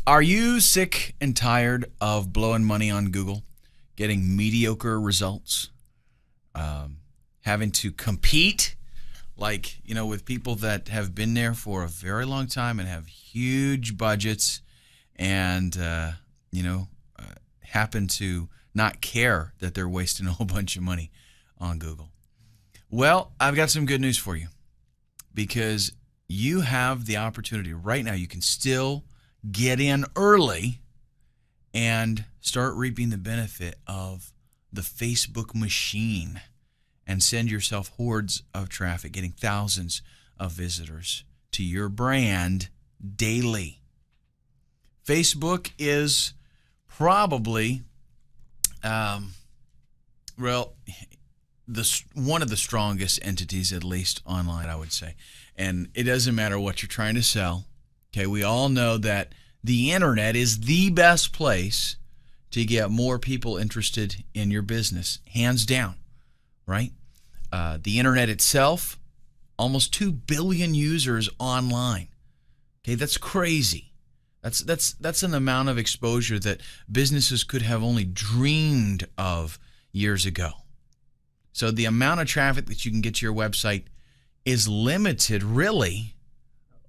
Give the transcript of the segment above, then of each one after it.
Are you sick and tired of blowing money on Google, getting mediocre results, having to compete with people that have been there for a very long time and have huge budgets and, happen to not care that they're wasting a whole bunch of money on Google? Well, I've got some good news for you because you have the opportunity right now. You can still get in early and start reaping the benefit of the Facebook machine and send yourself hordes of traffic, getting thousands of visitors to your brand daily. Facebook is probably, one of the strongest entities, at least online, I would say. And it doesn't matter what you're trying to sell. Okay, we all know that the internet is the best place to get more people interested in your business, hands down, right? The internet itself, almost 2 billion users online. Okay, that's crazy. That's an amount of exposure that businesses could have only dreamed of years ago. So the amount of traffic that you can get to your website is limited, really,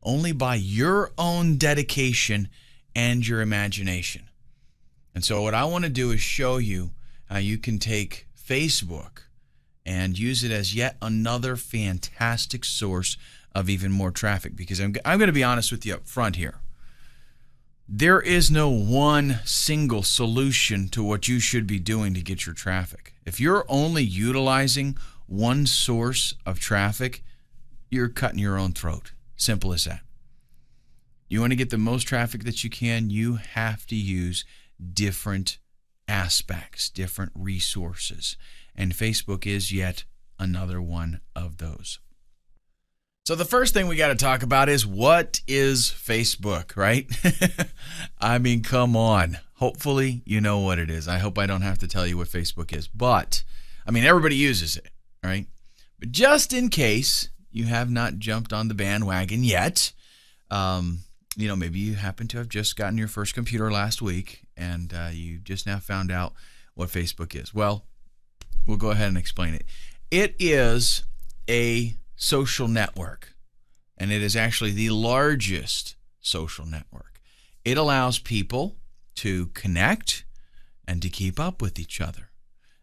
only by your own dedication and your imagination. And so what I want to do is show you how you can take Facebook and use it as yet another fantastic source of even more traffic. Because I'm going to be honest with you up front here. There is no one single solution to what you should be doing to get your traffic. If you're only utilizing one source of traffic, you're cutting your own throat. Simple as that. You want to get the most traffic that you can, you have to use different aspects, different resources. And Facebook is yet another one of those. So the first thing we got to talk about is, what is Facebook, right? I mean, come on. Hopefully you know what it is. I hope I don't have to tell you what Facebook is. But, I mean, everybody uses it, right? But just in case you have not jumped on the bandwagon yet, maybe you happen to have just gotten your first computer last week and you just now found out what Facebook is. Well, we'll go ahead and explain it. It is a social network, and it is actually the largest social network. It allows people to connect and to keep up with each other.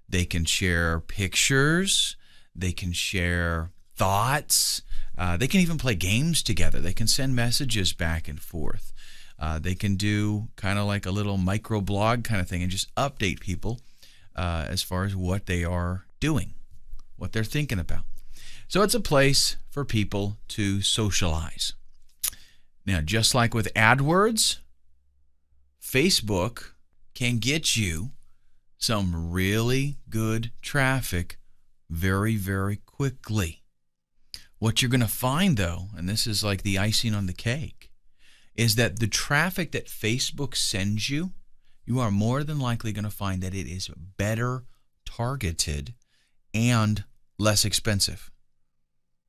They can share pictures, they can share thoughts, they can even play games together. They can send messages back and forth. They can do kind of like a little microblog kind of thing and just update people as far as what they are doing, what they're thinking about. So it's a place for people to socialize. Now, just like with AdWords, Facebook can get you some really good traffic very, very quickly. What you're going to find, though, and this is like the icing on the cake, is that the traffic that Facebook sends you, you are more than likely going to find that it is better targeted and less expensive.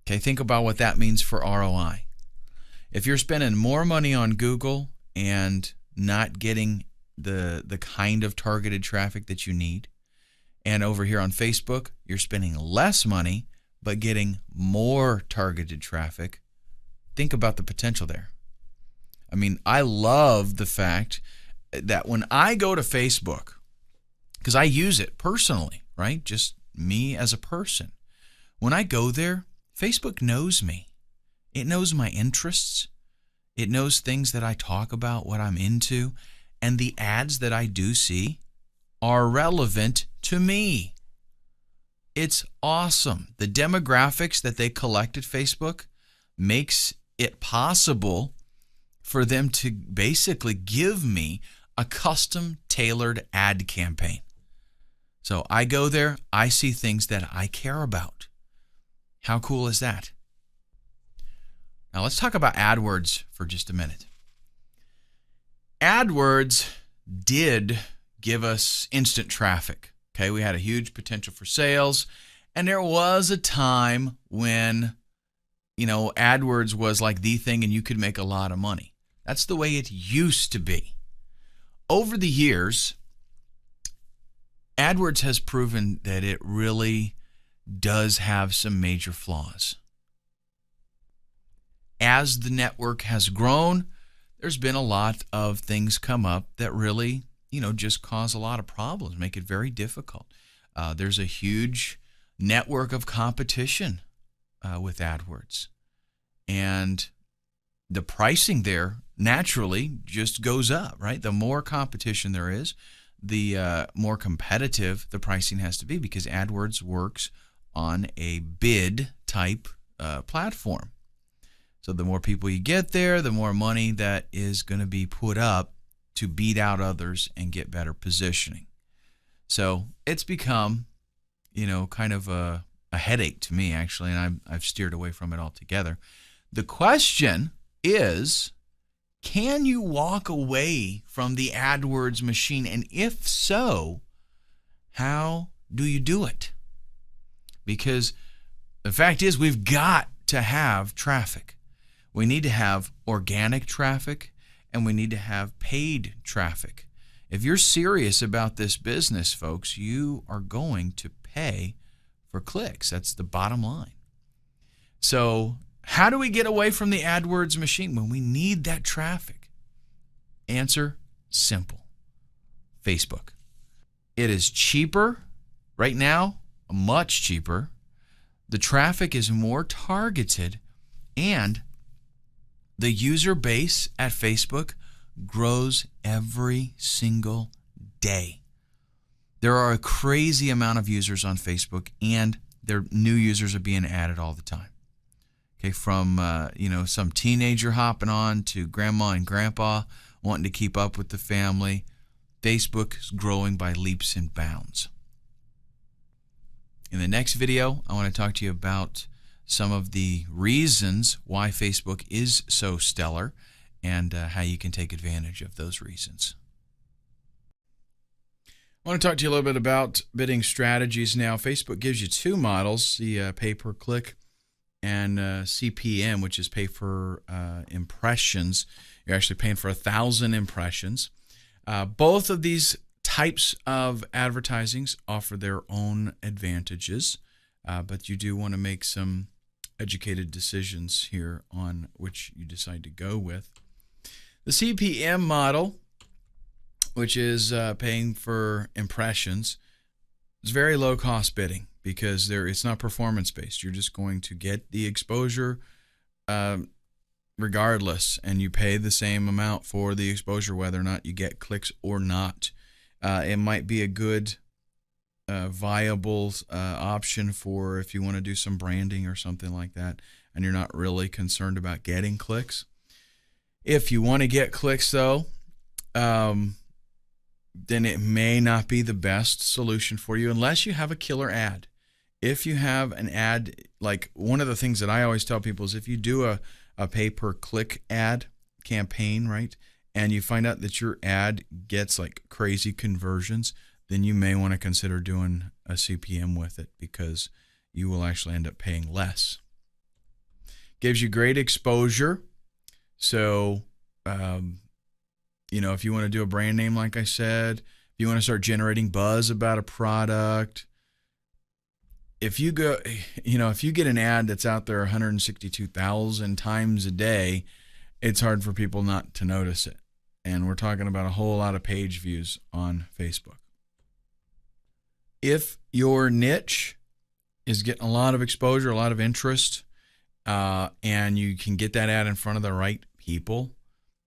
Okay, think about what that means for ROI. If you're spending more money on Google and not getting the kind of targeted traffic that you need, and over here on Facebook, you're spending less money but getting more targeted traffic, think about the potential there. I mean, I love the fact that when I go to Facebook, because I use it personally, right? Just me as a person. When I go there, Facebook knows me. It knows my interests. It knows things that I talk about, what I'm into, and the ads that I do see are relevant to me. It's awesome. The demographics that they collect at Facebook makes it possible for them to basically give me a custom tailored ad campaign. So I go there, I see things that I care about. How cool is that? Now let's talk about AdWords for just a minute. AdWords did give us instant traffic. Okay, we had a huge potential for sales, and there was a time when, AdWords was like the thing and you could make a lot of money. That's the way it used to be. Over the years, AdWords has proven that it really does have some major flaws. As the network has grown, there's been a lot of things come up that really, just cause a lot of problems, make it very difficult. There's a huge network of competition with AdWords. And the pricing there naturally just goes up, right? The more competition there is, the more competitive the pricing has to be, because AdWords works on a bid type platform. So the more people you get there, the more money that is going to be put up to beat out others and get better positioning. So it's become, kind of a headache to me, actually, and I've steered away from it altogether. The question is, can you walk away from the AdWords machine? And if so, how do you do it? Because the fact is, we've got to have traffic. We need to have organic traffic, and we need to have paid traffic. If you're serious about this business, folks, you are going to pay for clicks. That's the bottom line. So how do we get away from the AdWords machine when we need that traffic? Answer, simple. Facebook. It is cheaper right now, much cheaper. The traffic is more targeted, and the user base at Facebook grows every single day. There are a crazy amount of users on Facebook, and their new users are being added all the time. Okay, from some teenager hopping on to grandma and grandpa wanting to keep up with the family. Facebook is growing by leaps and bounds. In the next video, I want to talk to you about some of the reasons why Facebook is so stellar and how you can take advantage of those reasons. I want to talk to you a little bit about bidding strategies now. Facebook gives you two models, the pay per click and CPM, which is pay for impressions. You're actually paying for 1,000 impressions. Both of these types of advertisings offer their own advantages, but you do want to make some educated decisions here on which you decide to go with. The CPM model, which is paying for impressions, is very low cost bidding because it's not performance based. You're just going to get the exposure regardless, and you pay the same amount for the exposure whether or not you get clicks or not. It might be a good viable option for if you want to do some branding or something like that and you're not really concerned about getting clicks. If you want to get clicks though, then it may not be the best solution for you unless you have a killer ad. If you have an ad, like one of the things that I always tell people is if you do a pay-per-click ad campaign, right, and you find out that your ad gets like crazy conversions, then you may want to consider doing a CPM with it because you will actually end up paying less. Gives you great exposure. So, if you want to do a brand name, like I said, if you want to start generating buzz about a product, if you go, if you get an ad that's out there 162,000 times a day, it's hard for people not to notice it. And we're talking about a whole lot of page views on Facebook. If your niche is getting a lot of exposure, a lot of interest, and you can get that ad in front of the right people,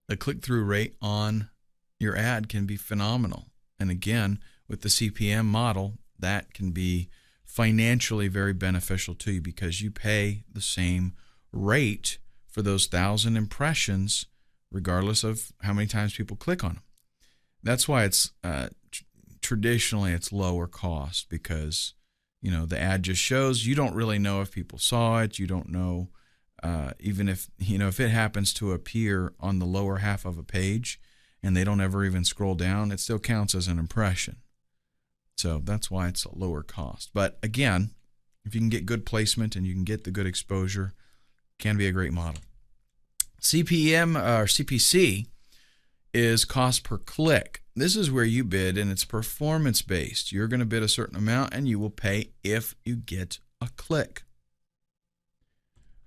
the click-through rate on your ad can be phenomenal. And again, with the CPM model, that can be financially very beneficial to you because you pay the same rate for those 1,000 impressions regardless of how many times people click on them. That's why it's traditionally it's lower cost because the ad just shows. You don't really know if people saw it. You don't know even if if it happens to appear on the lower half of a page and they don't ever even scroll down, it still counts as an impression. So that's why it's a lower cost. But again, if you can get good placement and you can get the good exposure, it can be a great model. CPM or CPC is cost per click. This is where you bid, and it's performance based. You're going to bid a certain amount and you will pay if you get a click.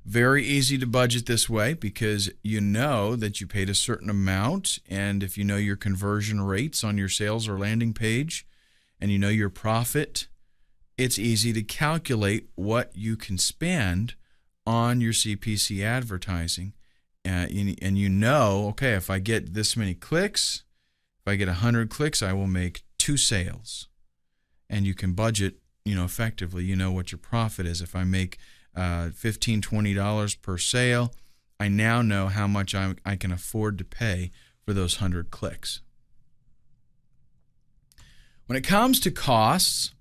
Very easy to budget this way because you know that you paid a certain amount, and if you know your conversion rates on your sales or landing page and you know your profit, it's easy to calculate what you can spend on your CPC advertising. And you know, okay, if I get this many clicks, if I get 100 clicks, I will make 2 sales. And you can budget, effectively. You know what your profit is. If I make $15, $20 per sale, I now know how much I can afford to pay for those 100 clicks. When it comes to costs,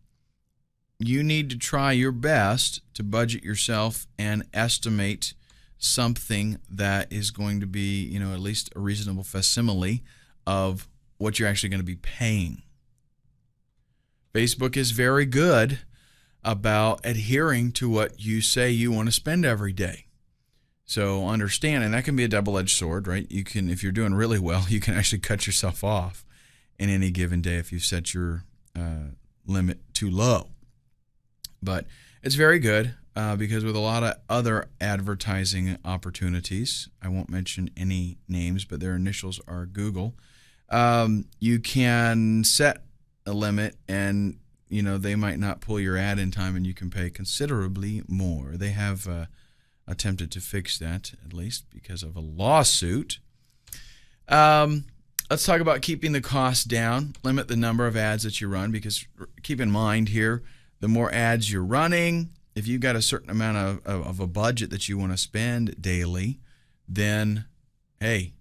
you need to try your best to budget yourself and estimate something that is going to be, at least a reasonable facsimile of what you're actually going to be paying. Facebook is very good about adhering to what you say you want to spend every day. So understand, and that can be a double-edged sword, right? You can, if you're doing really well, you can actually cut yourself off in any given day if you set your limit too low. But it's very good because with a lot of other advertising opportunities, I won't mention any names, but their initials are Google, you can set a limit and they might not pull your ad in time and you can pay considerably more. They have attempted to fix that, at least because of a lawsuit. Let's talk about keeping the costs down. Limit the number of ads that you run, because keep in mind here, the more ads you're running, if you've got a certain amount of a budget that you want to spend daily, then, hey,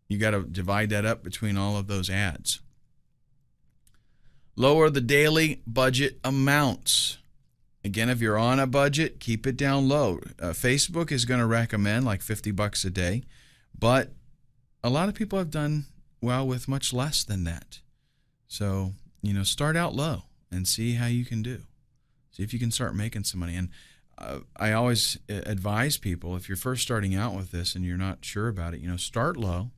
you got to divide that up between all of those ads. Lower the daily budget amounts. Again, if you're on a budget, keep it down low. Facebook is going to recommend like $50 a day, but a lot of people have done well with much less than that. So, start out low and see how you can do. See if you can start making some money. And I always advise people, if you're first starting out with this and you're not sure about it, start low.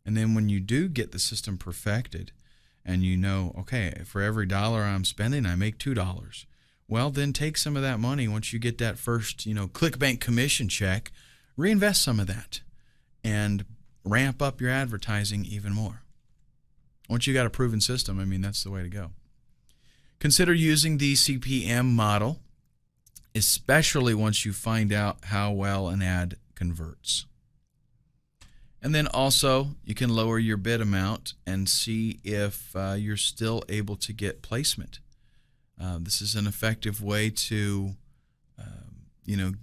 And then when you do get the system perfected and okay, for every dollar I'm spending, I make $2. Well, then take some of that money once you get that first, ClickBank commission check, reinvest some of that and ramp up your advertising even more. Once you got a proven system, that's the way to go. Consider using the CPM model, especially once you find out how well an ad converts. And then also, you can lower your bid amount and see if you're still able to get placement. This is an effective way to,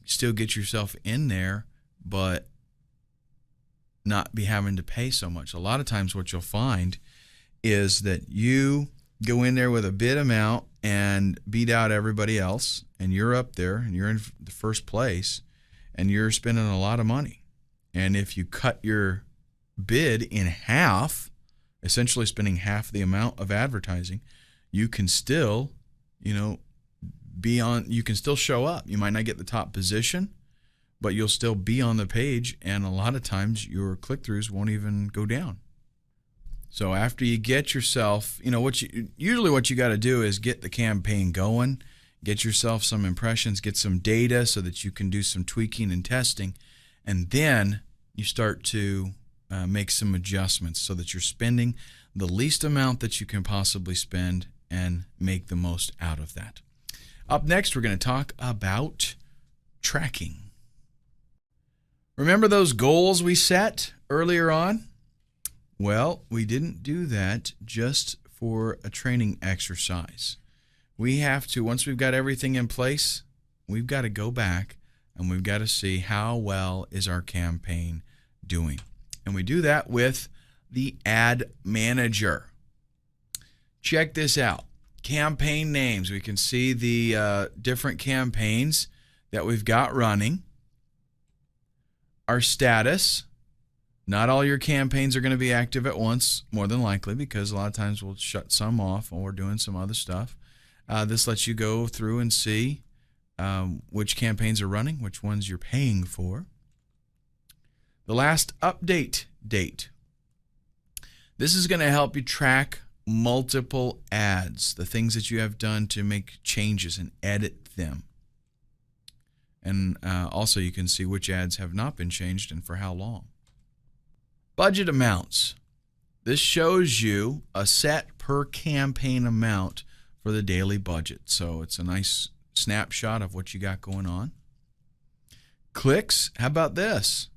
still get yourself in there, but not be having to pay so much. A lot of times what you'll find is that you go in there with a bid amount and beat out everybody else, and you're up there and you're in the first place and you're spending a lot of money. And if you cut your bid in half, essentially spending half the amount of advertising, you can still, you can still show up. You might not get the top position, but you'll still be on the page, and a lot of times your click-throughs won't even go down. So after you get yourself, what you got to do is get the campaign going, get yourself some impressions, get some data so that you can do some tweaking and testing, and then you start to make some adjustments so that you're spending the least amount that you can possibly spend and make the most out of that. Up next, we're going to talk about tracking. Remember those goals we set earlier on? Well, we didn't do that just for a training exercise. We have to, once we've got everything in place, we've got to go back and we've got to see how well is our campaign doing. And we do that with the ad manager. Check this out. Campaign names. We can see the different campaigns that we've got running. Our status. Not all your campaigns are going to be active at once, more than likely, because a lot of times we'll shut some off while we're doing some other stuff. This lets you go through and see which campaigns are running, which ones you're paying for. The last update date. This is going to help you track multiple ads, the things that you have done to make changes and edit them. And also you can see which ads have not been changed and for how long. Budget amounts. This shows you a set per campaign amount for the daily budget. So it's a nice snapshot of what you got going on. Clicks. How about this?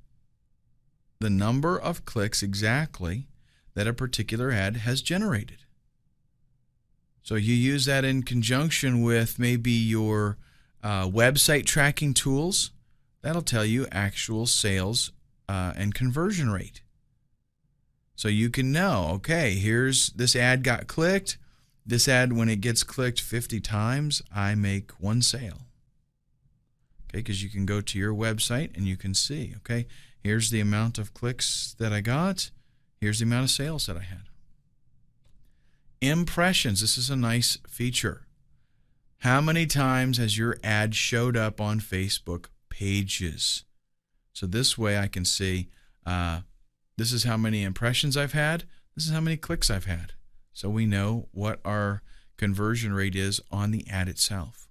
The number of clicks exactly that a particular ad has generated. So you use that in conjunction with maybe your website tracking tools. That'll tell you actual sales and conversion rate. So you can know, okay, here's this ad got clicked. This ad, when it gets clicked 50 times, I make 1 sale. Okay, because you can go to your website and you can see, okay, here's the amount of clicks that I got. Here's the amount of sales that I had. Impressions. This is a nice feature. How many times has your ad showed up on Facebook pages? So this way I can see this is how many impressions I've had. This is how many clicks I've had. So we know what our conversion rate is on the ad itself.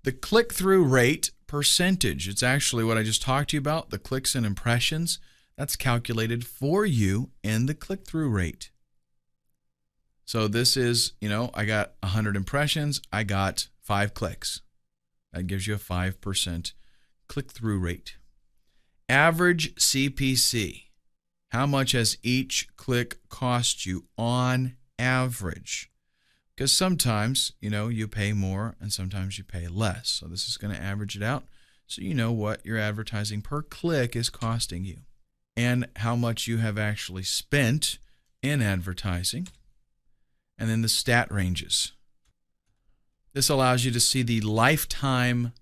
The click-through rate percentage. It's actually what I just talked to you about, the clicks and impressions. That's calculated for you in the click-through rate. So this is, I got 100 impressions. I got 5 clicks. That gives you a 5% click-through rate. Average CPC. How much has each click cost you on average? Because sometimes, you pay more and sometimes you pay less. So this is going to average it out so you know what your advertising per click is costing you and how much you have actually spent in advertising. And then the stat ranges. This allows you to see the lifetime,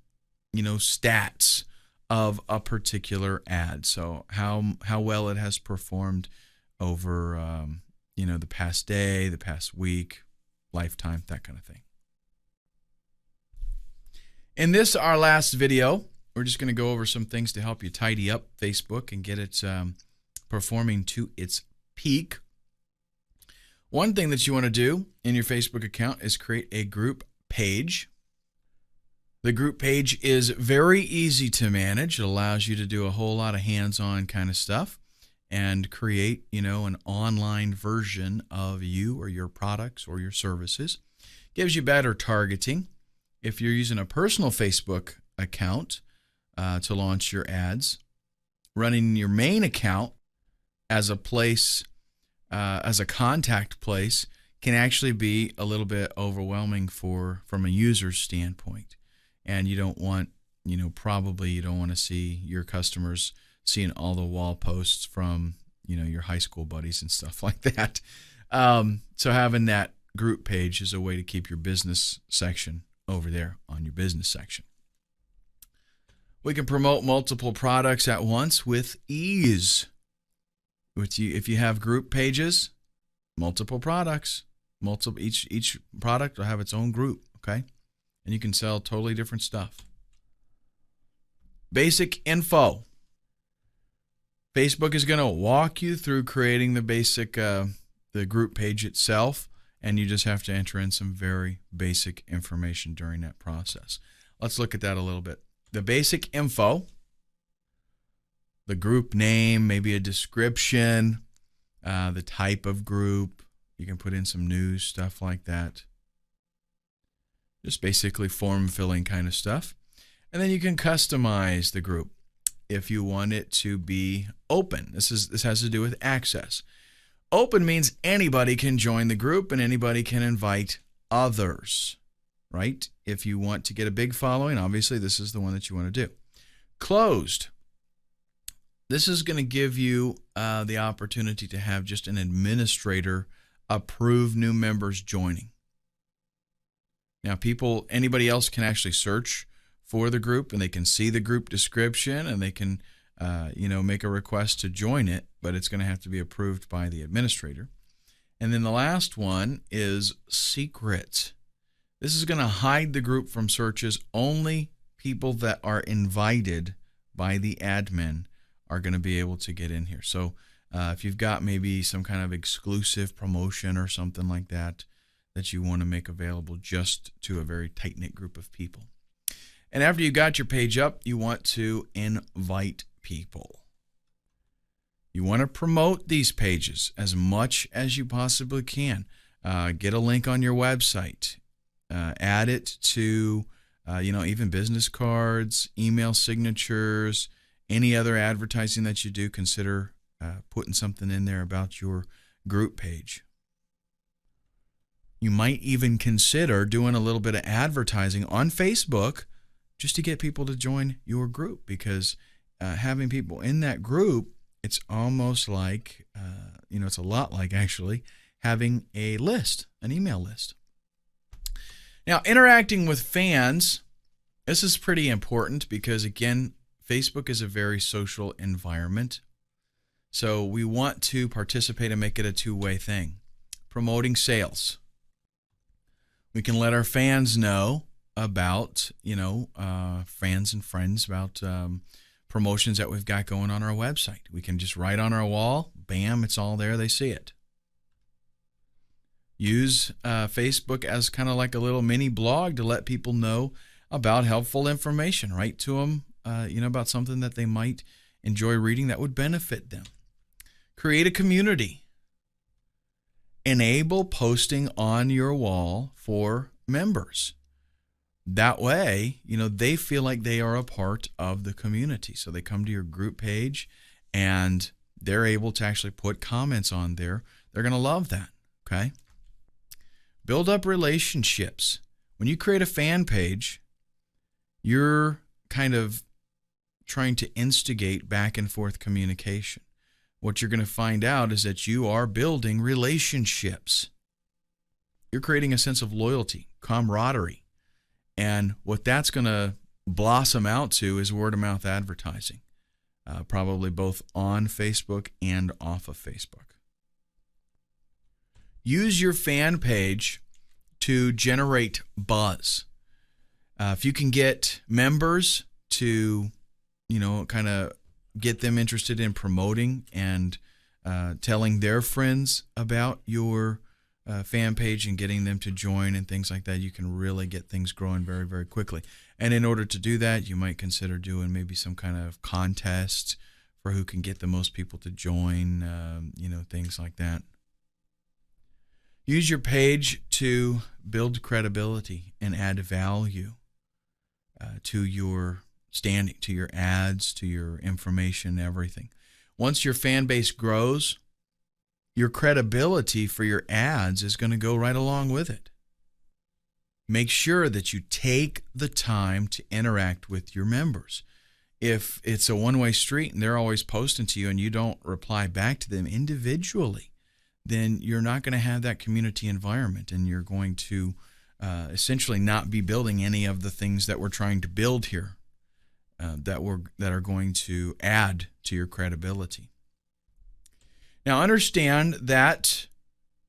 stats of a particular ad. So how well it has performed over, the past day, the past week, lifetime, that kind of thing. In this, our last video, we're just going to go over some things to help you tidy up Facebook and get it performing to its peak. One thing that you want to do in your Facebook account is create a group page. The group page is very easy to manage. It allows you to do a whole lot of hands-on kind of stuff and create, an online version of you or your products or your services. Gives you better targeting. If you're using a personal Facebook account to launch your ads, running your main account as a place, as a contact place, can actually be a little bit overwhelming from a user's standpoint. And you don't want, probably you don't want to see your customers seeing all the wall posts from, your high school buddies and stuff like that. So having that group page is a way to keep your business section over there on your business section. We can promote multiple products at once with ease. If you have group pages, multiple products, each product will have its own group, okay? And you can sell totally different stuff. Basic info. Facebook is going to walk you through creating the basic, the group page itself, and you just have to enter in some very basic information during that process. Let's look at that a little bit. The basic info, the group name, maybe a description, the type of group. You can put in some news, stuff like that. Just basically form filling kind of stuff. And then you can customize the group if you want it to be open. This has to do with access. Open means anybody can join the group and anybody can invite others, right? If you want to get a big following, obviously this is the one that you want to do. Closed. This is going to give you the opportunity to have just an administrator approve new members joining. Now, anybody else can actually search for the group, and they can see the group description, and they can, make a request to join it, but it's going to have to be approved by the administrator. And then the last one is secret. This is going to hide the group from searches. Only people that are invited by the admin are going to be able to get in here. So if you've got maybe some kind of exclusive promotion or something like that that you want to make available just to a very tight-knit group of people. And after you got your page up, you want to invite people. You want to promote these pages as much as you possibly can. Get a link on your website. Add it to, even business cards, email signatures, any other advertising that you do. Consider putting something in there about your group page. You might even consider doing a little bit of advertising on Facebook just to get people to join your group, because having people in that group, it's almost like, it's a lot like actually having a list, an email list. Now, interacting with fans, this is pretty important because, again, Facebook is a very social environment. So we want to participate and make it a two-way thing. Promoting sales. We can let our fans know about, fans and friends about promotions that we've got going on our website. We can just write on our wall, bam, it's all there, they see it. Use Facebook as kind of like a little mini blog to let people know about helpful information. Write to them, about something that they might enjoy reading that would benefit them. Create a community. Enable posting on your wall for members. That way, they feel like they are a part of the community. So they come to your group page and they're able to actually put comments on there. They're going to love that, okay? Build up relationships. When you create a fan page, you're kind of trying to instigate back and forth communication. What you're going to find out is that you are building relationships. You're creating a sense of loyalty, camaraderie. And what that's going to blossom out to is word-of-mouth advertising, probably both on Facebook and off of Facebook. Use your fan page to generate buzz. If you can get members to, kind of get them interested in promoting and telling their friends about your fan page and getting them to join and things like that, you can really get things growing very, very quickly. And in order to do that, you might consider doing maybe some kind of contest for who can get the most people to join, things like that. Use your page to build credibility and add value to your standing, to your ads, to your information, everything. Once your fan base grows, your credibility for your ads is going to go right along with it. Make sure that you take the time to interact with your members. If it's a one-way street and they're always posting to you and you don't reply back to them individually, then you're not going to have that community environment, and you're going to essentially not be building any of the things that we're trying to build here that are going to add to your credibility. Now, understand that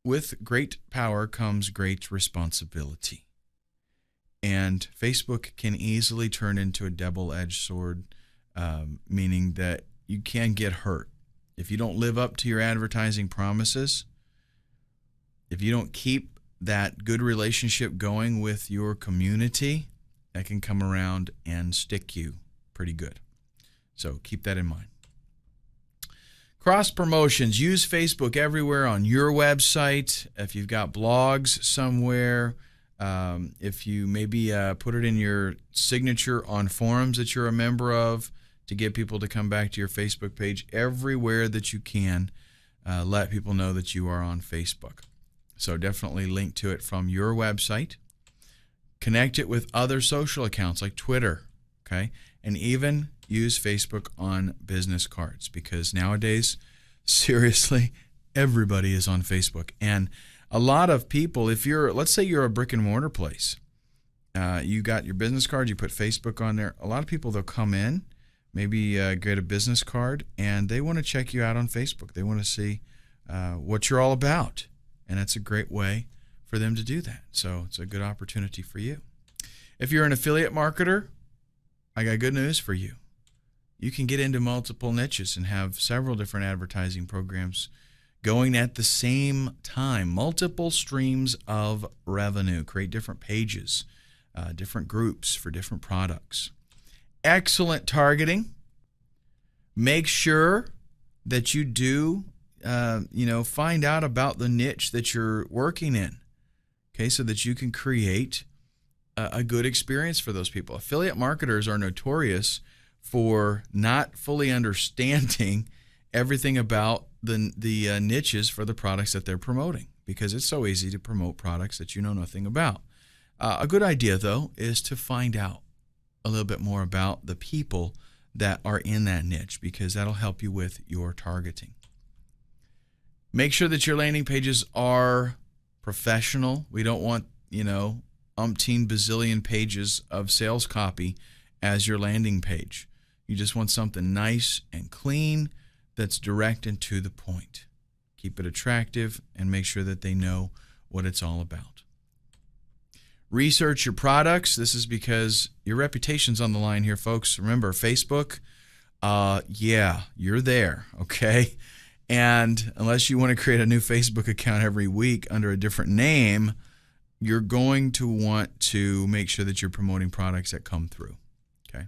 with great power comes great responsibility. And Facebook can easily turn into a double-edged sword, meaning that you can get hurt. If you don't live up to your advertising promises, if you don't keep that good relationship going with your community, that can come around and stick you pretty good. So keep that in mind. Cross promotions. Use Facebook everywhere on your website. If you've got blogs somewhere, if you maybe put it in your signature on forums that you're a member of to get people to come back to your Facebook page, everywhere that you can, let people know that you are on Facebook. So definitely link to it from your website. Connect it with other social accounts like Twitter, okay? And even use Facebook on business cards, because nowadays, seriously, everybody is on Facebook. And a lot of people, let's say you're a brick and mortar place, you got your business card, you put Facebook on there. A lot of people, they'll come in, maybe get a business card, and they want to check you out on Facebook. They want to see what you're all about. And it's a great way for them to do that. So it's a good opportunity for you. If you're an affiliate marketer, I got good news for you. you can get into multiple niches and have several different advertising programs going at the same time, multiple streams of revenue, create different pages, different groups for different products. Excellent targeting. Make sure that you do, find out about the niche that you're working in, okay, so that you can create a good experience for those people. Affiliate marketers are notorious for not fully understanding everything about the niches for the products that they're promoting, because it's so easy to promote products that you know nothing about. A good idea, though, is to find out a little bit more about the people that are in that niche, because that'll help you with your targeting. Make sure that your landing pages are professional. We don't want, umpteen bazillion pages of sales copy as your landing page. You just want something nice and clean that's direct and to the point. Keep it attractive and make sure that they know what it's all about. Research your products. This is because your reputation's on the line here, folks. Remember, Facebook, you're there, okay? And unless you want to create a new Facebook account every week under a different name, you're going to want to make sure that you're promoting products that come through, okay?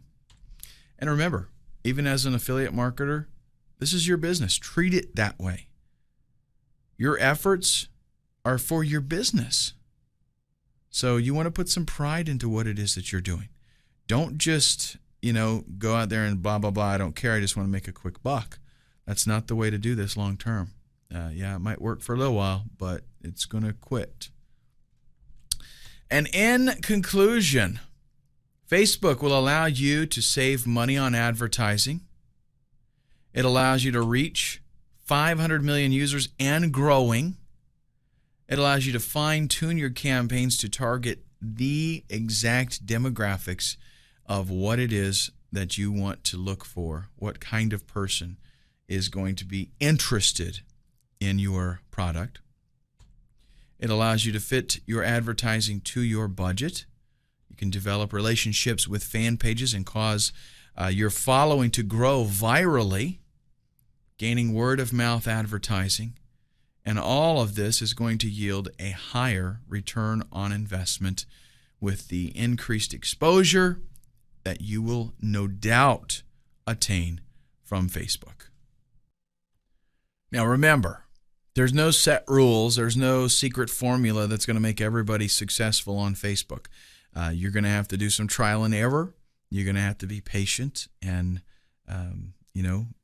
And remember, even as an affiliate marketer, this is your business. Treat it that way. Your efforts are for your business. So you want to put some pride into what it is that you're doing. Don't just, go out there and blah, blah, blah. I don't care. I just want to make a quick buck. That's not the way to do this long term. It might work for a little while, but it's going to quit. And in conclusion, Facebook will allow you to save money on advertising. It allows you to reach 500 million users and growing. It allows you to fine-tune your campaigns to target the exact demographics of what it is that you want to look for, what kind of person is going to be interested in your product. It allows you to fit your advertising to your budget. You can develop relationships with fan pages and cause your following to grow virally, gaining word-of-mouth advertising. And all of this is going to yield a higher return on investment with the increased exposure that you will no doubt attain from Facebook. Now remember, there's no set rules. There's no secret formula that's going to make everybody successful on Facebook. You're going to have to do some trial and error. You're going to have to be patient and,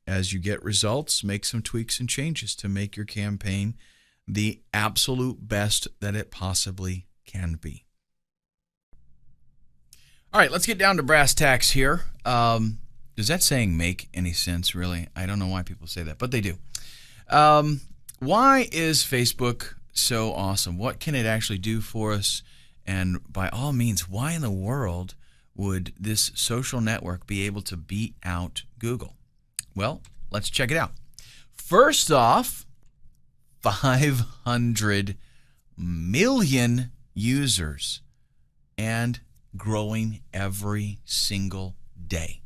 as you get results, make some tweaks and changes to make your campaign the absolute best that it possibly can be. All right, let's get down to brass tacks here. Does that saying make any sense, really? I don't know why people say that, but they do. Why is Facebook so awesome? What can it actually do for us? And by all means, why in the world would this social network be able to beat out Google? Well, let's check it out. First off, 500 million users and growing every single day.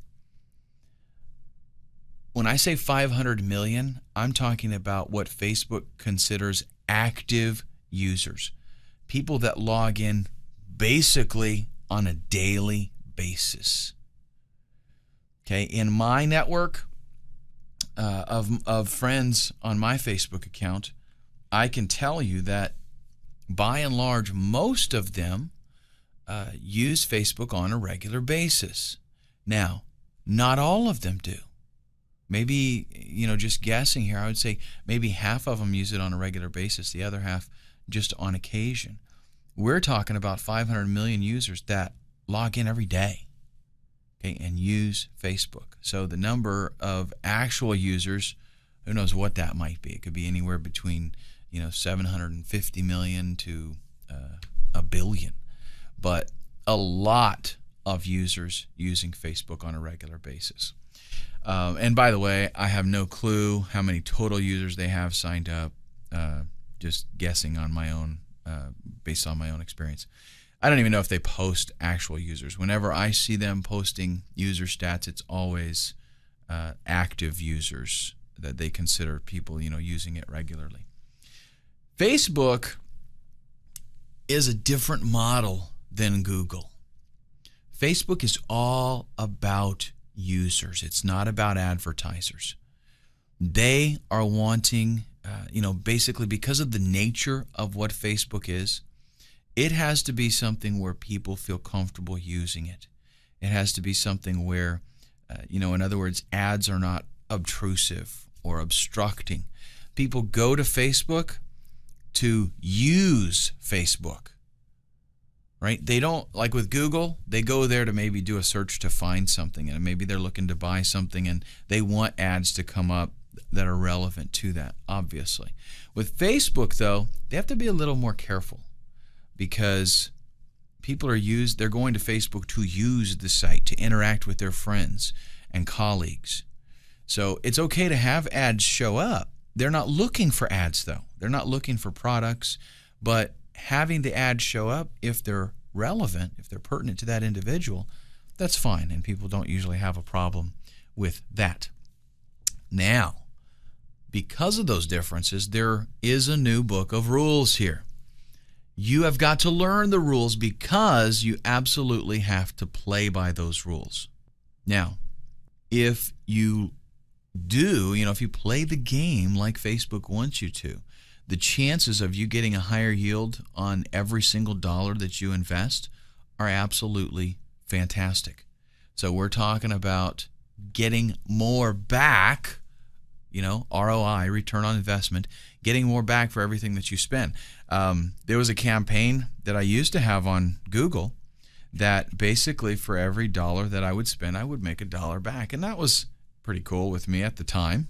When I say 500 million, I'm talking about what Facebook considers active users, people that log in basically on a daily basis. Okay, in my network of friends on my Facebook account, I can tell you that by and large, most of them use Facebook on a regular basis. Now, not all of them do. Maybe, just guessing here, I would say maybe half of them use it on a regular basis, the other half just on occasion. We're talking about 500 million users that log in every day, okay, and use Facebook. So the number of actual users, who knows what that might be. It could be anywhere between 750 million to a billion. But a lot of users using Facebook on a regular basis. And by the way, I have no clue how many total users they have signed up, just guessing on my own, based on my own experience. I don't even know if they post actual users. Whenever I see them posting user stats, it's always active users that they consider people, using it regularly. Facebook is a different model than Google. Facebook is all about users. It's not about advertisers. They are wanting, basically because of the nature of what Facebook is, it has to be something where people feel comfortable using it. It has to be something where, in other words, ads are not obtrusive or obstructing. People go to Facebook to use Facebook, right? They don't, like with Google, they go there to maybe do a search to find something, and maybe they're looking to buy something and they want ads to come up that are relevant to that, obviously. With Facebook, though, they have to be a little more careful because people they're going to Facebook to use the site, to interact with their friends and colleagues. So it's okay to have ads show up. They're not looking for ads, though. They're not looking for products, but having the ads show up, if they're relevant, if they're pertinent to that individual, that's fine, and people don't usually have a problem with that. Now, because of those differences, there is a new book of rules here. You have got to learn the rules because you absolutely have to play by those rules. Now, if you do, if you play the game like Facebook wants you to, the chances of you getting a higher yield on every single dollar that you invest are absolutely fantastic. So we're talking about getting more back, ROI, return on investment, getting more back for everything that you spend. There was a campaign that I used to have on Google that basically for every dollar that I would spend, I would make $1 back. And that was pretty cool with me at the time.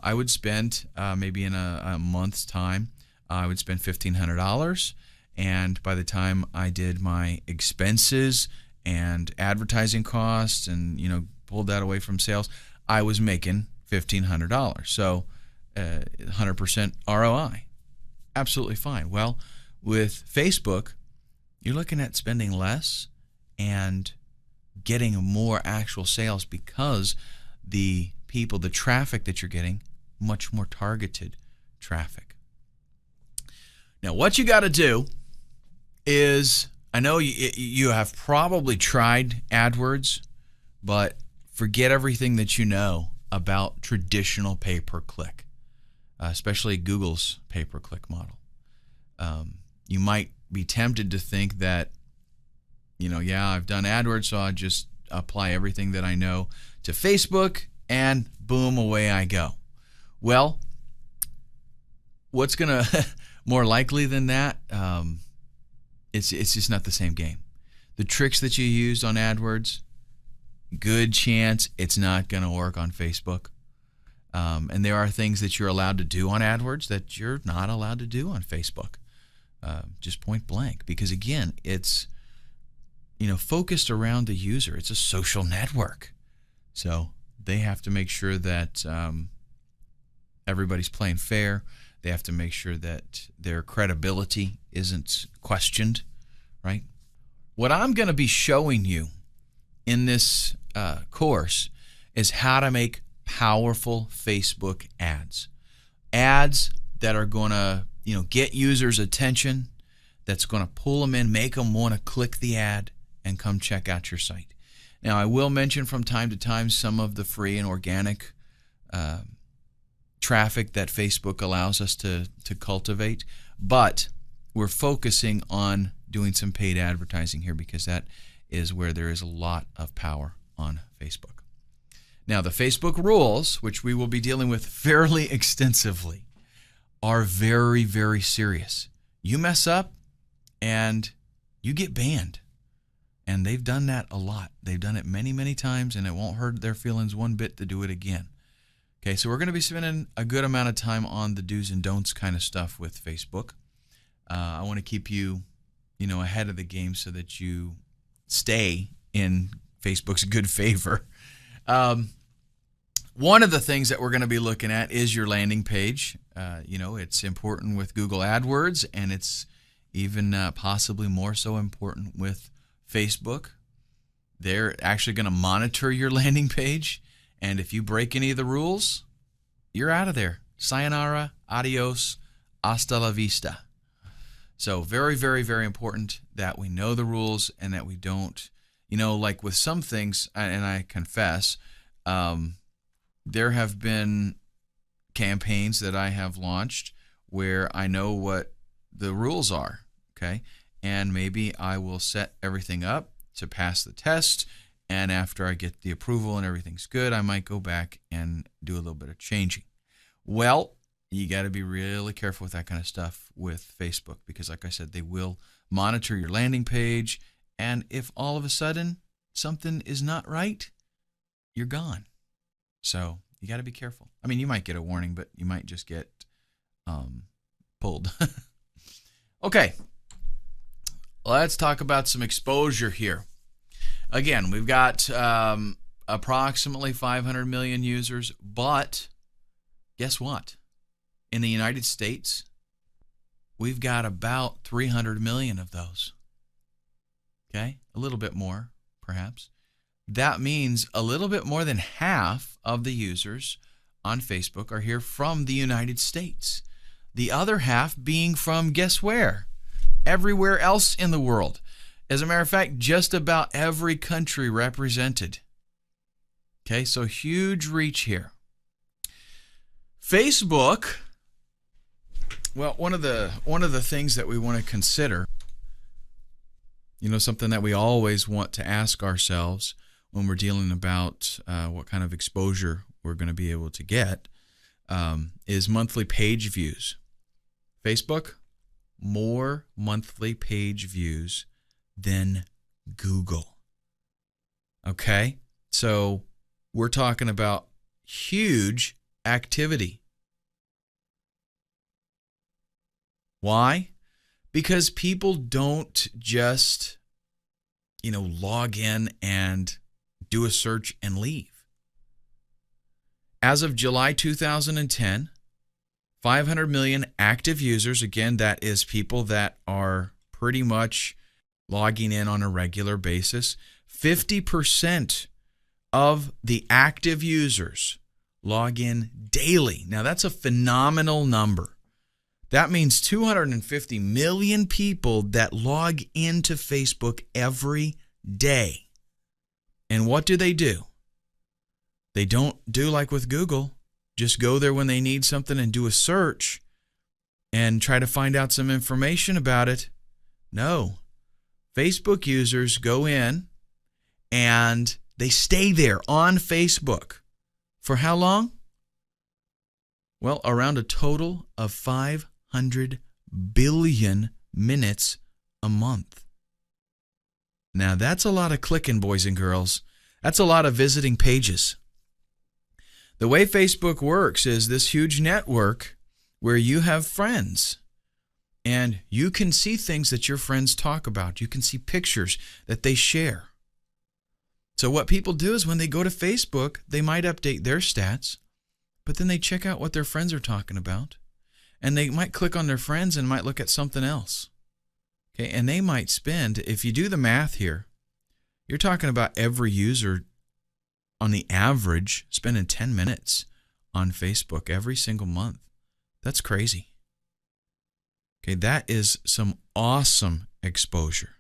I would spend maybe in a month's time, I would spend $1,500. And by the time I did my expenses and advertising costs and, pulled that away from sales, I was making $1,500. So 100% ROI. Absolutely fine. Well, with Facebook, you're looking at spending less and getting more actual sales because the traffic that you're getting, much more targeted traffic. Now, what you got to do is, I know you have probably tried AdWords, but forget everything that you know about traditional pay-per-click, especially Google's pay-per-click model. You might be tempted to think that, I've done AdWords, so I'll just apply everything that I know to Facebook, and boom, away I go. Well, what's going to, more likely than that, it's just not the same game. The tricks that you used on AdWords, good chance it's not going to work on Facebook. And there are things that you're allowed to do on AdWords that you're not allowed to do on Facebook. Just point blank. Because again, it's focused around the user. It's a social network. So they have to make sure that everybody's playing fair. They have to make sure that their credibility isn't questioned, right? What I'm going to be showing you in this course is how to make powerful Facebook ads. Ads that are going to, get users' attention, that's going to pull them in, make them want to click the ad and come check out your site. Now, I will mention from time to time some of the free and organic traffic that Facebook allows us to cultivate, but we're focusing on doing some paid advertising here because that is where there is a lot of power on Facebook. Now, the Facebook rules, which we will be dealing with fairly extensively, are very, very serious. You mess up and you get banned. And they've done that a lot. They've done it many, many times, and it won't hurt their feelings one bit to do it again. Okay, so we're going to be spending a good amount of time on the do's and don'ts kind of stuff with Facebook. I want to keep you, ahead of the game so that you stay in Facebook's good favor. One of the things that we're going to be looking at is your landing page. It's important with Google AdWords, and it's even possibly more so important with Facebook. They're actually going to monitor your landing page And if you break any of the rules, you're out of there. Sayonara, adios, hasta la vista. So very, very, very important that we know the rules and that we don't, like with some things, and I confess, there have been campaigns that I have launched where I know what the rules are, okay? And maybe I will set everything up to pass the test, and after I get the approval and everything's good, I might go back and do a little bit of changing. Well, you got to be really careful with that kind of stuff with Facebook because, like I said, they will monitor your landing page, and if all of a sudden something is not right, you're gone. So you got to be careful. I mean, you might get a warning, but you might just get pulled. Okay, let's talk about some exposure here. Again, we've got approximately 500 million users, but guess what? In the United States, we've got about 300 million of those. Okay, a little bit more, perhaps. That means a little bit more than half of the users on Facebook are here from the United States. The other half being from, guess where? Everywhere else in the world. As a matter of fact, just about every country represented. Okay, so huge reach here. Facebook, well, one of the things that we want to consider, something that we always want to ask ourselves when we're dealing about what kind of exposure we're going to be able to get, is monthly page views. Facebook, more monthly page views than Google. Okay? So we're talking about huge activity. Why? Because people don't just, log in and do a search and leave. As of July 2010, 500 million active users. Again, that is people that are pretty much logging in on a regular basis. 50% of the active users log in daily. Now, that's a phenomenal number. That means 250 million people that log into Facebook every day. And what do? They don't do like with Google. Just go there when they need something and do a search and try to find out some information about it. No. Facebook users go in and they stay there on Facebook. For how long? Well, around a total of 500 billion minutes a month. Now, that's a lot of clicking, boys and girls. That's a lot of visiting pages. The way Facebook works is this huge network where you have friends and you can see things that your friends talk about. You can see pictures that they share. So what people do is when they go to Facebook, they might update their stats, but then they check out what their friends are talking about, and they might click on their friends and might look at something else. Okay, and they might spend, if you do the math here, you're talking about every user on the average spending 10 minutes on Facebook every single month. That's crazy. Okay, that is some awesome exposure.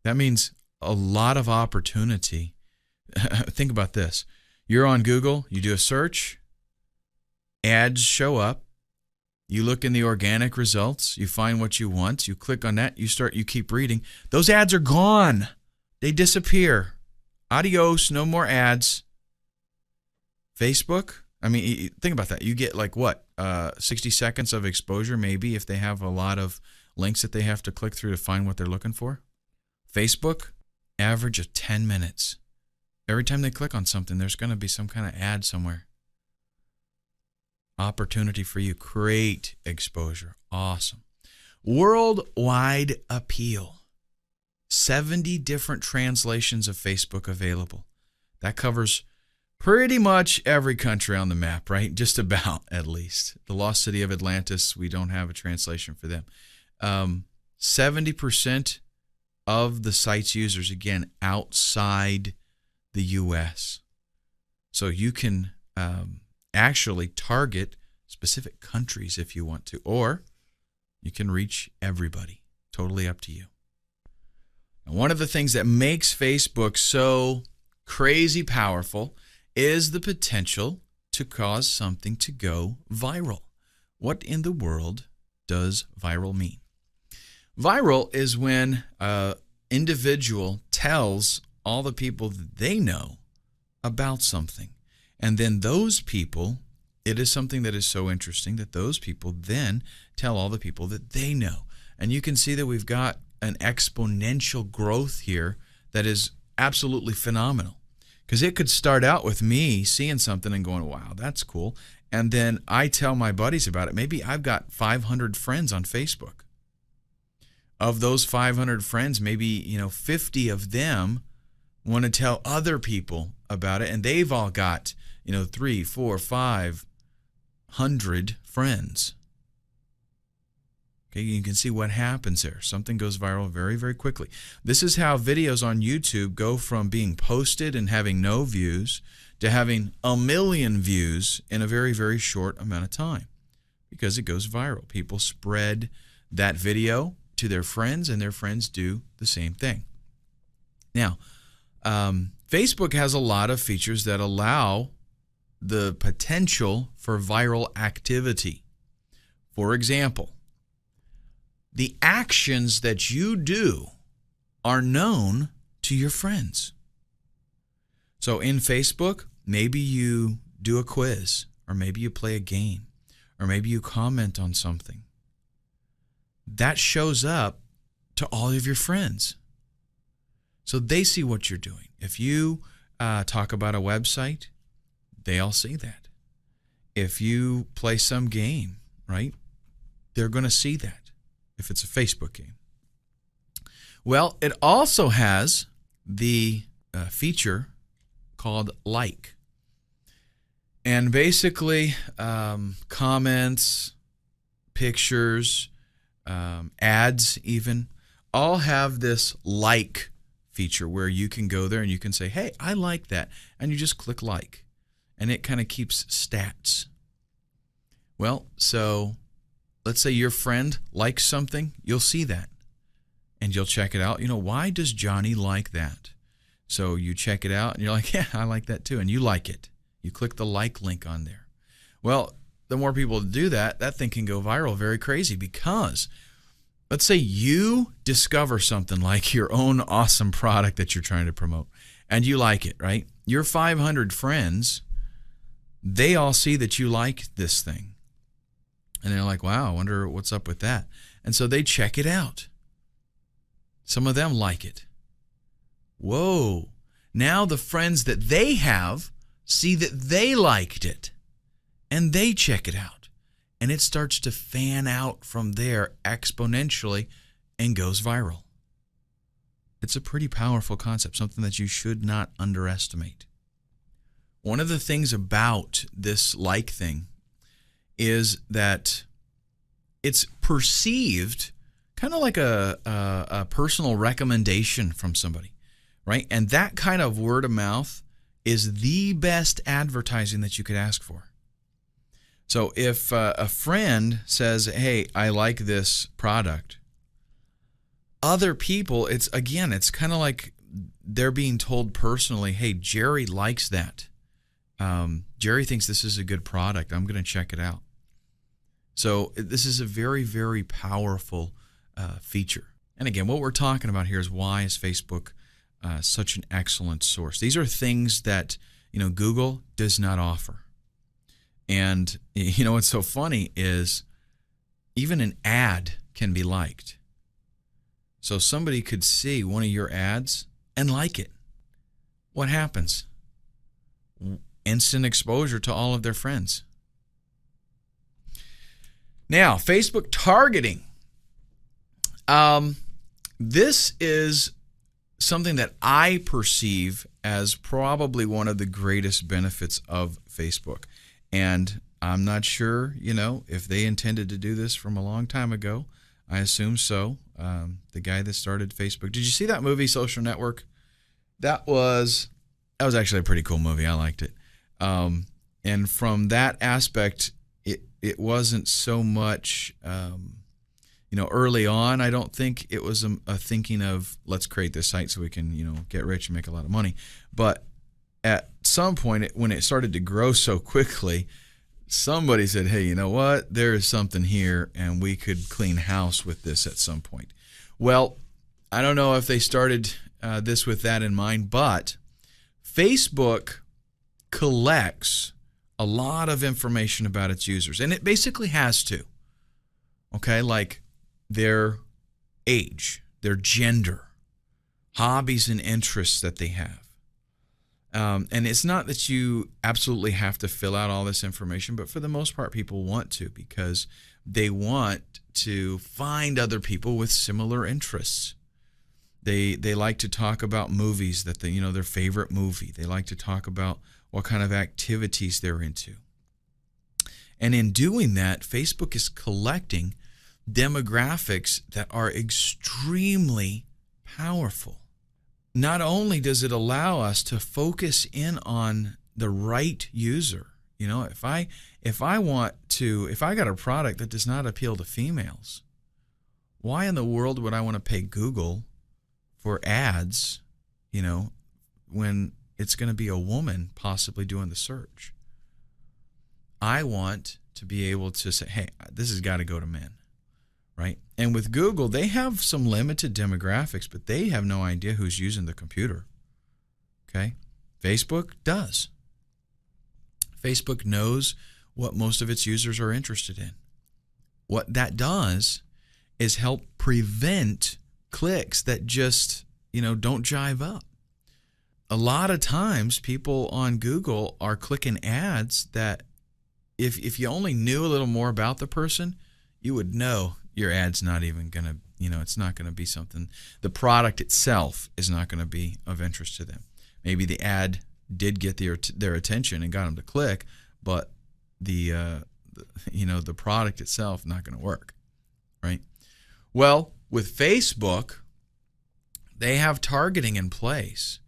That means a lot of opportunity. Think about this. You're on Google, you do a search, ads show up, you look in the organic results, you find what you want, you click on that, you keep reading. Those ads are gone. They disappear. Adios, no more ads. Facebook, I mean, think about that. You get 60 seconds of exposure maybe if they have a lot of links that they have to click through to find what they're looking for. Facebook, average of 10 minutes. Every time they click on something, there's going to be some kind of ad somewhere. Opportunity for you. Great exposure. Awesome. Worldwide appeal. 70 different translations of Facebook available. That covers pretty much every country on the map, right? Just about, at least. The lost city of Atlantis, we don't have a translation for them. 70% of the site's users, again, outside the U.S. So you can actually target specific countries if you want to, or you can reach everybody. Totally up to you. And one of the things that makes Facebook so crazy powerful is the potential to cause something to go viral. What in the world does viral mean? Viral is when an individual tells all the people that they know about something. And then those people, it is something that is so interesting that those people then tell all the people that they know. And you can see that we've got an exponential growth here that is absolutely phenomenal. Because it could start out with me seeing something and going, wow, that's cool. And then I tell my buddies about it. Maybe I've got 500 friends on Facebook. Of those 500 friends, maybe 50 of them want to tell other people about it, and they've all got 3, 4, 500 friends. Okay, you can see what happens there. Something goes viral very, very quickly. This is how videos on YouTube go from being posted and having no views to having 1 million views in a very, very short amount of time, because it goes viral. People spread that video to their friends, and their friends do the same thing. Now, Facebook has a lot of features that allow the potential for viral activity. For example, the actions that you do are known to your friends. So in Facebook, maybe you do a quiz, or maybe you play a game, or maybe you comment on something. That shows up to all of your friends. So they see what you're doing. If you talk about a website, they all see that. If you play some game, right, they're going to see that if it's a Facebook game. Well, it also has the feature called like. And basically, comments, pictures, ads even, all have this like feature where you can go there and you can say, hey, I like that. And you just click like. And it kind of keeps stats. Well, so let's say your friend likes something, you'll see that. And you'll check it out. Why does Johnny like that? So you check it out and you're like, yeah, I like that too. And you like it. You click the like link on there. Well, the more people do that, that thing can go viral very crazy, because let's say you discover something like your own awesome product that you're trying to promote and you like it, right? Your 500 friends, they all see that you like this thing. And they're like, wow, I wonder what's up with that. And so they check it out. Some of them like it. Whoa. Now the friends that they have see that they liked it. And they check it out. And it starts to fan out from there exponentially and goes viral. It's a pretty powerful concept, something that you should not underestimate. One of the things about this like thing is that it's perceived kind of like a personal recommendation from somebody, right? And that kind of word of mouth is the best advertising that you could ask for. So if a friend says, hey, I like this product, other people, it's kind of like they're being told personally, hey, Jerry likes that. Jerry thinks this is a good product. I'm going to check it out. So this is a very, very powerful feature. And again, what we're talking about here is why is Facebook such an excellent source. These are things that Google does not offer. And what's so funny is even an ad can be liked. So somebody could see one of your ads and like it. What happens? Instant exposure to all of their friends. Now, Facebook targeting. This is something that I perceive as probably one of the greatest benefits of Facebook. And I'm not sure, if they intended to do this from a long time ago. I assume so. The guy that started Facebook. Did you see that movie, Social Network? That was actually a pretty cool movie. I liked it. And from that aspect, it wasn't so much, early on, I don't think it was a thinking of, let's create this site so we can, get rich and make a lot of money. But at some point, when it started to grow so quickly, somebody said, hey, you know what? There is something here, and we could clean house with this at some point. Well, I don't know if they started this with that in mind, but Facebook collects a lot of information about its users, and it basically has to. Okay, like their age, their gender, hobbies and interests that they have. And it's not that you absolutely have to fill out all this information, but for the most part, people want to because they want to find other people with similar interests. They like to talk about movies that their favorite movie. They like to talk about what kind of activities they're into. And in doing that, Facebook is collecting demographics that are extremely powerful. Not only does it allow us to focus in on the right user, if I got a product that does not appeal to females, why in the world would I want to pay Google for ads, when it's going to be a woman possibly doing the search? I want to be able to say, hey, this has got to go to men, right? And with Google, they have some limited demographics, but they have no idea who's using the computer, okay? Facebook does. Facebook knows what most of its users are interested in. What that does is help prevent clicks that just, don't jive up. A lot of times people on Google are clicking ads that if you only knew a little more about the person, you would know your ad's not even going to, it's not going to be something, the product itself is not going to be of interest to them. Maybe the ad did get their attention and got them to click, but the product itself not going to work, right? Well, with Facebook, they have targeting in place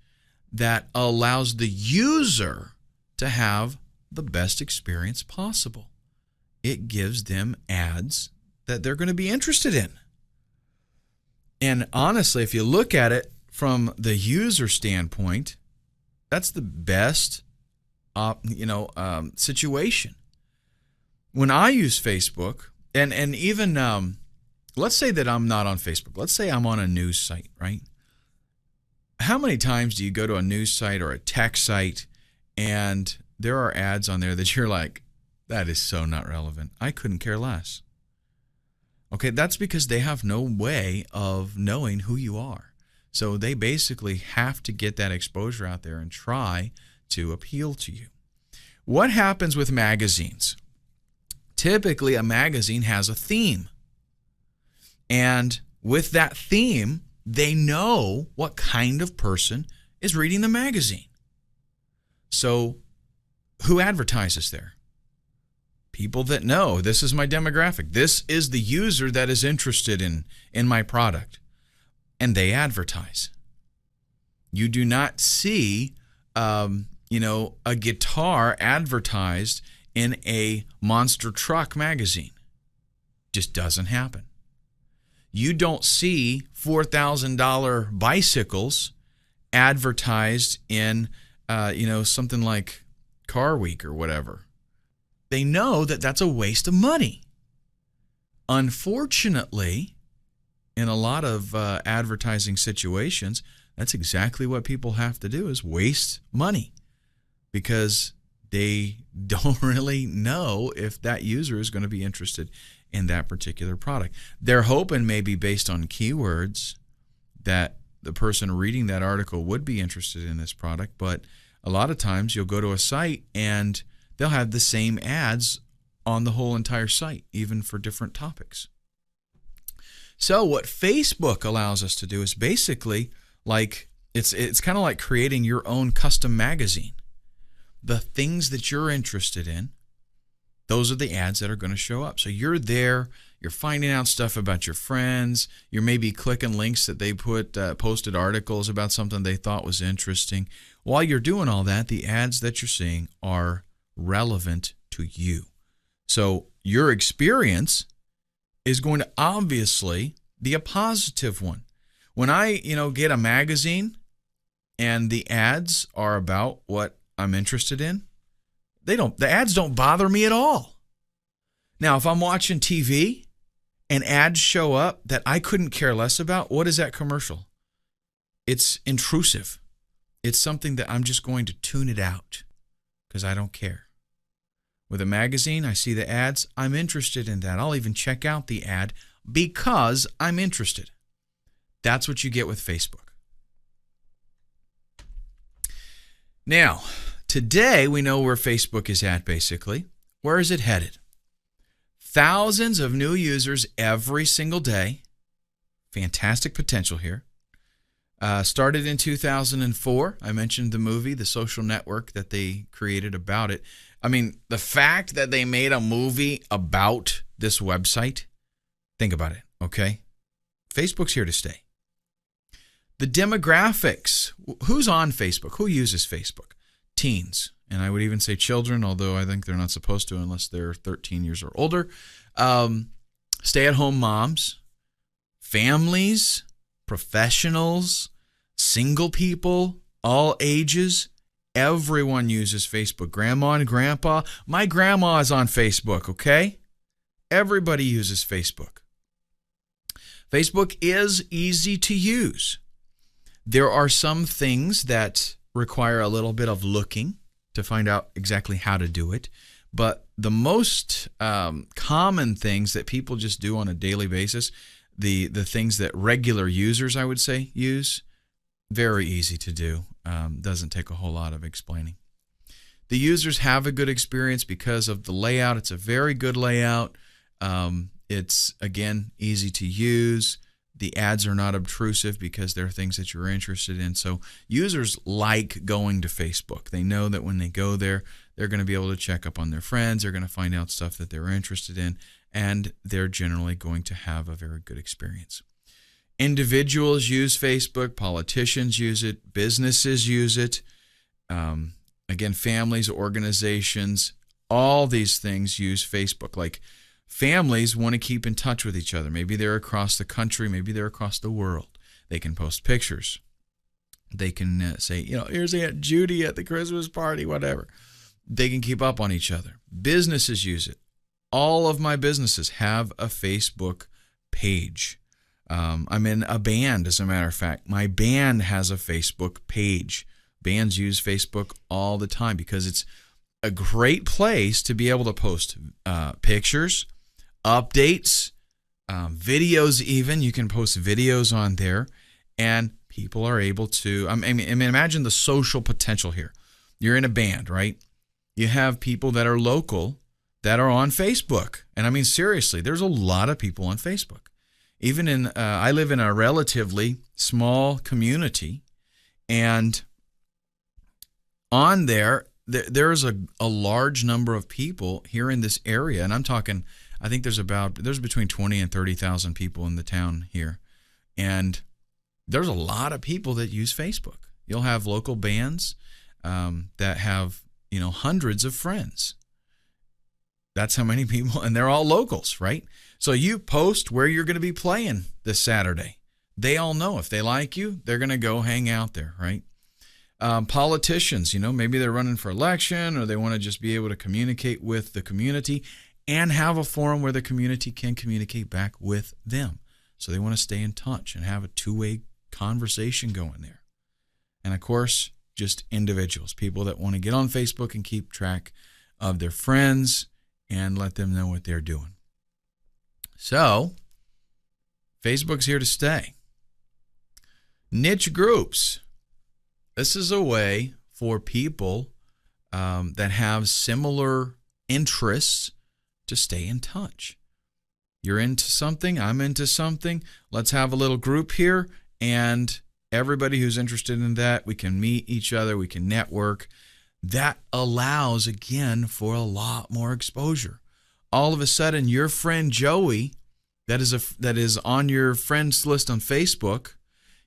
that allows the user to have the best experience possible. It gives them ads that they're going to be interested in. And honestly, if you look at it from the user standpoint, that's the best situation. When I use Facebook, and even let's say that I'm not on Facebook. Let's say I'm on a news site, right? How many times do you go to a news site or a tech site and there are ads on there that you're like, that is so not relevant. I couldn't care less. Okay, that's because they have no way of knowing who you are. So they basically have to get that exposure out there and try to appeal to you. What happens with magazines? Typically, a magazine has a theme. And with that theme, they know what kind of person is reading the magazine. So who advertises there? People that know this is my demographic. This is the user that is interested in my product. And they advertise. You do not see, a guitar advertised in a monster truck magazine. Just doesn't happen. You don't see $4,000 bicycles advertised in, something like Car Week or whatever. They know that that's a waste of money. Unfortunately, in a lot of advertising situations, that's exactly what people have to do is waste money because they don't really know if that user is going to be interested in that particular product. They're hoping maybe based on keywords that the person reading that article would be interested in this product, but a lot of times you'll go to a site and they'll have the same ads on the whole entire site, even for different topics. So what Facebook allows us to do is basically like it's kind of like creating your own custom magazine. The things that you're interested in, those are the ads that are going to show up. So you're there, you're finding out stuff about your friends, you're maybe clicking links that they posted articles about something they thought was interesting. While you're doing all that, the ads that you're seeing are relevant to you. So your experience is going to obviously be a positive one. When I, get a magazine and the ads are about what I'm interested in, the ads don't bother me at all. Now, if I'm watching TV and ads show up that I couldn't care less about, what is that commercial? It's intrusive. It's something that I'm just going to tune it out because I don't care. With a magazine, I see the ads, I'm interested in that. I'll even check out the ad because I'm interested. That's what you get with Facebook. Now, today we know where Facebook is at, basically. Where is it headed? Thousands of new users every single day. Fantastic potential here. Started in 2004. I mentioned the movie, The Social Network, that they created about it. I mean, the fact that they made a movie about this website, think about it, okay? Facebook's here to stay. The demographics. Who's on Facebook? Who uses Facebook? Teens. And I would even say children, although I think they're not supposed to unless they're 13 years or older. Stay-at-home moms, families, professionals, single people, all ages. Everyone uses Facebook. Grandma and grandpa. My grandma is on Facebook, okay? Everybody uses Facebook. Facebook is easy to use. There are some things that require a little bit of looking to find out exactly how to do it. But the most common things that people just do on a daily basis, the things that regular users, I would say, use, very easy to do. Doesn't take a whole lot of explaining. The users have a good experience because of the layout. It's a very good layout. It's, again, easy to use. The ads are not obtrusive because they're things that you're interested in. So users like going to Facebook. They know that when they go there, they're going to be able to check up on their friends. They're going to find out stuff that they're interested in, and they're generally going to have a very good experience. Individuals use Facebook. Politicians use it. Businesses use it. Again, families, organizations, all these things use Facebook. Like, families want to keep in touch with each other. Maybe they're across the country. Maybe they're across the world. They can post pictures. They can say, here's Aunt Judy at the Christmas party, whatever. They can keep up on each other. Businesses use it. All of my businesses have a Facebook page. I'm in a band, as a matter of fact. My band has a Facebook page. Bands use Facebook all the time because it's a great place to be able to post pictures, updates, videos even. You can post videos on there, and people are able to, imagine the social potential here. You're in a band, right? You have people that are local that are on Facebook. And seriously, there's a lot of people on Facebook. Even I live in a relatively small community, and on there's a large number of people here in this area, and I'm talking, I think there's between 20 and 30,000 people in the town here, and there's a lot of people that use Facebook. You'll have local bands that have hundreds of friends. That's how many people, and they're all locals, right? So you post where you're going to be playing this Saturday. They all know if they like you, they're going to go hang out there, right? Politicians, maybe they're running for election, or they want to just be able to communicate with the community and have a forum where the community can communicate back with them. So they want to stay in touch and have a two-way conversation going there. And of course, just individuals, people that want to get on Facebook and keep track of their friends and let them know what they're doing. So, Facebook's here to stay. Niche groups. This is a way for people that have similar interests to stay in touch. You're into something, I'm into something. Let's have a little group here, and everybody who's interested in that, we can meet each other, we can network. That allows, again, for a lot more exposure. all of a sudden your friend Joey, that is on your friends list on Facebook,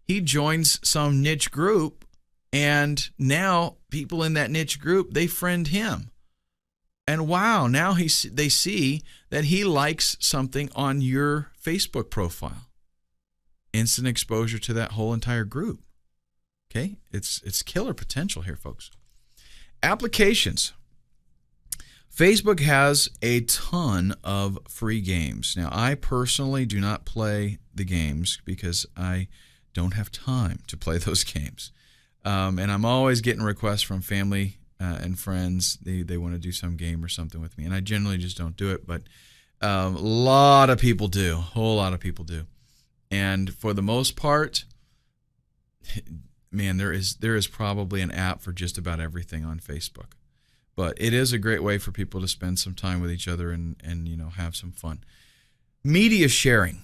he joins some niche group, and now people in that niche group, they friend him. And wow, now they see that he likes something on your Facebook profile. Instant exposure to that whole entire group. Okay? It's killer potential here, folks. Applications. Facebook has a ton of free games. Now, I personally do not play the games because I don't have time to play those games. And I'm always getting requests from family and friends. They want to do some game or something with me. And I generally just don't do it. But a lot of people do. A whole lot of people do. And for the most part, man, there is probably an app for just about everything on Facebook. But it is a great way for people to spend some time with each other and have some fun. Media sharing.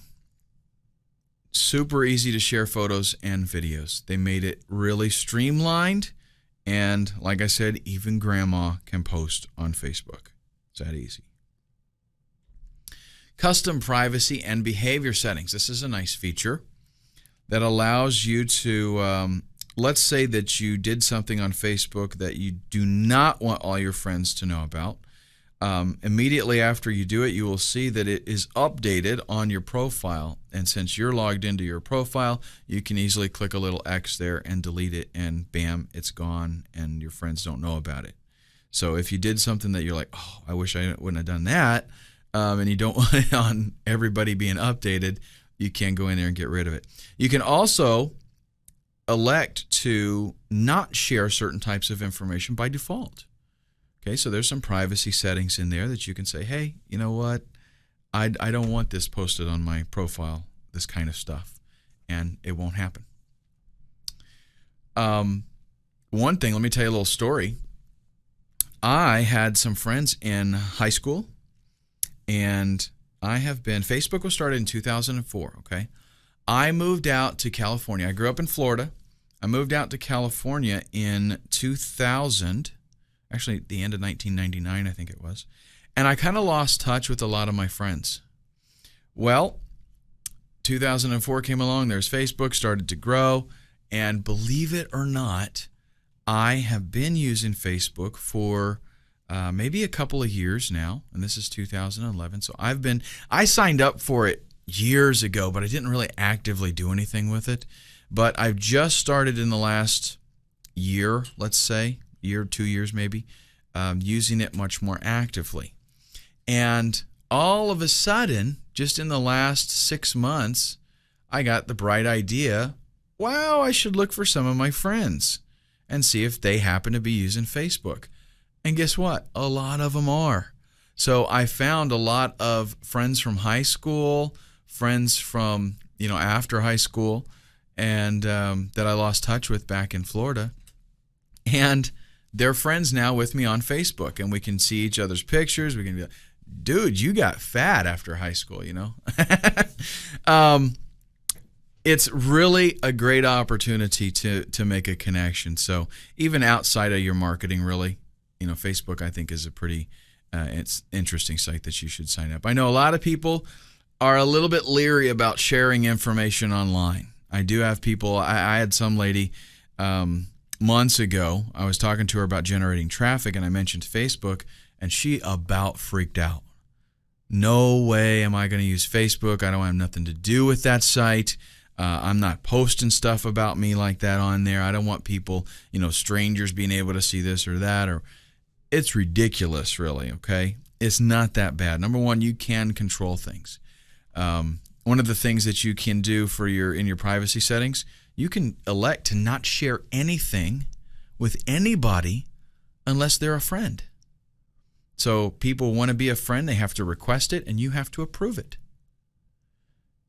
Super easy to share photos and videos. They made it really streamlined. And like I said, even grandma can post on Facebook. It's that easy. Custom privacy and behavior settings. This is a nice feature that allows you to, let's say that you did something on Facebook that you do not want all your friends to know about. Immediately after you do it, you will see that it is updated on your profile. And since you're logged into your profile, you can easily click a little X there and delete it, and bam, it's gone, and your friends don't know about it. So if you did something that you're like, oh, I wish I wouldn't have done that, and you don't want it on everybody being updated, you can go in there and get rid of it. You can also elect to not share certain types of information by default. Okay, so there's some privacy settings in there that you can say, hey, you know what? I don't want this posted on my profile, this kind of stuff, and it won't happen. One thing, let me tell you a little story. I had some friends in high school, and Facebook was started in 2004, okay? I moved out to California. I grew up in Florida. I moved out to California in 2000, actually at the end of 1999, I think it was. And I kind of lost touch with a lot of my friends. Well, 2004 came along. There's Facebook, started to grow. And believe it or not, I have been using Facebook for maybe a couple of years now. And this is 2011. So I signed up for it years ago, but I didn't really actively do anything with it. But I've just started in the last year, let's say, year, 2 years maybe, using it much more actively. And all of a sudden, just in the last 6 months, I got the bright idea, wow, I should look for some of my friends and see if they happen to be using Facebook. And guess what? A lot of them are. So I found a lot of friends from high school, friends from, after high school, and that I lost touch with back in Florida. And they're friends now with me on Facebook, and we can see each other's pictures. We can be like, dude, you got fat after high school, It's really a great opportunity to make a connection. So even outside of your marketing, really, Facebook, I think, is a pretty it's interesting site that you should sign up. I know a lot of people are a little bit leery about sharing information online. I do have people. I had some lady months ago. I was talking to her about generating traffic, and I mentioned Facebook, and she about freaked out. No way am I going to use Facebook. I don't have nothing to do with that site. I'm not posting stuff about me like that on there. I don't want people, strangers being able to see this or that. Or it's ridiculous, really, okay? It's not that bad. Number one, you can control things. One of the things that you can do in your privacy settings, you can elect to not share anything with anybody unless they're a friend. So people want to be a friend, they have to request it, and you have to approve it.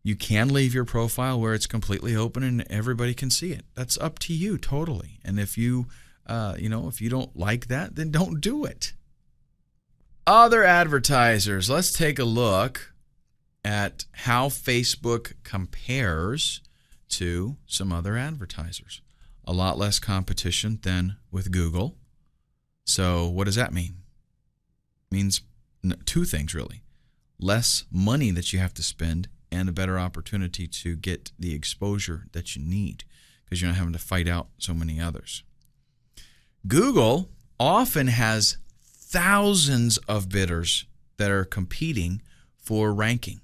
You can leave your profile where it's completely open and everybody can see it. That's up to you totally. And if you don't like that, then don't do it. Other advertisers. Let's take a look at how Facebook compares to some other advertisers. A lot less competition than with Google. So what does that mean? It means two things really: less money that you have to spend, and a better opportunity to get the exposure that you need because you're not having to fight out so many others. Google often has thousands of bidders that are competing for ranking.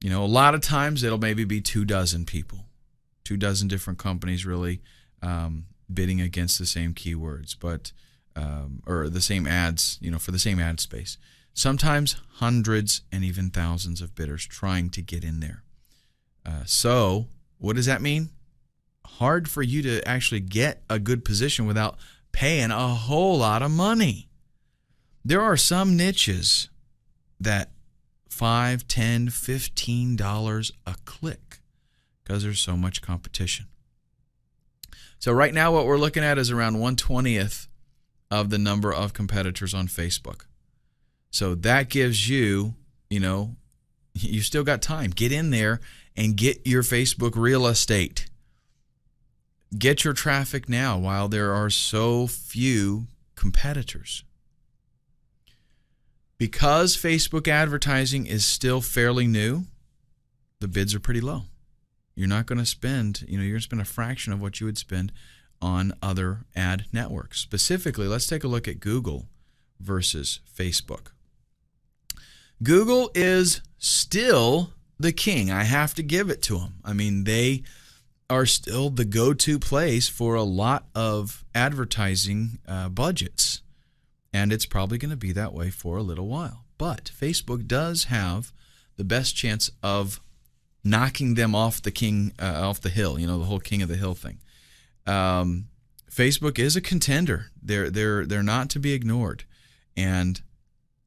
A lot of times it'll maybe be 24 people, 24 different companies really bidding against the same keywords, but or the same ads, for the same ad space. Sometimes hundreds and even thousands of bidders trying to get in there. So what does that mean? Hard for you to actually get a good position without paying a whole lot of money. There are some niches that $5, $10, $15 a click because there's so much competition. So right now what we're looking at is around 1/20th of the number of competitors on Facebook. So that gives you, you still got time. Get in there and get your Facebook real estate. Get your traffic now while there are so few competitors. Because Facebook advertising is still fairly new, the bids are pretty low. You're not going to spend, you're going to spend a fraction of what you would spend on other ad networks. Specifically, let's take a look at Google versus Facebook. Google is still the king. I have to give it to them. I mean, they are still the go-to place for a lot of advertising budgets. And it's probably going to be that way for a little while. But Facebook does have the best chance of knocking them off the hill, the whole king of the hill thing. Facebook is a contender. They're not to be ignored. And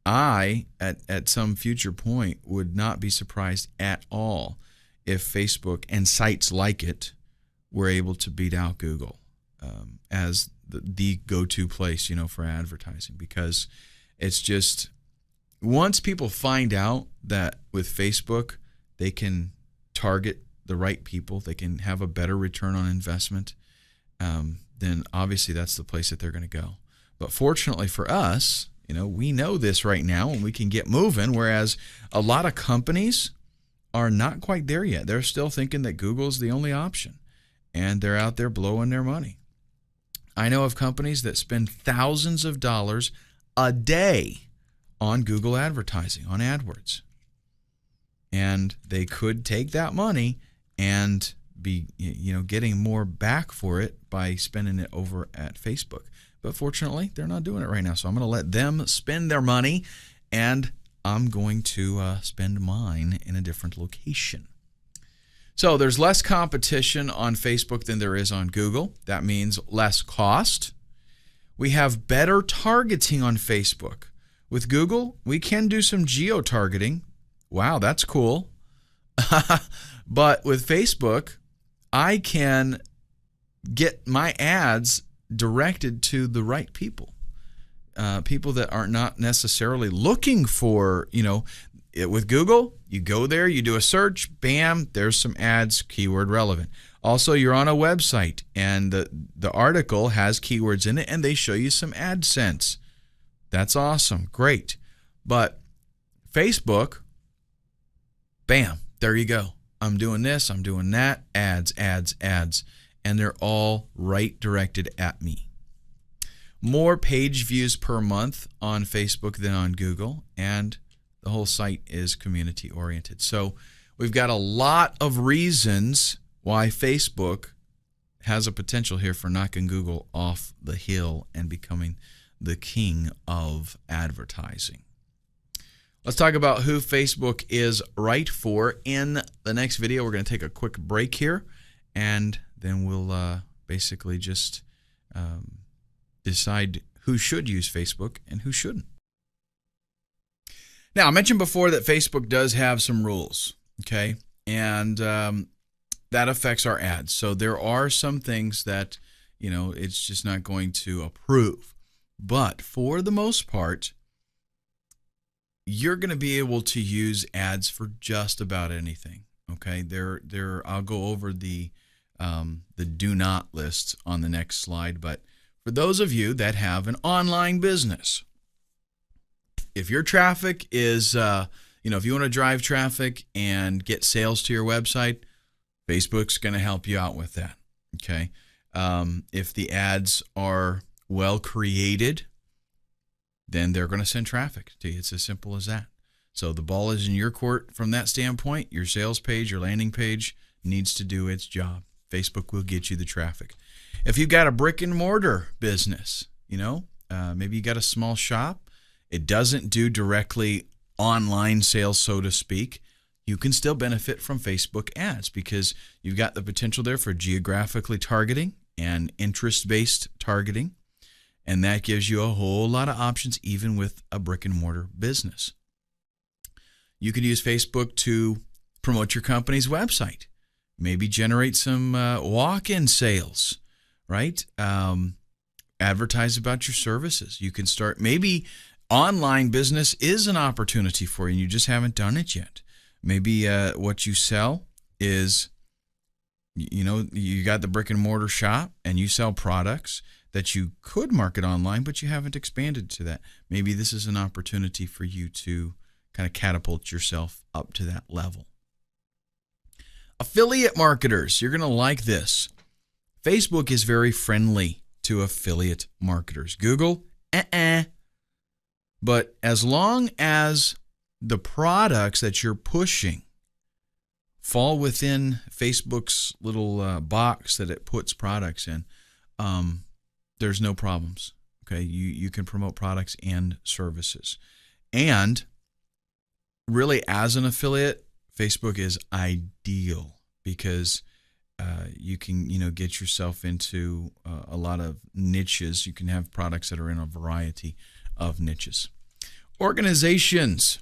I, at some future point, would not be surprised at all if Facebook and sites like it were able to beat out Google as the go-to place, for advertising. Because it's just, once people find out that with Facebook they can target the right people, they can have a better return on investment, then obviously that's the place that they're going to go. But fortunately for us, we know this right now and we can get moving, whereas a lot of companies are not quite there yet. They're still thinking that Google's the only option, and they're out there blowing their money. I know of companies that spend thousands of dollars a day on Google advertising, on AdWords. And they could take that money and be, getting more back for it by spending it over at Facebook. But fortunately, they're not doing it right now. So I'm going to let them spend their money, and I'm going to spend mine in a different location. So there's less competition on Facebook than there is on Google. That means less cost. We have better targeting on Facebook. With Google, we can do some geo-targeting. Wow, that's cool. But with Facebook, I can get my ads directed to the right people. People that are not necessarily looking for, with Google, you go there, you do a search, bam, there's some ads, keyword relevant. Also, you're on a website and the article has keywords in it and they show you some AdSense. That's awesome, great. But Facebook, bam, there you go. I'm doing this, I'm doing that, ads, and they're all right directed at me. More page views per month on Facebook than on Google, and the whole site is community oriented. So we've got a lot of reasons why Facebook has a potential here for knocking Google off the hill and becoming the king of advertising. Let's talk about who Facebook is right for. In the next video, we're going to take a quick break here, and then we'll basically just decide who should use Facebook and who shouldn't. Now, I mentioned before that Facebook does have some rules, okay? And that affects our ads. So there are some things that, it's just not going to approve. But for the most part, you're going to be able to use ads for just about anything, okay? I'll go over the do not lists on the next slide, but for those of you that have an online business, If your traffic is, if you want to drive traffic and get sales to your website, Facebook's going to help you out with that. Okay. If the ads are well created, then they're going to send traffic to you. It's as simple as that. So the ball is in your court from that standpoint. Your sales page, your landing page needs to do its job. Facebook will get you the traffic. If you've got a brick and mortar business, maybe you got a small shop, it doesn't do directly online sales, so to speak, you can still benefit from Facebook ads because you've got the potential there for geographically targeting and interest-based targeting, and that gives you a whole lot of options even with a brick and mortar business. You could use Facebook to promote your company's website, maybe generate some walk-in sales, right? Advertise about your services. You can start, maybe online business is an opportunity for you and you just haven't done it yet. Maybe what you sell is, you got the brick and mortar shop and you sell products that you could market online, but you haven't expanded to that. Maybe this is an opportunity for you to kind of catapult yourself up to that level. Affiliate marketers, you're going to like this. Facebook is very friendly to affiliate marketers. Google, But as long as the products that you're pushing fall within Facebook's little box that it puts products in, there's no problems. Okay, you can promote products and services. And really, as an affiliate, Facebook is ideal because you can, get yourself into a lot of niches. You can have products that are in a variety of niches. Organizations.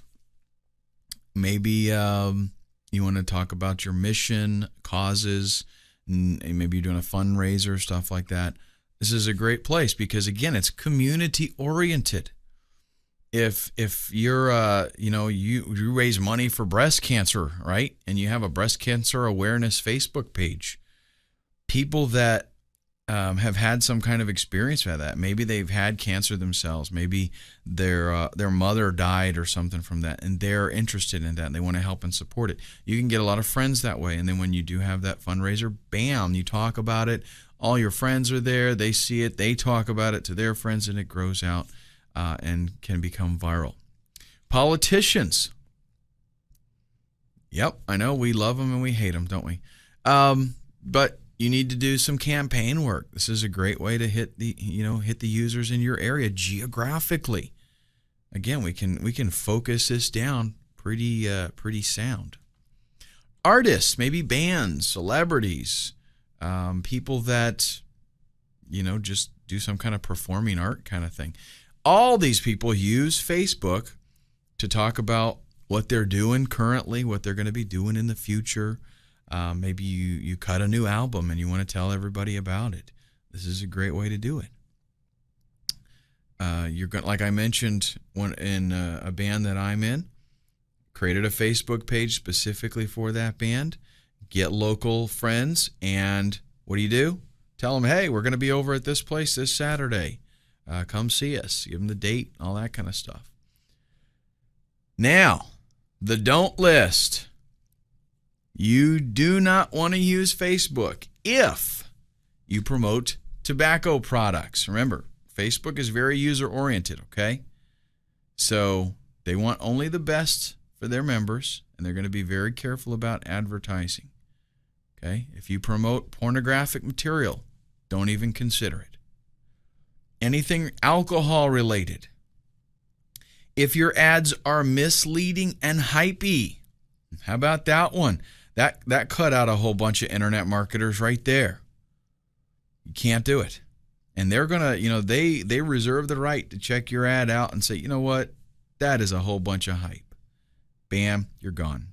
Maybe you want to talk about your mission, causes, maybe you're doing a fundraiser, stuff like that. This is a great place because, again, it's community oriented. If you're, you raise money for breast cancer, right? And you have a breast cancer awareness Facebook page, people that have had some kind of experience with that. Maybe they've had cancer themselves. Maybe their mother died or something from that, and they're interested in that, and they want to help and support it. You can get a lot of friends that way, and then when you do have that fundraiser, bam, you talk about it. All your friends are there. They see it. They talk about it to their friends, and it grows out and can become viral. Politicians. Yep, I know we love them and we hate them, don't we? But you need to do some campaign work. This is a great way to hit the users in your area geographically. Again, we can focus this down pretty sound. Artists, maybe bands, celebrities, people that just do some kind of performing art kind of thing. All these people use Facebook to talk about what they're doing currently, what they're going to be doing in the future. Maybe you cut a new album and you want to tell everybody about it. This is a great way to do it. You're going, like I mentioned, in a band that I'm in, created a Facebook page specifically for that band. Get local friends, and what do? Tell them, hey, we're going to be over at this place this Saturday. Come see us. Give them the date, all that kind of stuff. Now, the don't list. You do not want to use Facebook if you promote tobacco products. Remember, Facebook is very user-oriented, okay? So they want only the best for their members, and they're going to be very careful about advertising. Okay? If you promote pornographic material, don't even consider it. Anything alcohol-related. If your ads are misleading and hypey, how about that one? That cut out a whole bunch of internet marketers right there. You can't do it. And they're going to, they reserve the right to check your ad out and say, you know what? That is a whole bunch of hype. Bam, you're gone.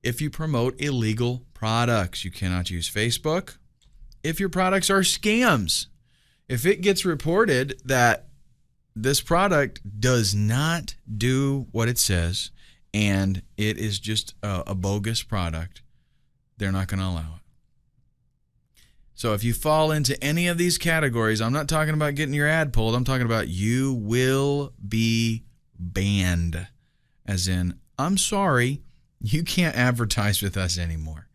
If you promote illegal products, you cannot use Facebook. If your products are scams, if it gets reported that this product does not do what it says and it is just a bogus product, they're not going to allow it. So if you fall into any of these categories, I'm not talking about getting your ad pulled. I'm talking about you will be banned, as in, I'm sorry, you can't advertise with us anymore.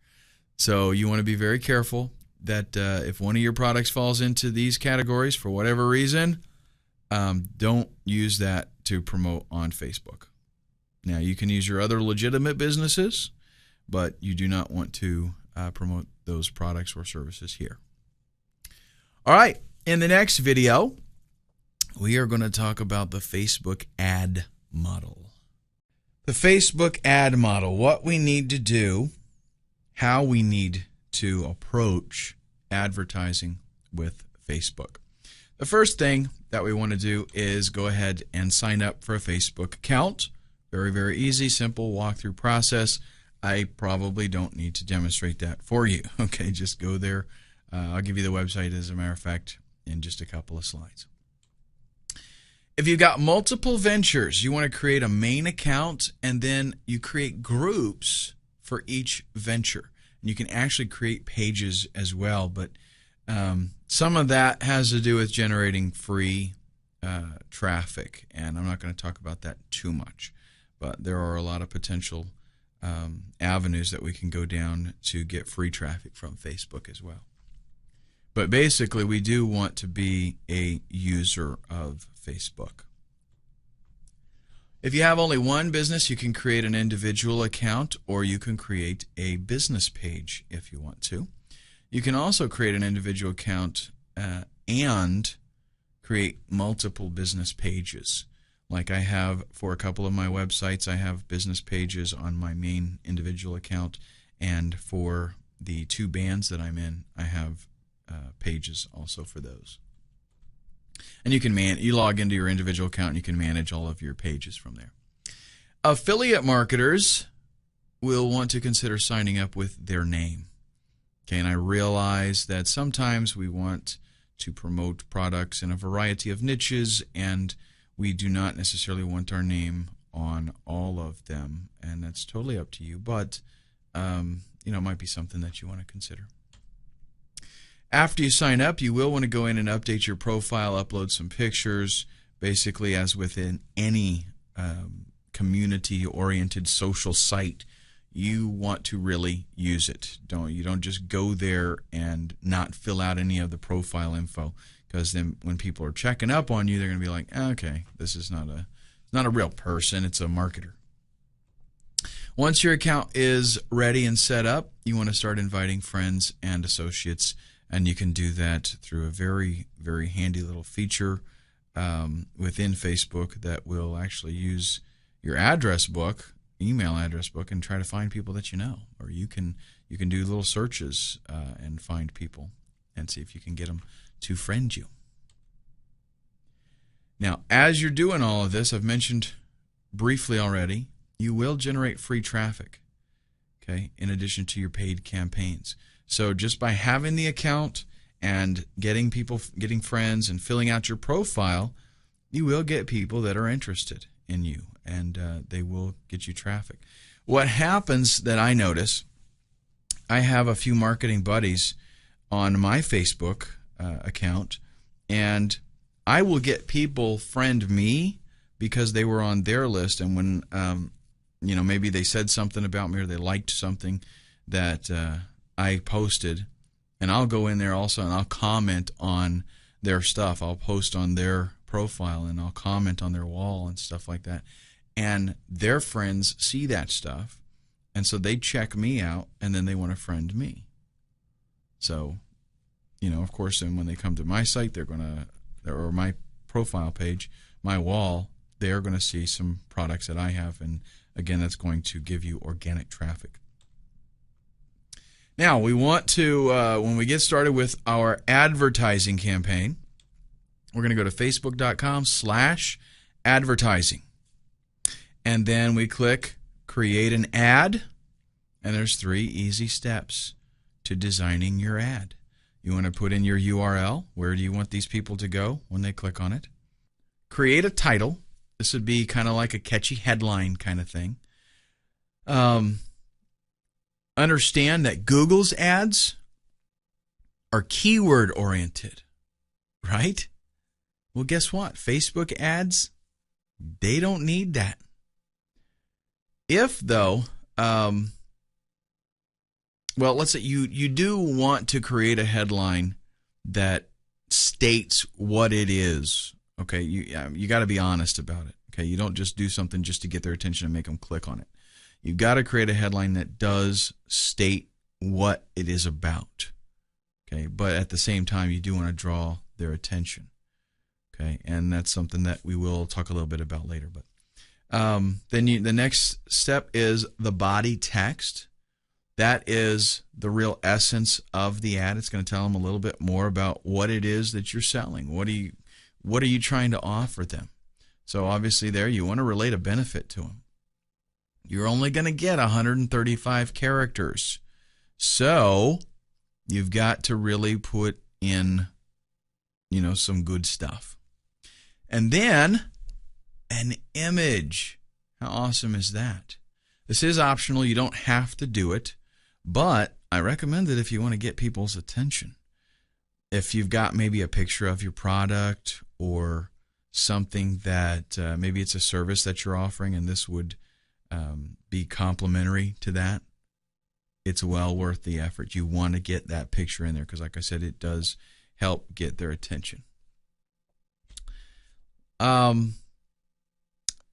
So you want to be very careful that if one of your products falls into these categories for whatever reason, don't use that to promote on Facebook. Now, you can use your other legitimate businesses, but you do not want to promote those products or services here. All right, in the next video, we are going to talk about the Facebook ad model. The Facebook ad model, what we need to do, how we need to approach advertising with Facebook. The first thing that we want to do is go ahead and sign up for a Facebook account. Very, very easy, simple walkthrough process. I probably don't need to demonstrate that for you. Okay, just go there. I'll give you the website, as a matter of fact, in just a couple of slides. If you've got multiple ventures, you want to create a main account, and then you create groups for each venture. And you can actually create pages as well, but some of that has to do with generating free traffic, and I'm not going to talk about that too much. But there are a lot of potential avenues that we can go down to get free traffic from Facebook as well. But basically, we do want to be a user of Facebook. If you have only one business, you can create an individual account, or you can create a business page if you want to. You can also create an individual account and create multiple business pages. Like I have for a couple of my websites, I have business pages on my main individual account, and for the two bands that I'm in, I have pages also for those. And you log into your individual account and you can manage all of your pages from there. Affiliate marketers will want to consider signing up with their name. Okay, and I realize that sometimes we want to promote products in a variety of niches, and we do not necessarily want our name on all of them, and that's totally up to you, but it might be something that you want to consider. After you sign up, you will want to go in and update your profile, upload some pictures. Basically, as within any community-oriented social site, you want to really use it. You don't just go there and not fill out any of the profile info, because then when people are checking up on you, they're going to be like, okay, this is not a real person, it's a marketer. Once your account is ready and set up, you want to start inviting friends and associates, and you can do that through a very, very handy little feature within Facebook that will actually use your address book, email address book, and try to find people that you know. Or you can do little searches and find people and see if you can get them to friend you. Now, as you're doing all of this, I've mentioned briefly already, you will generate free traffic, okay, in addition to your paid campaigns. So just by having the account and getting friends and filling out your profile, you will get people that are interested in you, and they will get you traffic. What happens that I notice, I have a few marketing buddies on my Facebook account, and I will get people friend me because they were on their list, and when maybe they said something about me or they liked something that I posted, and I'll go in there also and I'll comment on their stuff. I'll post on their profile and I'll comment on their wall and stuff like that. And their friends see that stuff, and so they check me out, and then they want to friend me. So, of course, and when they come to my site, or my profile page, my wall, they are going to see some products that I have, and again, that's going to give you organic traffic. Now, we want to, when we get started with our advertising campaign, we're going to go to facebook.com/advertising. And then we click Create an Ad, and there's 3 easy steps to designing your ad. You want to put in your URL. Where do you want these people to go when they click on it? Create a title. This would be kind of like a catchy headline kind of thing. Understand that Google's ads are keyword oriented, right? Well, guess what? Facebook ads, They don't need that. If, though, well, let's say you do want to create a headline that states what it is. Okay, you got to be honest about it. Okay, you don't just do something just to get their attention and make them click on it. You've got to create a headline that does state what it is about. Okay, but at the same time, you do want to draw their attention. Okay, and that's something that we will talk a little bit about later. But then the next step is the body text. That is the real essence of the ad. It's going to tell them a little bit more about what it is that you're selling. What are you trying to offer them? So obviously there you want to relate a benefit to them. You're only going to get 135 characters. So you've got to really put in, some good stuff. And then an image. How awesome is that? This is optional. You don't have to do it. But I recommend it if you want to get people's attention. If you've got maybe a picture of your product or something that maybe it's a service that you're offering and this would be complementary to that, it's well worth the effort. You want to get that picture in there because, like I said, it does help get their attention.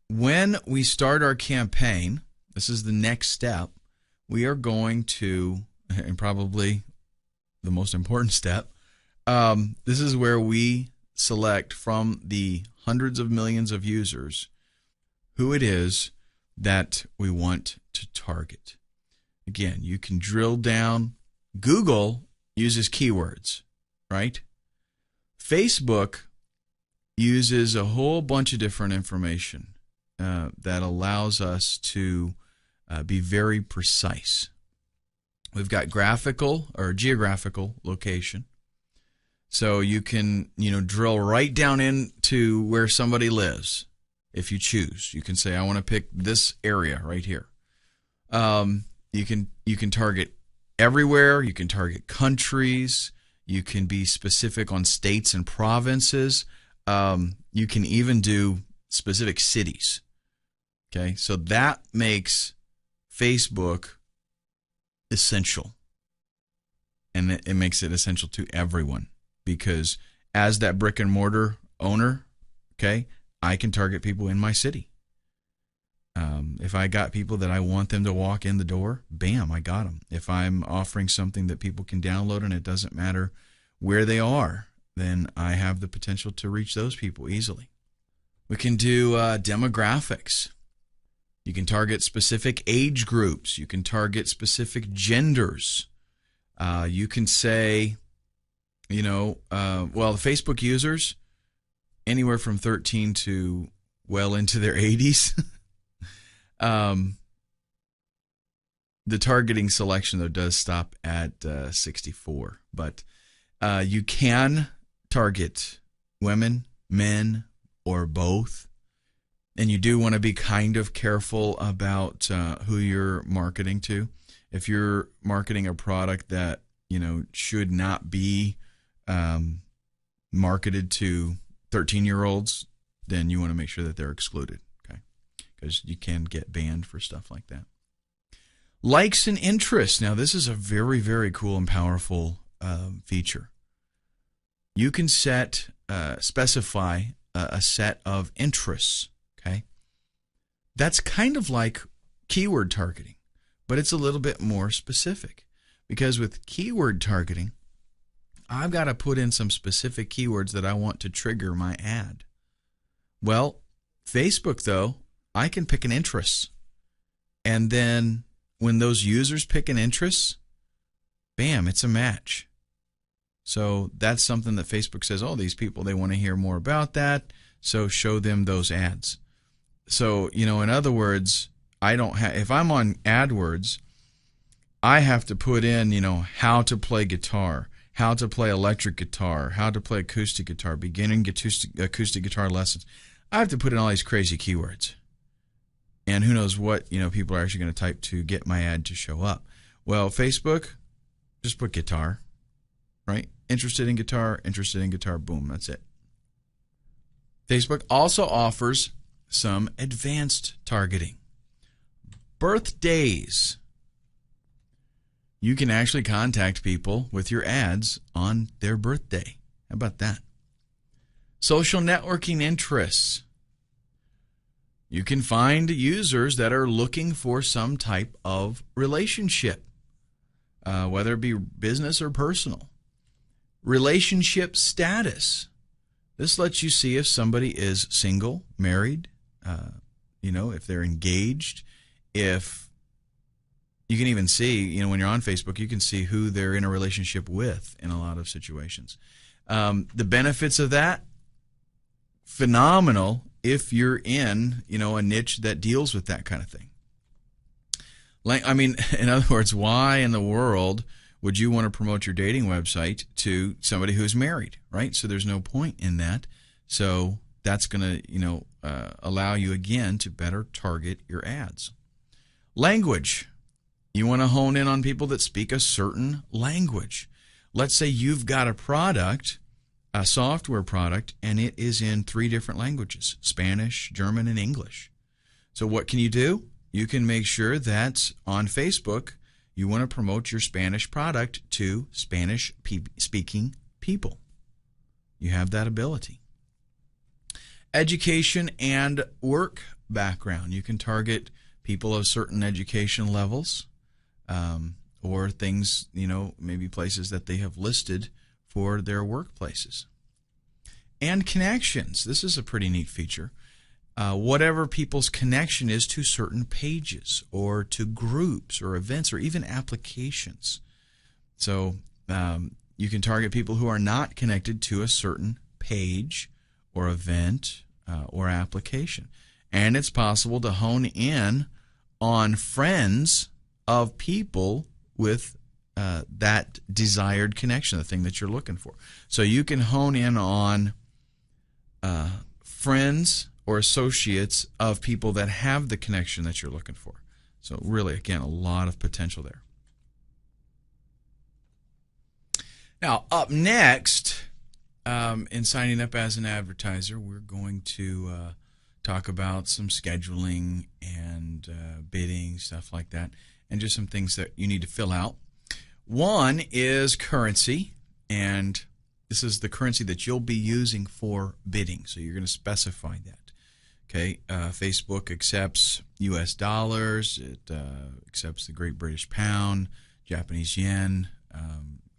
When we start our campaign, this is the next step. We are going to, and probably the most important step, this is where we select from the hundreds of millions of users who it is that we want to target. Again, you can drill down. Google uses keywords, right? Facebook uses a whole bunch of different information that allows us to be very precise. We've got graphical or geographical location. So you can, drill right down into where somebody lives if you choose. You can say, I want to pick this area right here. You can target everywhere. You can target countries. You can be specific on states and provinces. You can even do specific cities. Okay, so that makes Facebook essential. And it makes it essential to everyone because as that brick and mortar owner, okay, I can target people in my city. If I got people that I want them to walk in the door, bam, I got them. If I'm offering something that people can download and it doesn't matter where they are, then I have the potential to reach those people easily. We can do demographics. You can target specific age groups. You can target specific genders. You can say, the Facebook users, anywhere from 13 to well into their 80s. The targeting selection, though, does stop at 64. But you can target women, men, or both. And you do want to be kind of careful about who you're marketing to. If you're marketing a product that, should not be marketed to 13-year-olds, then you want to make sure that they're excluded, okay? Because you can get banned for stuff like that. Likes and interests. Now, this is a very, very cool and powerful feature. You can specify a set of interests, okay? That's kind of like keyword targeting, but it's a little bit more specific. Because with keyword targeting, I've got to put in some specific keywords that I want to trigger my ad. Well, Facebook, though, I can pick an interest. And then when those users pick an interest, bam, it's a match. So that's something that Facebook says, oh, these people, they want to hear more about that, so show them those ads. So, in other words, if I'm on AdWords, I have to put in, how to play guitar, how to play electric guitar, how to play acoustic guitar, beginning acoustic guitar lessons. I have to put in all these crazy keywords. And who knows what, people are actually going to type to get my ad to show up. Well, Facebook, just put guitar, right? Interested in guitar, boom, that's it. Facebook also offers some advanced targeting. Birthdays. You can actually contact people with your ads on their birthday. How about that? Social networking interests. You can find users that are looking for some type of relationship, whether it be business or personal. Relationship status. This lets you see if somebody is single, married, if they're engaged, if you can even see, when you're on Facebook, you can see who they're in a relationship with in a lot of situations. The benefits of that, phenomenal if you're in, a niche that deals with that kind of thing. In other words, why in the world would you want to promote your dating website to somebody who's married, right? So there's no point in that. So that's going to, allow you, again, to better target your ads. Language. You want to hone in on people that speak a certain language. Let's say you've got a product, a software product, and it is in 3 different languages, Spanish, German, and English. So what can you do? You can make sure that on Facebook, you want to promote your Spanish product to Spanish-speaking people. You have that ability. Education and work background. You can target people of certain education levels, or things, maybe places that they have listed for their workplaces. And connections. This is a pretty neat feature. Whatever people's connection is to certain pages or to groups or events or even applications. So you can target people who are not connected to a certain page or event or application. And it's possible to hone in on friends of people with that desired connection, the thing that you're looking for. So you can hone in on friends or associates of people that have the connection that you're looking for. So really, again, a lot of potential there. Now, up next, in signing up as an advertiser, we're going to talk about some scheduling and bidding, stuff like that, and just some things that you need to fill out. One is currency, and this is the currency that you'll be using for bidding. So you're going to specify that. Okay, Facebook accepts U.S. dollars. It accepts the Great British Pound, Japanese yen,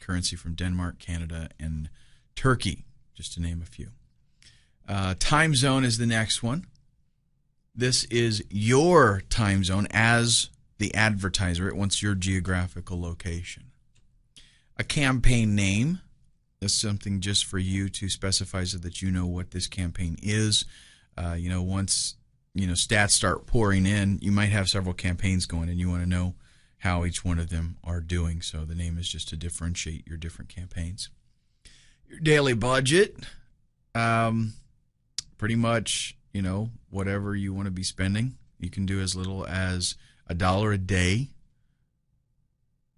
currency from Denmark, Canada, and Turkey, just to name a few. Time zone is the next one. This is your time zone as the advertiser. It wants your geographical location. A campaign name. That's something just for you to specify so that you know what this campaign is. Once stats start pouring in, you might have several campaigns going, and you want to know how each one of them are doing. So the name is just to differentiate your different campaigns. Your daily budget, pretty much, whatever you want to be spending. You can do as little as $1 a day.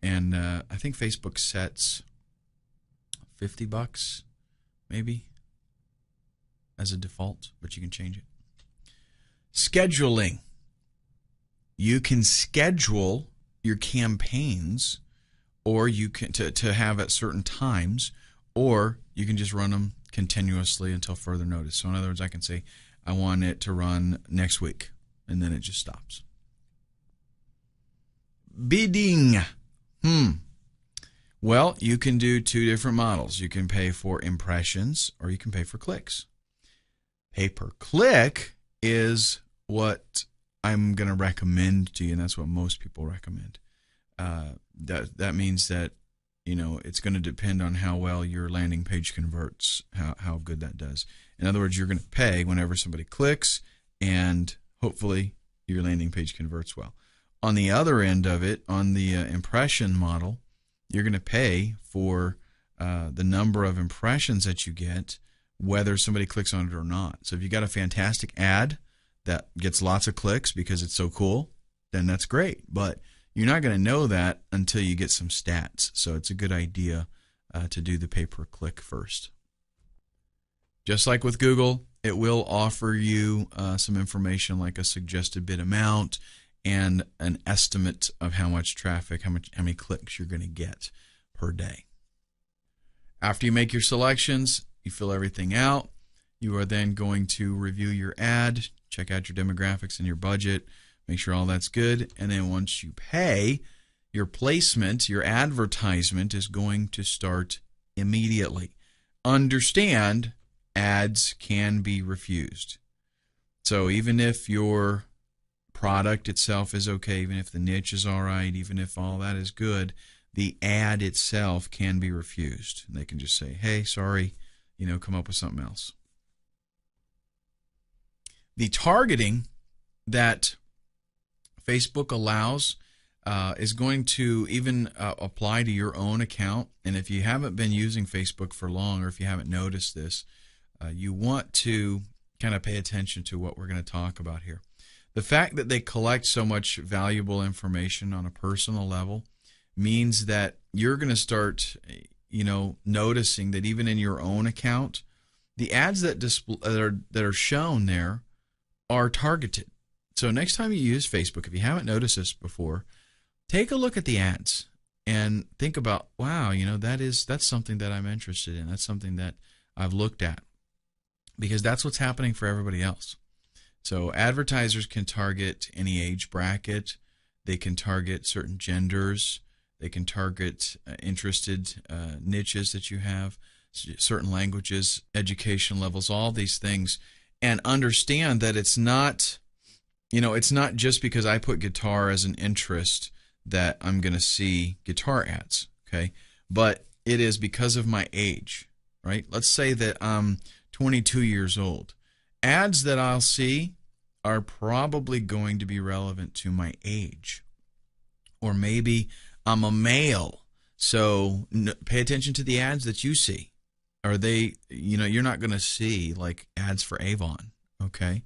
And I think Facebook sets $50 maybe as a default, but you can change it. Scheduling. You can schedule your campaigns, or you can to have at certain times, or you can just run them continuously until further notice. So in other words, I can say I want it to run next week, and then it just stops. Bidding. Well, you can do 2 different models. You can pay for impressions, or you can pay for clicks. Pay per click is what I'm going to recommend to you, and that's what most people recommend. That means that it's going to depend on how well your landing page converts, how good that does. In other words, you're going to pay whenever somebody clicks, and hopefully your landing page converts well. On the other end of it, on the impression model, you're going to pay for the number of impressions that you get, whether somebody clicks on it or not. So if you got a fantastic ad that gets lots of clicks because it's so cool, then that's great. But you're not going to know that until you get some stats. So it's a good idea to do the pay per click first. Just like with Google, It will offer you some information like a suggested bid amount and an estimate of how much traffic, how many clicks you're going to get per day. After you make your selections, you fill everything out. You are then going to review your ad, check out your demographics and your budget, make sure all that's good, and then once you pay, your placement, your advertisement is going to start immediately. Understand, ads can be refused. So even if your product itself is okay, even if the niche is all right, even if all that is good, the ad itself can be refused. And they can just say, hey, sorry, come up with something else. The targeting that Facebook allows is going to even apply to your own account. And if you haven't been using Facebook for long, or if you haven't noticed this, you want to kind of pay attention to what we're going to talk about here. The fact that they collect so much valuable information on a personal level means that you're going to start, noticing that even in your own account, the ads that are shown there are targeted. So next time you use Facebook, if you haven't noticed this before, take a look at the ads and think about, wow, that's something that I'm interested in. That's something that I've looked at, because that's what's happening for everybody else. So advertisers can target any age bracket. They can target certain genders. They can target interested niches that you have, certain languages, education levels, all these things. And understand that it's not, it's not just because I put guitar as an interest that I'm going to see guitar ads, okay? But it is because of my age, right? Let's say that I'm 22 years old. Ads that I'll see are probably going to be relevant to my age. Or maybe I'm a male, so pay attention to the ads that you see. Are they, you're not going to see like ads for Avon, okay?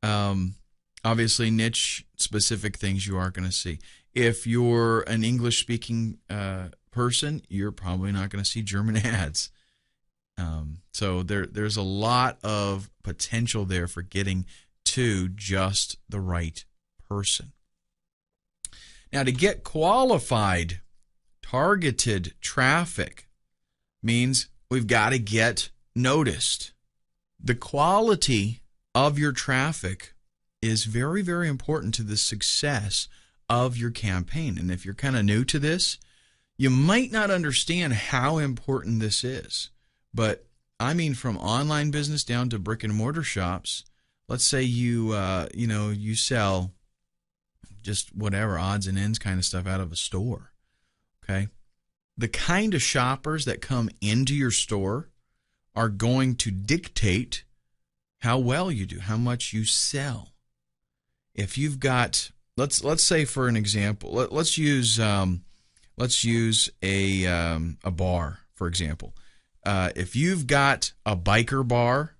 Obviously, niche-specific things you are going to see. If you're an English-speaking person, you're probably not going to see German ads. So there's a lot of potential there for getting to just the right person. Now, to get qualified, targeted traffic means we've got to get noticed. The quality of your traffic is very, very important to the success of your campaign. And if you're kind of new to this, you might not understand how important this is. But I mean, from online business down to brick and mortar shops, let's say you sell just whatever odds and ends kind of stuff out of a store, okay? The kind of shoppers that come into your store are going to dictate how well you do, how much you sell. If you've got, let's say for an example, let's use a bar, for example. If you've got a biker bar,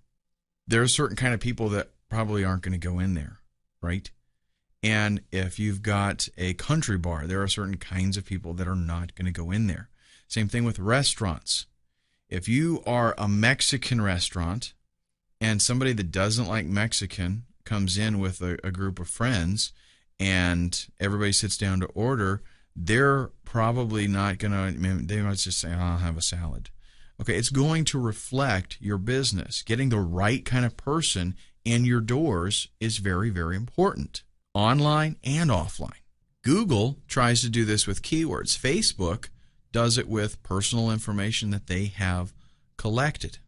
there are certain kind of people that probably aren't going to go in there, right? And if you've got a country bar, there are certain kinds of people that are not going to go in there. Same thing with restaurants. If you are a Mexican restaurant and somebody that doesn't like Mexican comes in with a group of friends and everybody sits down to order, they're probably not going to, they might just say, I'll have a salad. Okay, it's going to reflect your business. Getting the right kind of person in your doors is very, very important, online and offline. Google tries to do this with keywords. Facebook does it with personal information that they have collected.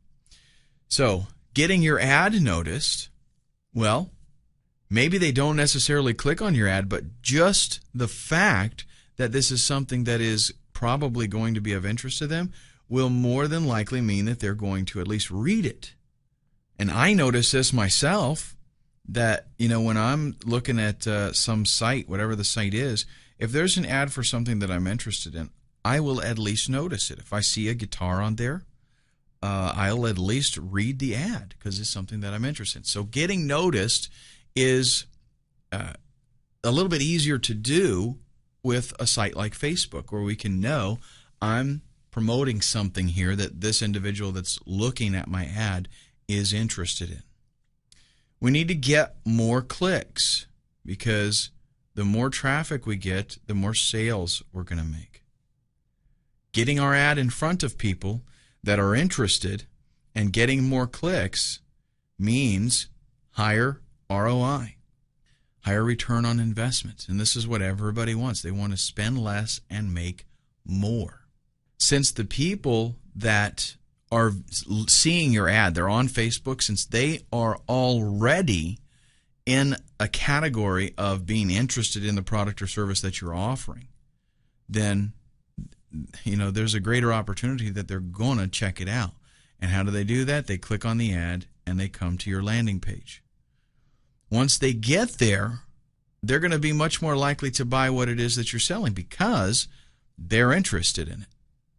So, getting your ad noticed, well, maybe they don't necessarily click on your ad, but just the fact that this is something that is probably going to be of interest to them will more than likely mean that they're going to at least read it. And I notice this myself, that, when I'm looking at some site, whatever the site is, if there's an ad for something that I'm interested in, I will at least notice it. If I see a guitar on there, I'll at least read the ad because it's something that I'm interested in. So getting noticed is a little bit easier to do with a site like Facebook, where we can know I'm promoting something here that this individual that's looking at my ad is interested in. We need to get more clicks, because the more traffic we get, the more sales we're going to make. Getting our ad in front of people that are interested and getting more clicks means higher ROI, higher return on investment. And this is what everybody wants. They want to spend less and make more. Since the people that are seeing your ad, they're on Facebook, since they are already in a category of being interested in the product or service that you're offering, then there's a greater opportunity that they're going to check it out. And how do they do that? They click on the ad and they come to your landing page. Once they get there, they're going to be much more likely to buy what it is that you're selling, because they're interested in it.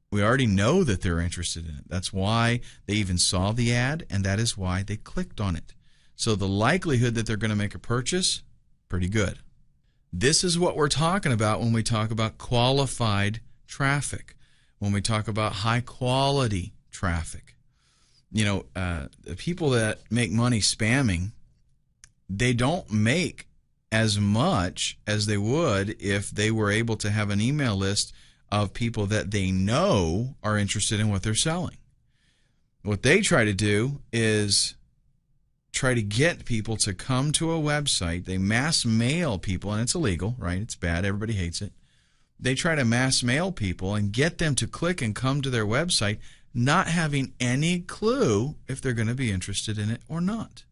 We already know that they're interested in it. That's why they even saw the ad, and that is why they clicked on it. So the likelihood that they're going to make a purchase, pretty good. This is what we're talking about when we talk about qualified traffic, when we talk about high quality traffic. The people that make money spamming, they don't make as much as they would if they were able to have an email list of people that they know are interested in what they're selling. What they try to do is try to get people to come to a website. They mass mail people, and it's illegal, right? It's bad. Everybody hates it. They try to mass mail people and get them to click and come to their website, not having any clue if they're going to be interested in it or not.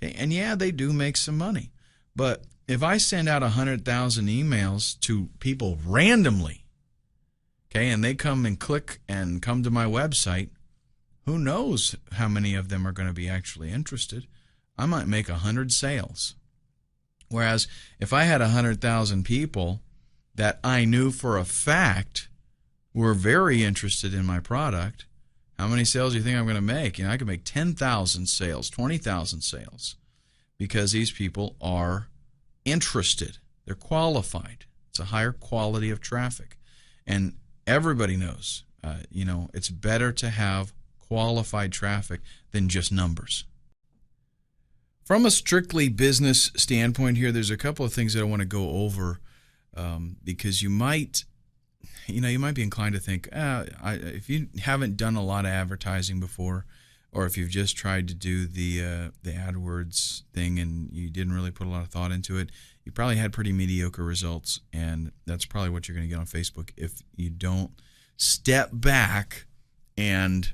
Okay, and yeah, they do make some money. But if I send out 100,000 emails to people randomly, okay, and they come and click and come to my website, who knows how many of them are going to be actually interested? I might make 100 sales. Whereas if I had 100,000 people that I knew for a fact were very interested in my product, how many sales do you think I'm going to make? I could make 10,000 sales, 20,000 sales, because these people are interested. They're qualified. It's a higher quality of traffic. And everybody knows, it's better to have qualified traffic than just numbers. From a strictly business standpoint here, there's a couple of things that I want to go over, because you might be inclined to think, if you haven't done a lot of advertising before, or if you've just tried to do the AdWords thing and you didn't really put a lot of thought into it, you probably had pretty mediocre results, and that's probably what you're going to get on Facebook if you don't step back and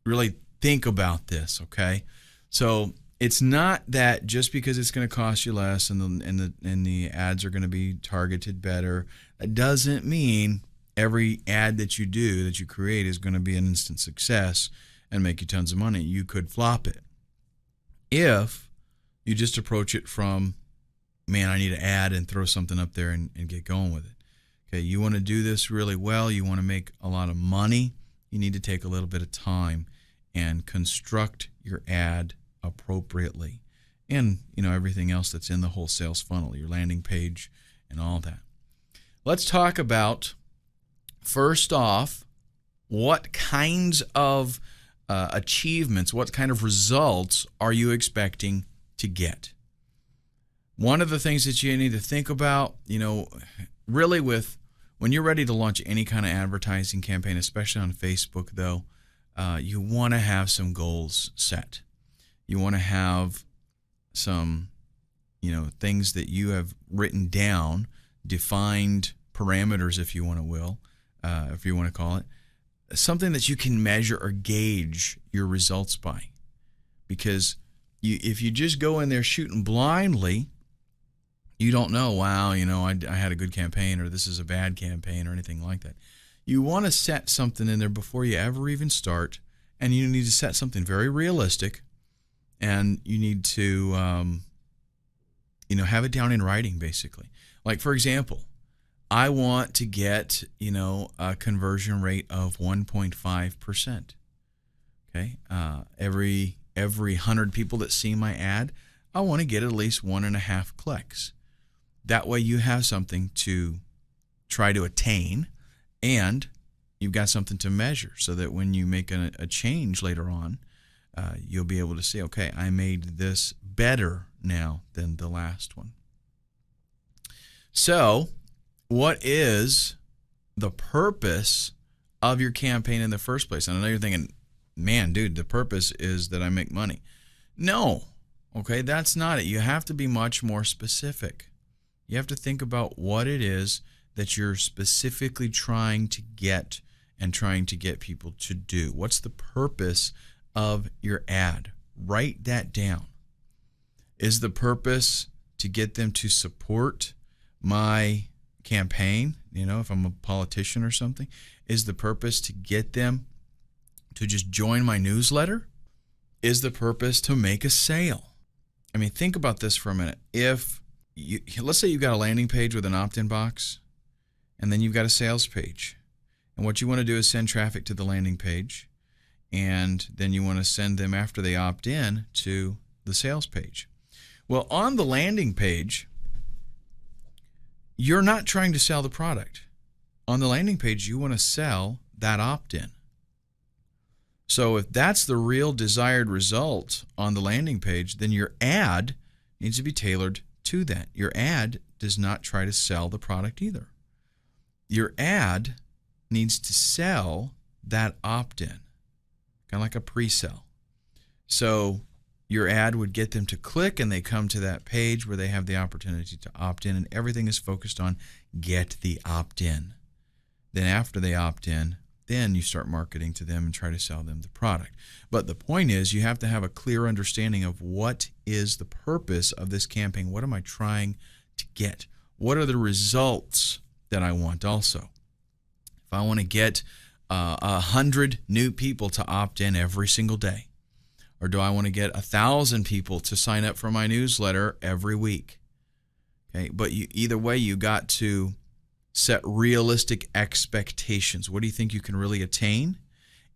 really think about this, okay? So it's not that just because it's going to cost you less and the ads are going to be targeted better, that doesn't mean every ad that you do, that you create, is going to be an instant success and make you tons of money. You could flop it if you just approach it from, man, I need an ad, and throw something up there and get going with it. Okay, you want to do this really well, you want to make a lot of money, you need to take a little bit of time and construct your ad appropriately, and everything else that's in the whole sales funnel, your landing page and all that. Let's talk about, first off, what kinds of achievements, what kind of results are you expecting to get? One of the things that you need to think about, really when you're ready to launch any kind of advertising campaign, especially on Facebook though, you want to have some goals set. You want to have some, things that you have written down, defined parameters, if you want to call it, something that you can measure or gauge your results by. Because if you just go in there shooting blindly, you don't know, wow, I had a good campaign, or this is a bad campaign, or anything like that. You want to set something in there before you ever even start, and you need to set something very realistic, and you need to have it down in writing, basically. Like, for example, I want to get a conversion rate of 1.5%. Okay, every 100 people that see my ad, I want to get at least 1.5 clicks. That way you have something to try to attain, and you've got something to measure, so that when you make a change later on, you'll be able to say, okay, I made this better now than the last one. So, what is the purpose of your campaign in the first place? And I know you're thinking, man, dude, the purpose is that I make money. No, okay, that's not it. You have to be much more specific. You have to think about what it is that you're specifically trying to get and trying to get people to do. What's the purpose of your ad? Write that down. Is the purpose to get them to support my campaign? You know, if I'm a politician or something, is the purpose to get them to just join my newsletter? Is the purpose to make a sale? I mean, think about this for a minute. Let's say you've got a landing page with an opt-in box, and then you've got a sales page. And what you want to do is send traffic to the landing page, and then you want to send them after they opt in to the sales page. Well, on the landing page, you're not trying to sell the product. On the landing page, you want to sell that opt-in. So if that's the real desired result on the landing page, then your ad needs to be tailored to that. Your ad does not try to sell the product either. Your ad needs to sell that opt-in, kind of like a pre-sell. So your ad would get them to click, and they come to that page where they have the opportunity to opt in, and everything is focused on get the opt-in. Then after they opt in, then you start marketing to them and try to sell them the product. But the point is, you have to have a clear understanding of what is the purpose of this campaign. What am I trying to get? What are the results that I want also? If I want to get 100 new people to opt in every single day, or do I want to get 1,000 people to sign up for my newsletter every week? Okay, but either way, you got to set realistic expectations. What do you think you can really attain?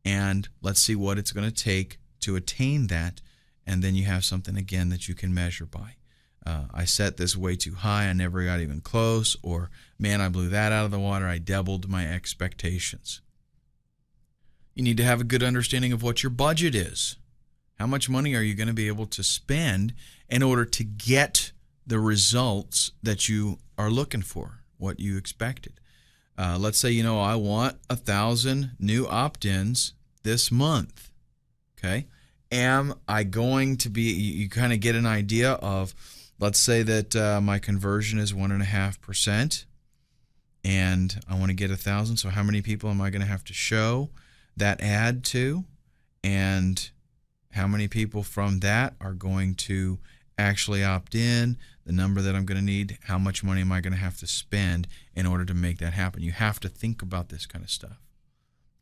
And let's see what it's going to take to attain that. And then you have something, again, that you can measure by. I set this way too high. I never got even close. Or, man, I blew that out of the water. I doubled my expectations. You need to have a good understanding of what your budget is. How much money are you going to be able to spend in order to get the results that you are looking for, what you expected? Let's say, I want 1,000 new opt-ins this month. Okay. Am I going to be, you kind of get an idea of, let's say that my conversion is 1.5%, and I want to get 1,000. So how many people am I going to have to show that ad to? And how many people from that are going to actually opt in? The number that I'm going to need, how much money am I going to have to spend in order to make that happen? You have to think about this kind of stuff.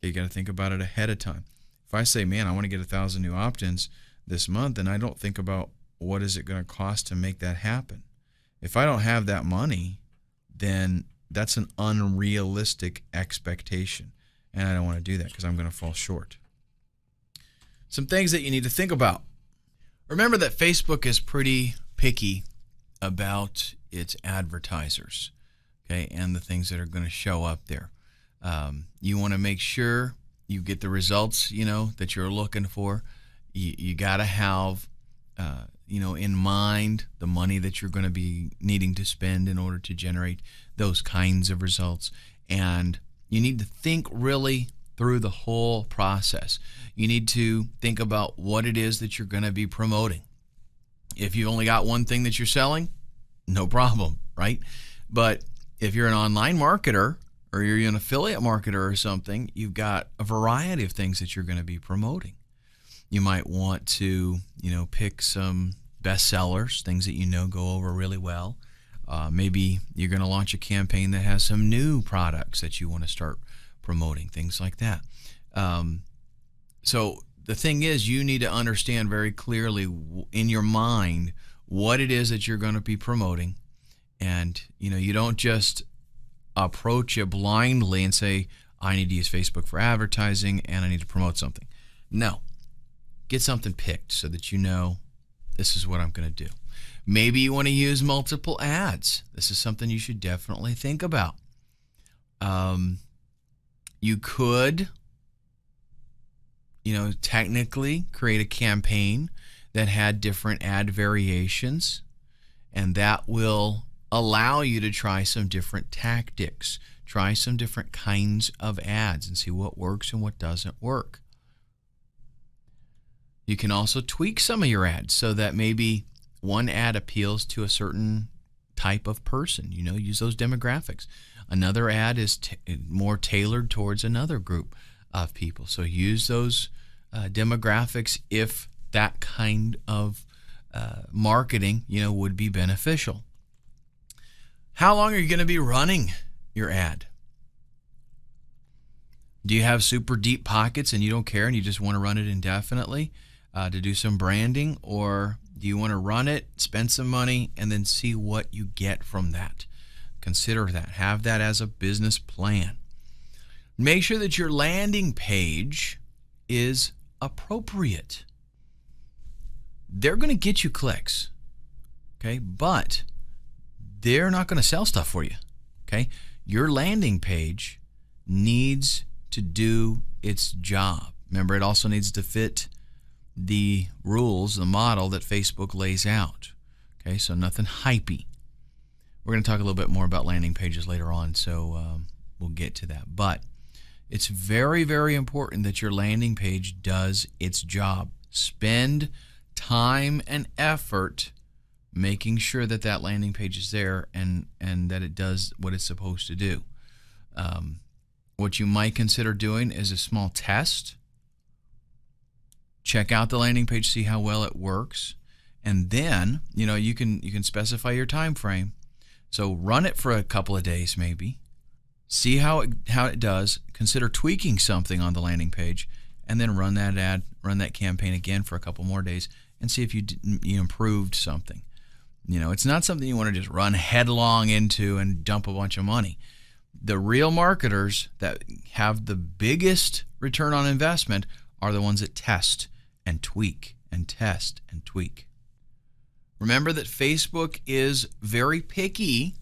You got to think about it ahead of time. If I say, man, I want to get 1,000 new opt-ins this month, then I don't think about what is it going to cost to make that happen. If I don't have that money, then that's an unrealistic expectation, and I don't want to do that because I'm going to fall short. Some things that you need to think about. Remember that Facebook is pretty picky about its advertisers, okay, and the things that are going to show up there. You want to make sure you get the results, that you're looking for. You got to have, in mind the money that you're going to be needing to spend in order to generate those kinds of results. And you need to think really through the whole process. You need to think about what it is that you're going to be promoting. If you've only got one thing that you're selling, no problem, right? But if you're an online marketer or you're an affiliate marketer or something, you've got a variety of things that you're going to be promoting. You might want to, pick some bestsellers, things that go over really well. Maybe you're going to launch a campaign that has some new products that you want to start promoting, things like that. So the thing is, you need to understand very clearly in your mind what it is that you're going to be promoting. And, you don't just approach it blindly and say, I need to use Facebook for advertising and I need to promote something. No. Get something picked so that this is what I'm going to do. Maybe you want to use multiple ads. This is something you should definitely think about. You could, technically create a campaign that had different ad variations, and that will allow you to try some different tactics, try some different kinds of ads and see what works and what doesn't work. You can also tweak some of your ads so that maybe one ad appeals to a certain type of person. Use those demographics. Another ad is more tailored towards another group of people. So use those demographics if that kind of marketing, would be beneficial. How long are you going to be running your ad? Do you have super deep pockets and you don't care and you just want to run it indefinitely to do some branding? Or do you want to run it, spend some money, and then see what you get from that? Consider that. Have that as a business plan. Make sure that your landing page is appropriate. They're going to get you clicks, okay? But they're not going to sell stuff for you, okay? Your landing page needs to do its job. Remember, it also needs to fit the rules, the model that Facebook lays out, okay? So nothing hypey. We're going to talk a little bit more about landing pages later on, so we'll get to that. But it's very, very important that your landing page does its job. Spend time and effort making sure that that landing page is there and that it does what it's supposed to do. What you might consider doing is a small test. Check out the landing page, see how well it works, and then you can specify your time frame. So run it for a couple of days maybe. See how it does. Consider tweaking something on the landing page, and then run that ad, run that campaign again for a couple more days, and see if you improved something. It's not something you want to just run headlong into and dump a bunch of money. The real marketers that have the biggest return on investment are the ones that test and tweak and test and tweak. Remember that Facebook is very picky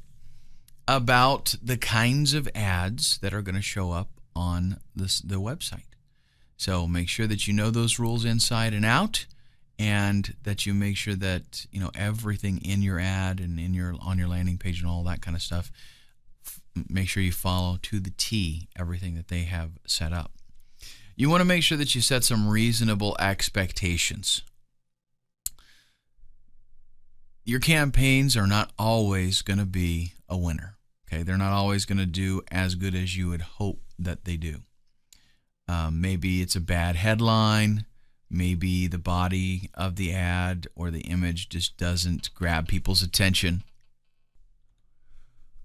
about the kinds of ads that are going to show up on the website. So make sure that you know those rules inside and out, and that you make sure that everything in your ad and on your landing page and all that kind of stuff, make sure you follow to the T everything that they have set up. You want to make sure that you set some reasonable expectations. Your campaigns are not always going to be a winner. Okay, they're not always going to do as good as you would hope that they do. Maybe it's a bad headline. Maybe the body of the ad or the image just doesn't grab people's attention.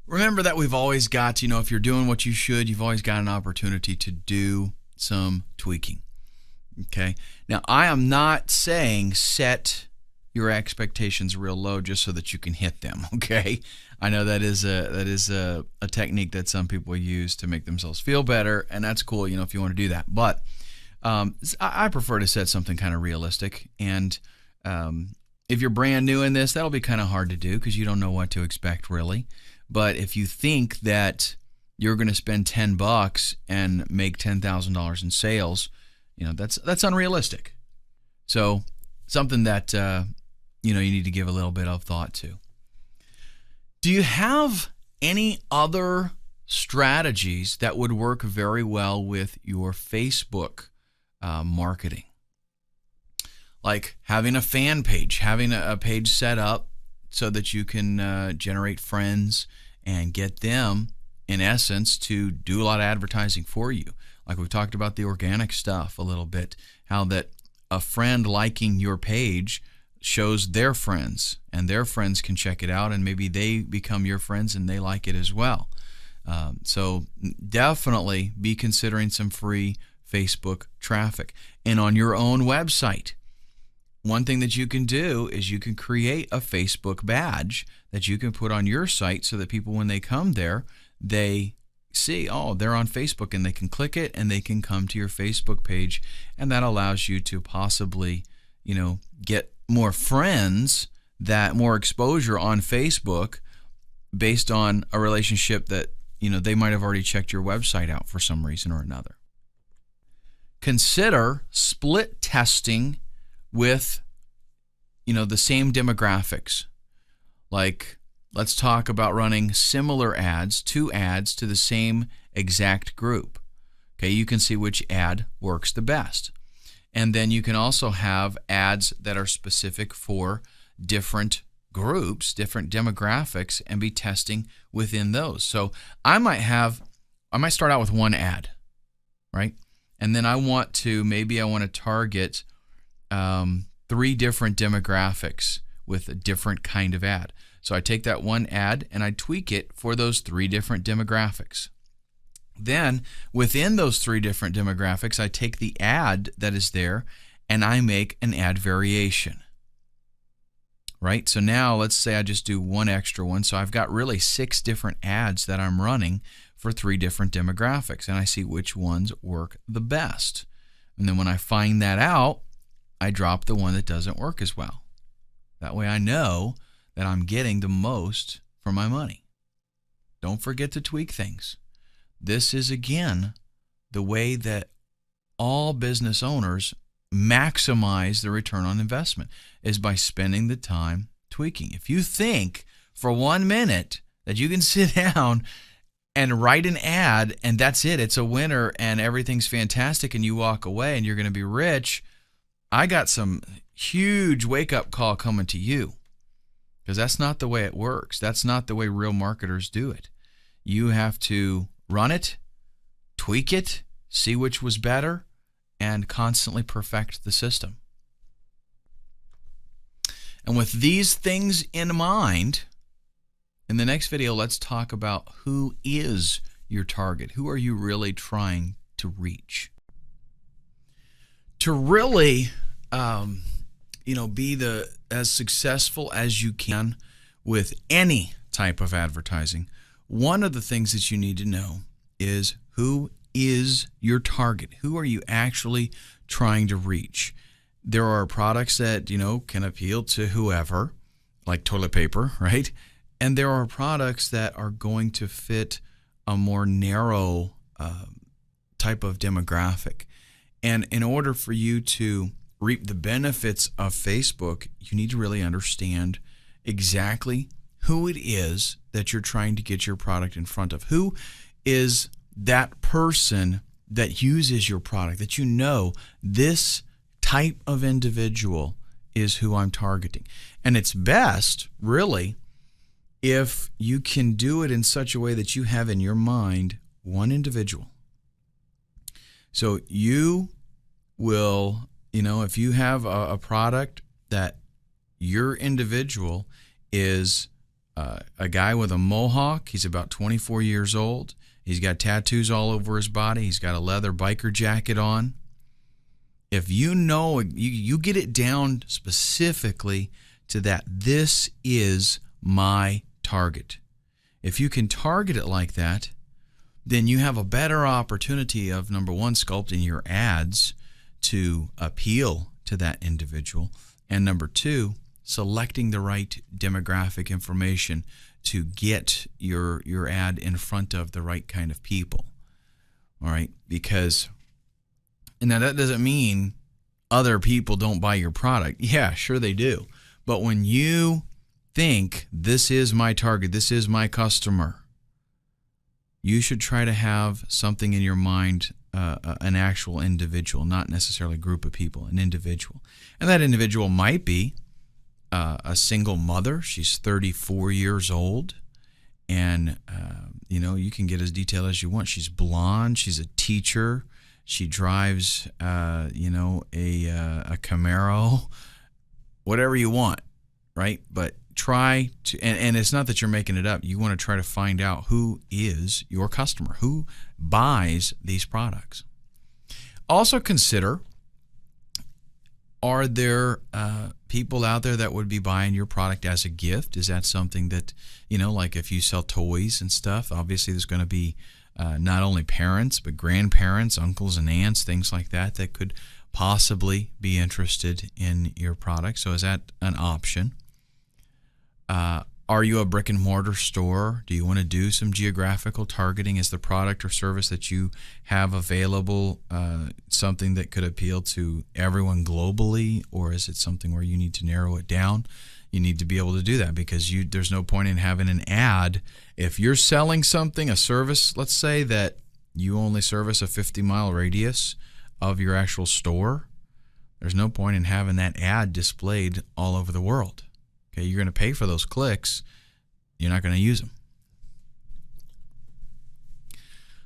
Remember that we've always got, if you're doing what you should, you've always got an opportunity to do some tweaking. Okay? Now, I am not saying set your expectations real low just so that you can hit them, okay? I know that is a technique that some people use to make themselves feel better, and that's cool, if you want to do that. But I prefer to set something kind of realistic, and if you're brand new in this, that'll be kind of hard to do because you don't know what to expect really. But if you think that you're going to spend $10 and make $10,000 in sales, that's unrealistic. So something that you need to give a little bit of thought to. Do you have any other strategies that would work very well with your Facebook marketing? Like having a fan page, having a page set up so that you can generate friends and get them, in essence, to do a lot of advertising for you. Like we've talked about the organic stuff a little bit, how that a friend liking your page shows their friends, and their friends can check it out, and maybe they become your friends and they like it as well. So definitely be considering some free Facebook traffic. And on your own website, one thing that you can do is you can create a Facebook badge that you can put on your site so that people, when they come there, they see, oh, they're on Facebook, and they can click it and they can come to your Facebook page, and that allows you to possibly, get more friends, that more exposure on Facebook based on a relationship that, they might have already checked your website out for some reason or another. Consider split testing with the same demographics. Like, let's talk about running similar ads, 2 ads to the same exact group. Okay, you can see which ad works the best. And then you can also have ads that are specific for different groups, different demographics, and be testing within those. So I might start out with 1 ad, right? And then I want to target 3 different demographics with a different kind of ad. So I take that 1 ad and I tweak it for those 3 different demographics. Then within those 3 different demographics, I take the ad that is there and I make an ad variation. Right? So now let's say I just do 1 extra one. So I've got really 6 different ads that I'm running for 3 different demographics, and I see which ones work the best. And then when I find that out, I drop the one that doesn't work as well. That way I know that I'm getting the most for my money. Don't forget to tweak things. This is, again, the way that all business owners maximize the return on investment, is by spending the time tweaking. If you think for 1 minute that you can sit down and write an ad and that's it, it's a winner and everything's fantastic, and you walk away and you're going to be rich, I got some huge wake-up call coming to you, because that's not the way it works. That's not the way real marketers do it. You have to run it, tweak it, see which was better, and constantly perfect the system. And with these things in mind, in the next video, let's talk about who is your target. Who are you really trying to reach? To really be as successful as you can with any type of advertising, one of the things that you need to know is who is your target. Who are you actually trying to reach? There are products that, can appeal to whoever, like toilet paper, right? And there are products that are going to fit a more narrow type of demographic. And in order for you to reap the benefits of Facebook, you need to really understand exactly who it is that you're trying to get your product in front of. Who is that person that uses your product, that this type of individual is who I'm targeting. And it's best, really, if you can do it in such a way that you have in your mind one individual. So you will, if you have a product that your individual is a guy with a mohawk, he's about 24 years old, he's got tattoos all over his body, he's got a leather biker jacket on. If you get it down specifically to that, this is my target. If you can target it like that, then you have a better opportunity of, number one, sculpting your ads to appeal to that individual, and number two, selecting the right demographic information to get your ad in front of the right kind of people. All right, because now that doesn't mean other people don't buy your product. Yeah, sure they do. But when you think, this is my target, this is my customer, you should try to have something in your mind, an actual individual, not necessarily a group of people, an individual. And that individual might be a single mother. She's 34 years old, and you can get as detailed as you want. She's blonde. She's a teacher. She drives a Camaro, whatever you want, right? But try to, and it's not that you're making it up. You want to try to find out who is your customer, who buys these products. Also consider, are there people out there that would be buying your product as a gift? Is that something that, like if you sell toys and stuff, obviously there's going to be not only parents, but grandparents, uncles and aunts, things like that could possibly be interested in your product. So is that an option? Are you a brick and mortar store? Do you want to do some geographical targeting? Is the product or service that you have available something that could appeal to everyone globally, or is it something where you need to narrow it down? You need to be able to do that, because there's no point in having an ad. If you're selling something, a service, let's say that you only service a 50-mile radius of your actual store, there's no point in having that ad displayed all over the world. Okay, you're going to pay for those clicks. You're not going to use them.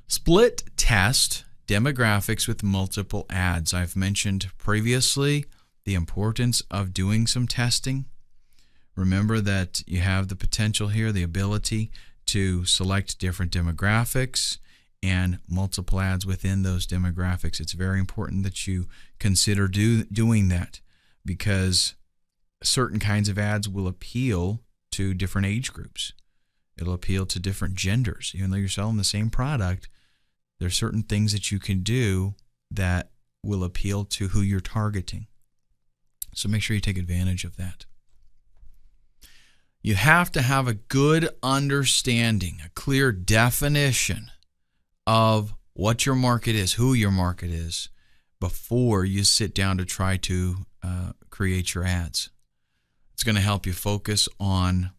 Split test demographics with multiple ads. I've mentioned previously the importance of doing some testing. Remember that you have the potential here, the ability to select different demographics and multiple ads within those demographics. It's very important that you consider doing that, because certain kinds of ads will appeal to different age groups. It'll appeal to different genders. Even though you're selling the same product, there's certain things that you can do that will appeal to who you're targeting. So make sure you take advantage of that. You have to have a good understanding, a clear definition of what your market is, who your market is, before you sit down to try to create your ads. It's going to help you focus on,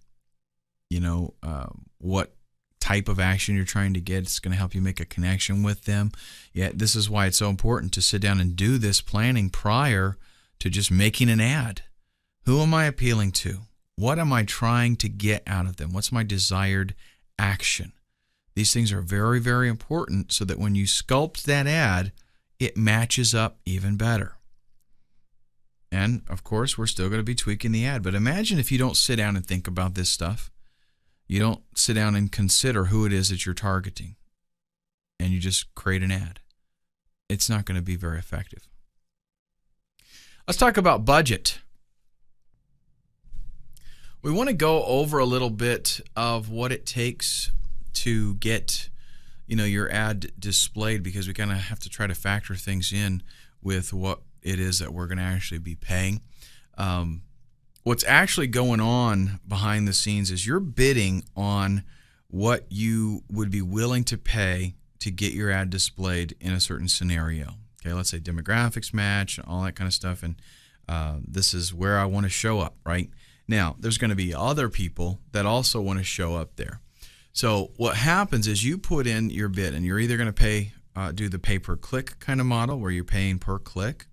what type of action you're trying to get. It's going to help you make a connection with them. Yeah, this is why it's so important to sit down and do this planning prior to just making an ad. Who am I appealing to? What am I trying to get out of them? What's my desired action? These things are very, very important so that when you sculpt that ad, it matches up even better. And, of course, we're still going to be tweaking the ad. But imagine if you don't sit down and think about this stuff. You don't sit down and consider who it is that you're targeting, and you just create an ad. It's not going to be very effective. Let's talk about budget. We want to go over a little bit of what it takes to get, your ad displayed, because we kind of have to try to factor things in with what it is that we're going to actually be paying. What's actually going on behind the scenes is you're bidding on what you would be willing to pay to get your ad displayed in a certain scenario. Okay, let's say demographics match, all that kind of stuff, and this is where I want to show up, right? Now, there's going to be other people that also want to show up there. So what happens is you put in your bid, and you're either going to do the pay per click kind of model where you're paying per click,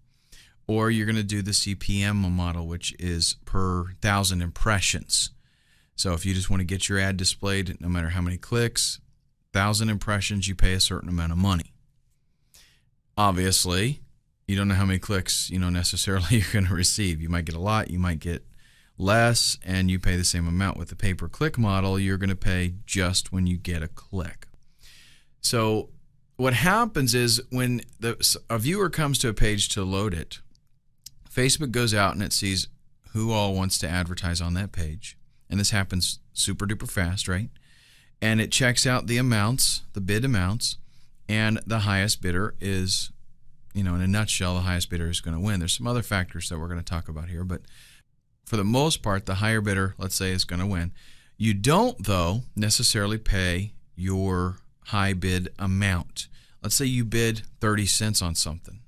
or you're going to do the CPM model, which is per 1,000 impressions. So if you just want to get your ad displayed, no matter how many clicks, 1,000 impressions, you pay a certain amount of money. Obviously, you don't know how many clicks, necessarily you're going to receive. You might get a lot, you might get less, and you pay the same amount. With the pay per click model, you're going to pay just when you get a click. So what happens is when a viewer comes to a page to load it, Facebook goes out and it sees who all wants to advertise on that page. And this happens super duper fast, right? And it checks out the amounts, the bid amounts, and the highest bidder is, in a nutshell, the highest bidder is going to win. There's some other factors that we're going to talk about here, but for the most part, the higher bidder, let's say, is going to win. You don't, though, necessarily pay your high bid amount. Let's say you bid 30 cents on something.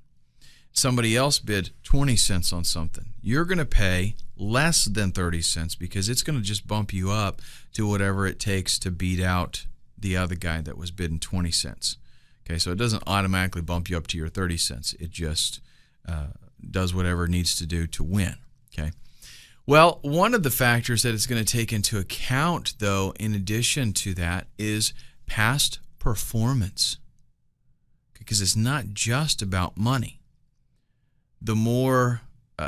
Somebody else bid 20 cents on something. You're going to pay less than 30 cents because it's going to just bump you up to whatever it takes to beat out the other guy that was bidding 20 cents. Okay, so it doesn't automatically bump you up to your 30 cents. It just does whatever it needs to do to win. Okay. Well, one of the factors that it's going to take into account, though, in addition to that, is past performance. Because it's not just about money. The more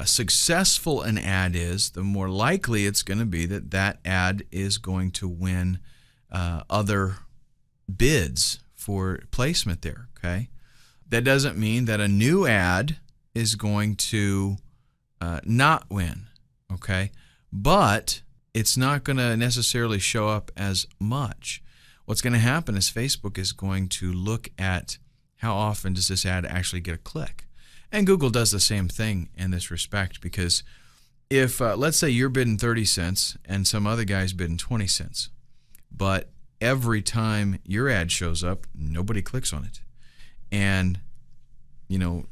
successful an ad is, the more likely it's going to be that that ad is going to win other bids for placement there. Okay, that doesn't mean that a new ad is going to not win. Okay, but it's not going to necessarily show up as much. What's going to happen is Facebook is going to look at how often does this ad actually get a click. And Google does the same thing in this respect, because if let's say you're bidding 30 cents and some other guy's bidding 20 cents, but every time your ad shows up, nobody clicks on it. And,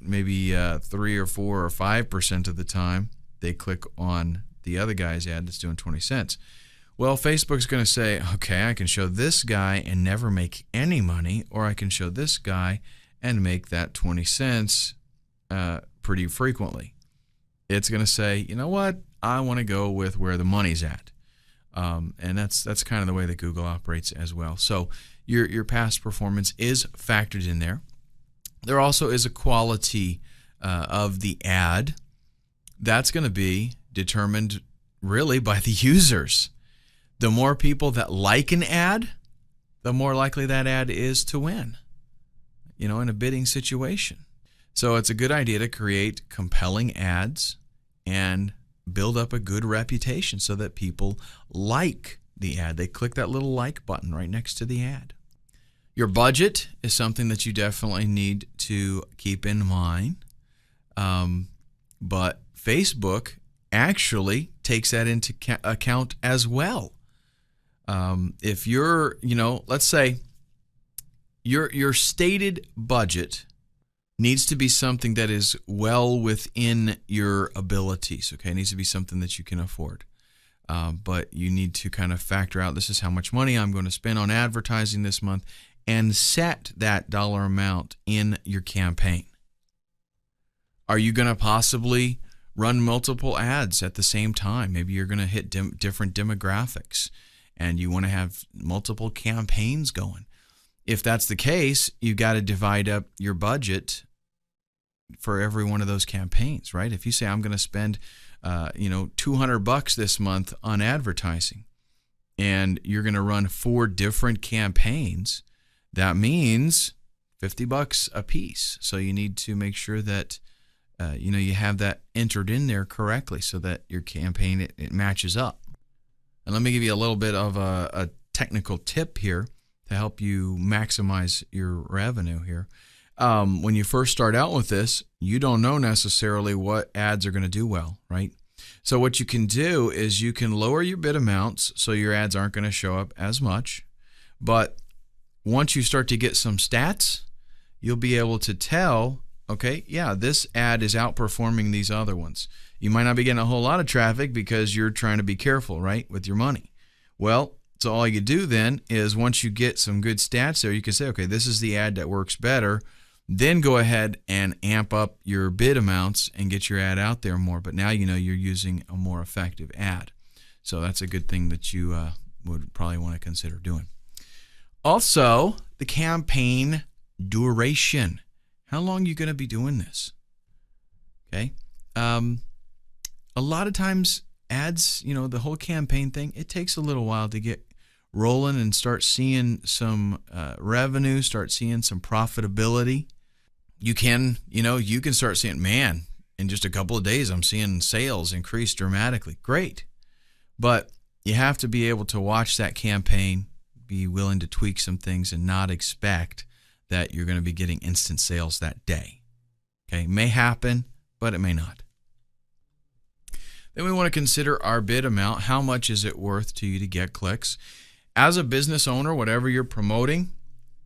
maybe 3 or 4 or 5% of the time they click on the other guy's ad that's doing 20 cents. Well, Facebook's going to say, okay, I can show this guy and never make any money, or I can show this guy and make that 20 cents pretty frequently. It's going to say, you know what, I want to go with where the money's at. And that's kind of the way that Google operates as well. So your past performance is factored in there. There also is a quality of the ad. That's going to be determined really by the users. The more people that like an ad, the more likely that ad is to win, in a bidding situation. So it's a good idea to create compelling ads and build up a good reputation so that people like the ad. They click that little like button right next to the ad. Your budget is something that you definitely need to keep in mind. But Facebook actually takes that into account as well. If you're, let's say your stated budget needs to be something that is well within your abilities, okay? It needs to be something that you can afford. But you need to kind of factor out, this is how much money I'm going to spend on advertising this month, and set that dollar amount in your campaign. Are you going to possibly run multiple ads at the same time? Maybe you're going to hit different demographics, and you want to have multiple campaigns going. If that's the case, you've got to divide up your budget for every one of those campaigns, right? If you say, I'm going to spend, $200 this month on advertising, and you're going to run 4 different campaigns, that means $50 a piece. So you need to make sure that, you have that entered in there correctly so that your campaign, it matches up. And let me give you a little bit of a technical tip here to help you maximize your revenue here. When you first start out with this, you don't know necessarily what ads are going to do well, right? So what you can do is you can lower your bid amounts so your ads aren't going to show up as much. But once you start to get some stats, you'll be able to tell, okay, yeah, this ad is outperforming these other ones. You might not be getting a whole lot of traffic because you're trying to be careful, right, with your money. Well, so all you do then is once you get some good stats there, you can say, okay, this is the ad that works better. Then go ahead and amp up your bid amounts and get your ad out there more. But now you know you're using a more effective ad. So that's a good thing that you would probably want to consider doing. Also, the campaign duration. How long are you going to be doing this? Okay. A lot of times ads, the whole campaign thing, it takes a little while to get rolling and start seeing some revenue, start seeing some profitability. You can start seeing, man, in just a couple of days, I'm seeing sales increase dramatically. Great. But you have to be able to watch that campaign, be willing to tweak some things, and not expect that you're going to be getting instant sales that day. Okay, it may happen, but it may not. Then we want to consider our bid amount. How much is it worth to you to get clicks? As a business owner, whatever you're promoting,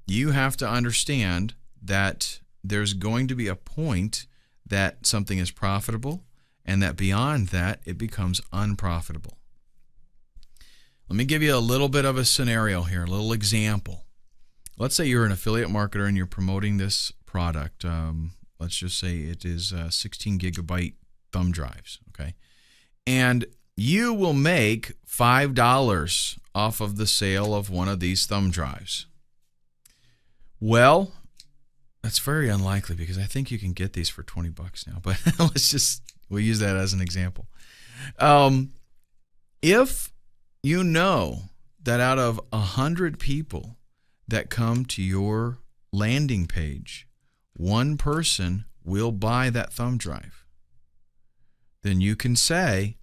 you have to understand that there's going to be a point that something is profitable, and that beyond that, it becomes unprofitable. Let me give you a little bit of a scenario here, a little example. Let's say you're an affiliate marketer and you're promoting this product. Let's just say it is 16 gigabyte thumb drives, okay? And you will make $5 off of the sale of one of these thumb drives. Well, that's very unlikely because I think you can get these for $20 now, but we'll use that as an example. If you know that out of 100 people that come to your landing page, one person will buy that thumb drive, then you can say,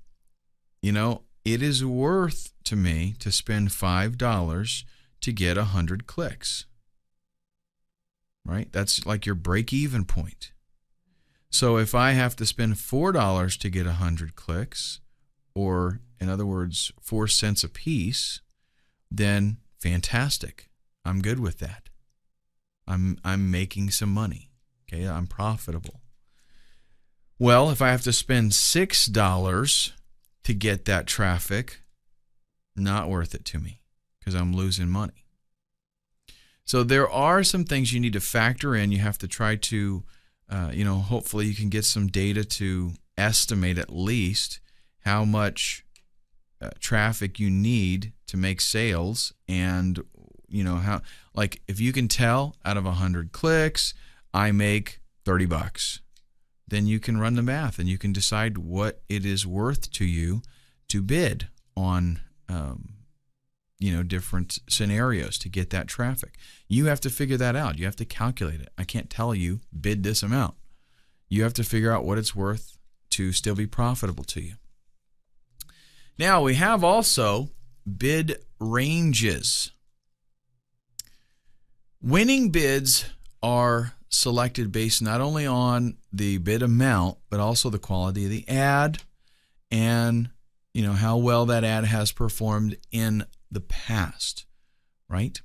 it is worth to me to spend $5 to get 100 clicks. Right? That's like your break-even point. So if I have to spend $4 to get 100 clicks, or in other words, 4 cents a piece, then fantastic. I'm good with that. I'm making some money. Okay, I'm profitable. Well, if I have to spend $6 to get that traffic, not worth it to me because I'm losing money. So there are some things you need to factor in. You have to try to, hopefully you can get some data to estimate at least how much traffic you need to make sales, and how, like, if you can tell out of 100 clicks I make $30, then you can run the math and you can decide what it is worth to you to bid on different scenarios to get that traffic. You have to figure that out. You have to calculate it. I can't tell you bid this amount. You have to figure out what it's worth to still be profitable to you. Now we have also bid ranges. Winning bids are selected based not only on the bid amount, but also the quality of the ad and how well that ad has performed in the past, right?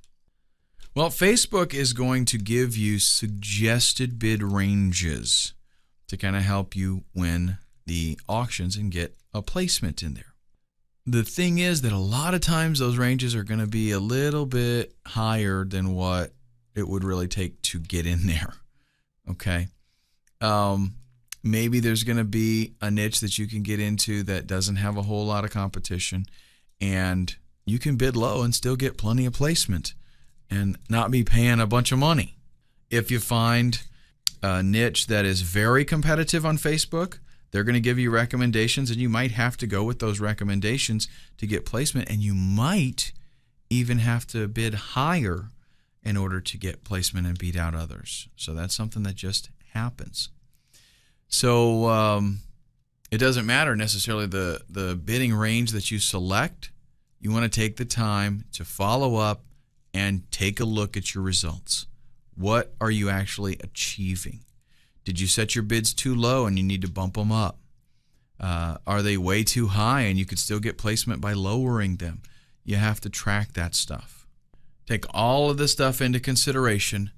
Well, Facebook is going to give you suggested bid ranges to kind of help you win the auctions and get a placement in there. The thing is that a lot of times those ranges are going to be a little bit higher than what it would really take to get in there. Okay. Maybe there's going to be a niche that you can get into that doesn't have a whole lot of competition, and you can bid low and still get plenty of placement and not be paying a bunch of money. If you find a niche that is very competitive on Facebook, they're going to give you recommendations, and you might have to go with those recommendations to get placement, and you might even have to bid higher in order to get placement and beat out others. So that's something that just happens. So it doesn't matter necessarily the bidding range that you select. You want to take the time to follow up and take a look at your results. What are you actually achieving? Did you set your bids too low and you need to bump them up? Are they way too high and you could still get placement by lowering them? You have to track that stuff. Take all of this stuff into consideration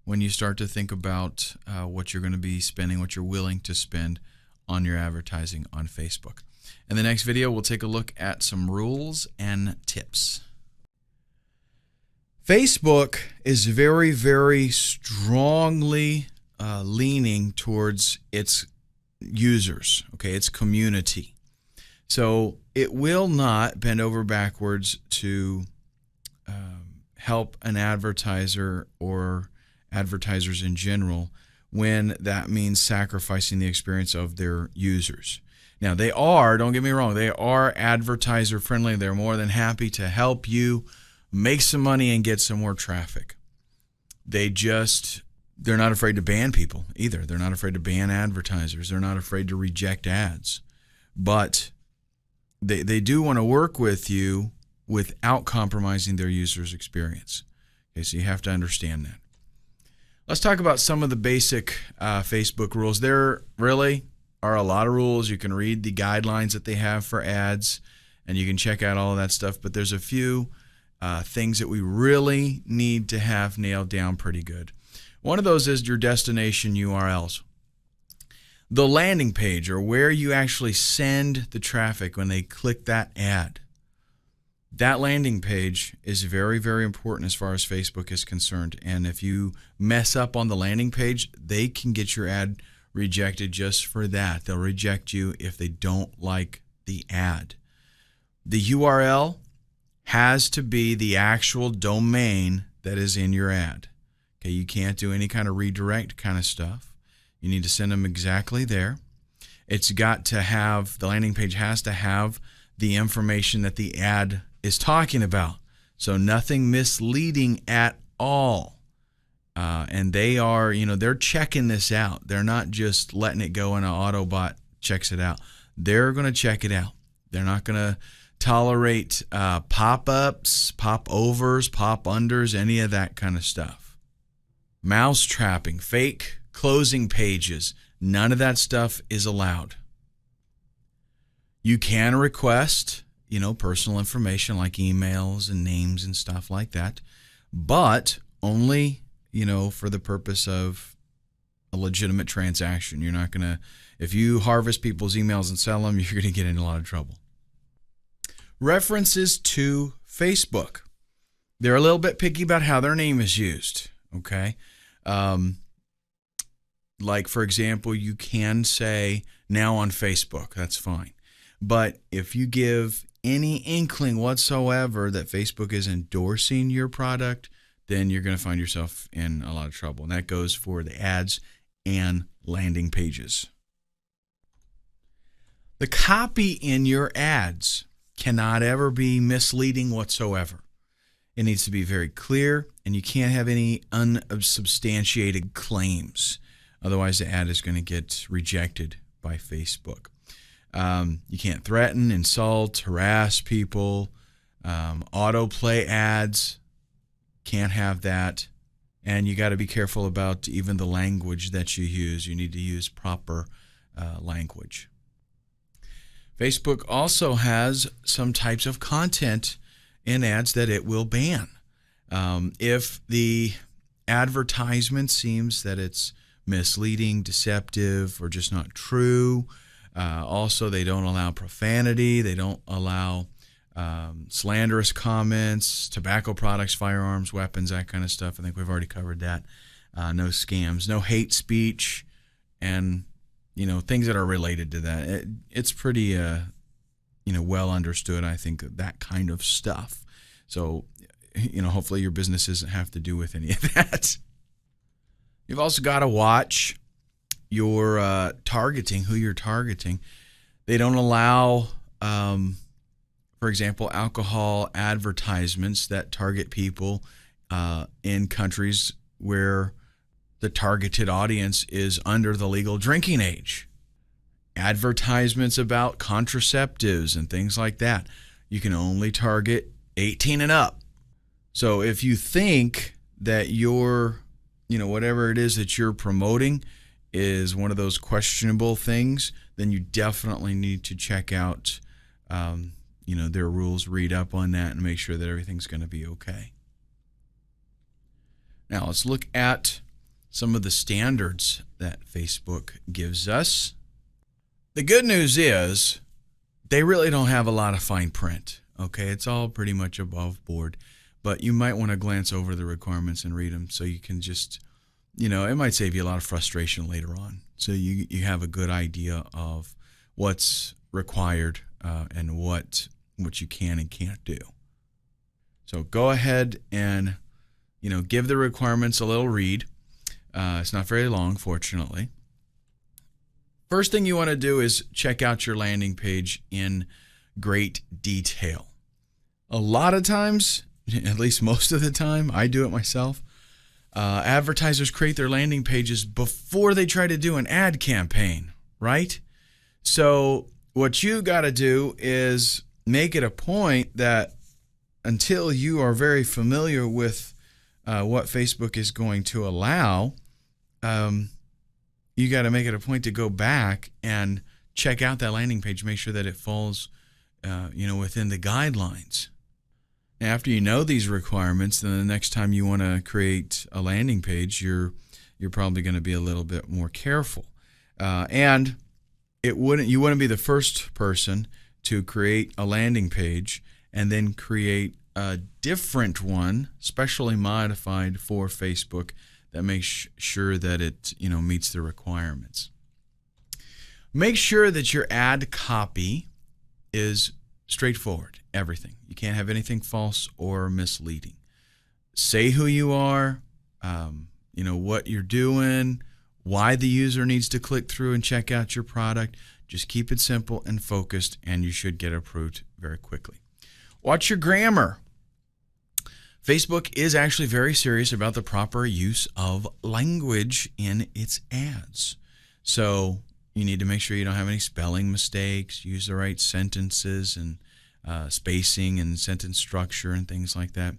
when you start to think about what you're going to be spending, what you're willing to spend on your advertising on Facebook. In the next video, we'll take a look at some rules and tips. Facebook is very, very strongly leaning towards its users, okay, its community. So it will not bend over backwards to help an advertiser or advertisers in general when that means sacrificing the experience of their users. Now, they are, don't get me wrong, they are advertiser friendly. They're more than happy to help you make some money and get some more traffic. They're not afraid to ban people either. They're not afraid to ban advertisers. They're not afraid to reject ads. But they do want to work with you without compromising their users' experience. Okay, so you have to understand that. Let's talk about some of the basic Facebook rules. There really are a lot of rules. You can read the guidelines that they have for ads, and you can check out all of that stuff. But there's a few things that we really need to have nailed down pretty good. One of those is your destination URLs. The landing page, or where you actually send the traffic when they click that ad. That landing page is very, very important as far as Facebook is concerned. And if you mess up on the landing page, they can get your ad rejected just for that. They'll reject you if they don't like the ad. The URL has to be the actual domain that is in your ad. Okay, you can't do any kind of redirect kind of stuff. You need to send them exactly there. It's got to have, the landing page has to have the information that the ad is talking about. So nothing misleading at all. And they are, they're checking this out. They're not just letting it go and an Autobot checks it out. They're going to check it out. They're not going to tolerate pop-ups, pop-overs, pop-unders, any of that kind of stuff. Mouse trapping, fake closing pages, None of that stuff is allowed. You can request, personal information like emails and names and stuff like that, but only, for the purpose of a legitimate transaction. You're not going to, if you harvest people's emails and sell them, you're going to get in a lot of trouble. References to Facebook. They're a little bit picky about how their name is used, okay? Like, for example, you can say, now on Facebook. That's fine. But if you give any inkling whatsoever that Facebook is endorsing your product, then you're going to find yourself in a lot of trouble. And that goes for the ads and landing pages. The copy in your ads cannot ever be misleading whatsoever. It needs to be very clear, and you can't have any unsubstantiated claims. Otherwise, the ad is going to get rejected by Facebook. You can't threaten, insult, harass people. Autoplay ads, can't have that. And you got to be careful about even the language that you use. You need to use proper language. Facebook also has some types of content in ads that it will ban. If the advertisement seems that it's misleading, deceptive, or just not true. Also, they don't allow profanity. They don't allow slanderous comments, tobacco products, firearms, weapons, that kind of stuff. I think we've already covered that. No scams, no hate speech, and things that are related to that. It's pretty well understood, I think, that kind of stuff. So, hopefully your business doesn't have to do with any of that. You've also got to watch your targeting, who you're targeting. They don't allow, for example, alcohol advertisements that target people in countries where the targeted audience is under the legal drinking age. Advertisements about contraceptives and things like that. You can only target 18 and up. So if you think that your, whatever it is that you're promoting is one of those questionable things, then you definitely need to check out, their rules, read up on that, and make sure that everything's going to be okay. Now let's look at some of the standards that Facebook gives us. The good news is they really don't have a lot of fine print. Okay, it's all pretty much above board, but you might want to glance over the requirements and read them so you can just, it might save you a lot of frustration later on. So you have a good idea of what's required and what you can and can't do. So go ahead and, give the requirements a little read. It's not very long, fortunately. First thing you want to do is check out your landing page in great detail. A lot of times, at least most of the time, I do it myself, advertisers create their landing pages before they try to do an ad campaign, right? So what you got to do is make it a point that until you are very familiar with what Facebook is going to allow, you got to make it a point to go back and check out that landing page, make sure that it falls, within the guidelines. After you know these requirements, then the next time you want to create a landing page, you're probably going to be a little bit more careful. And you wouldn't be the first person to create a landing page and then create a different one, specially modified for Facebook, that makes sure that it meets the requirements. Make sure that your ad copy is straightforward, everything. You can't have anything false or misleading. Say who you are, what you're doing, why the user needs to click through and check out your product. Just keep it simple and focused, and you should get approved very quickly. Watch your grammar. Facebook is actually very serious about the proper use of language in its ads. So you need to make sure you don't have any spelling mistakes, use the right sentences and spacing and sentence structure and things like that.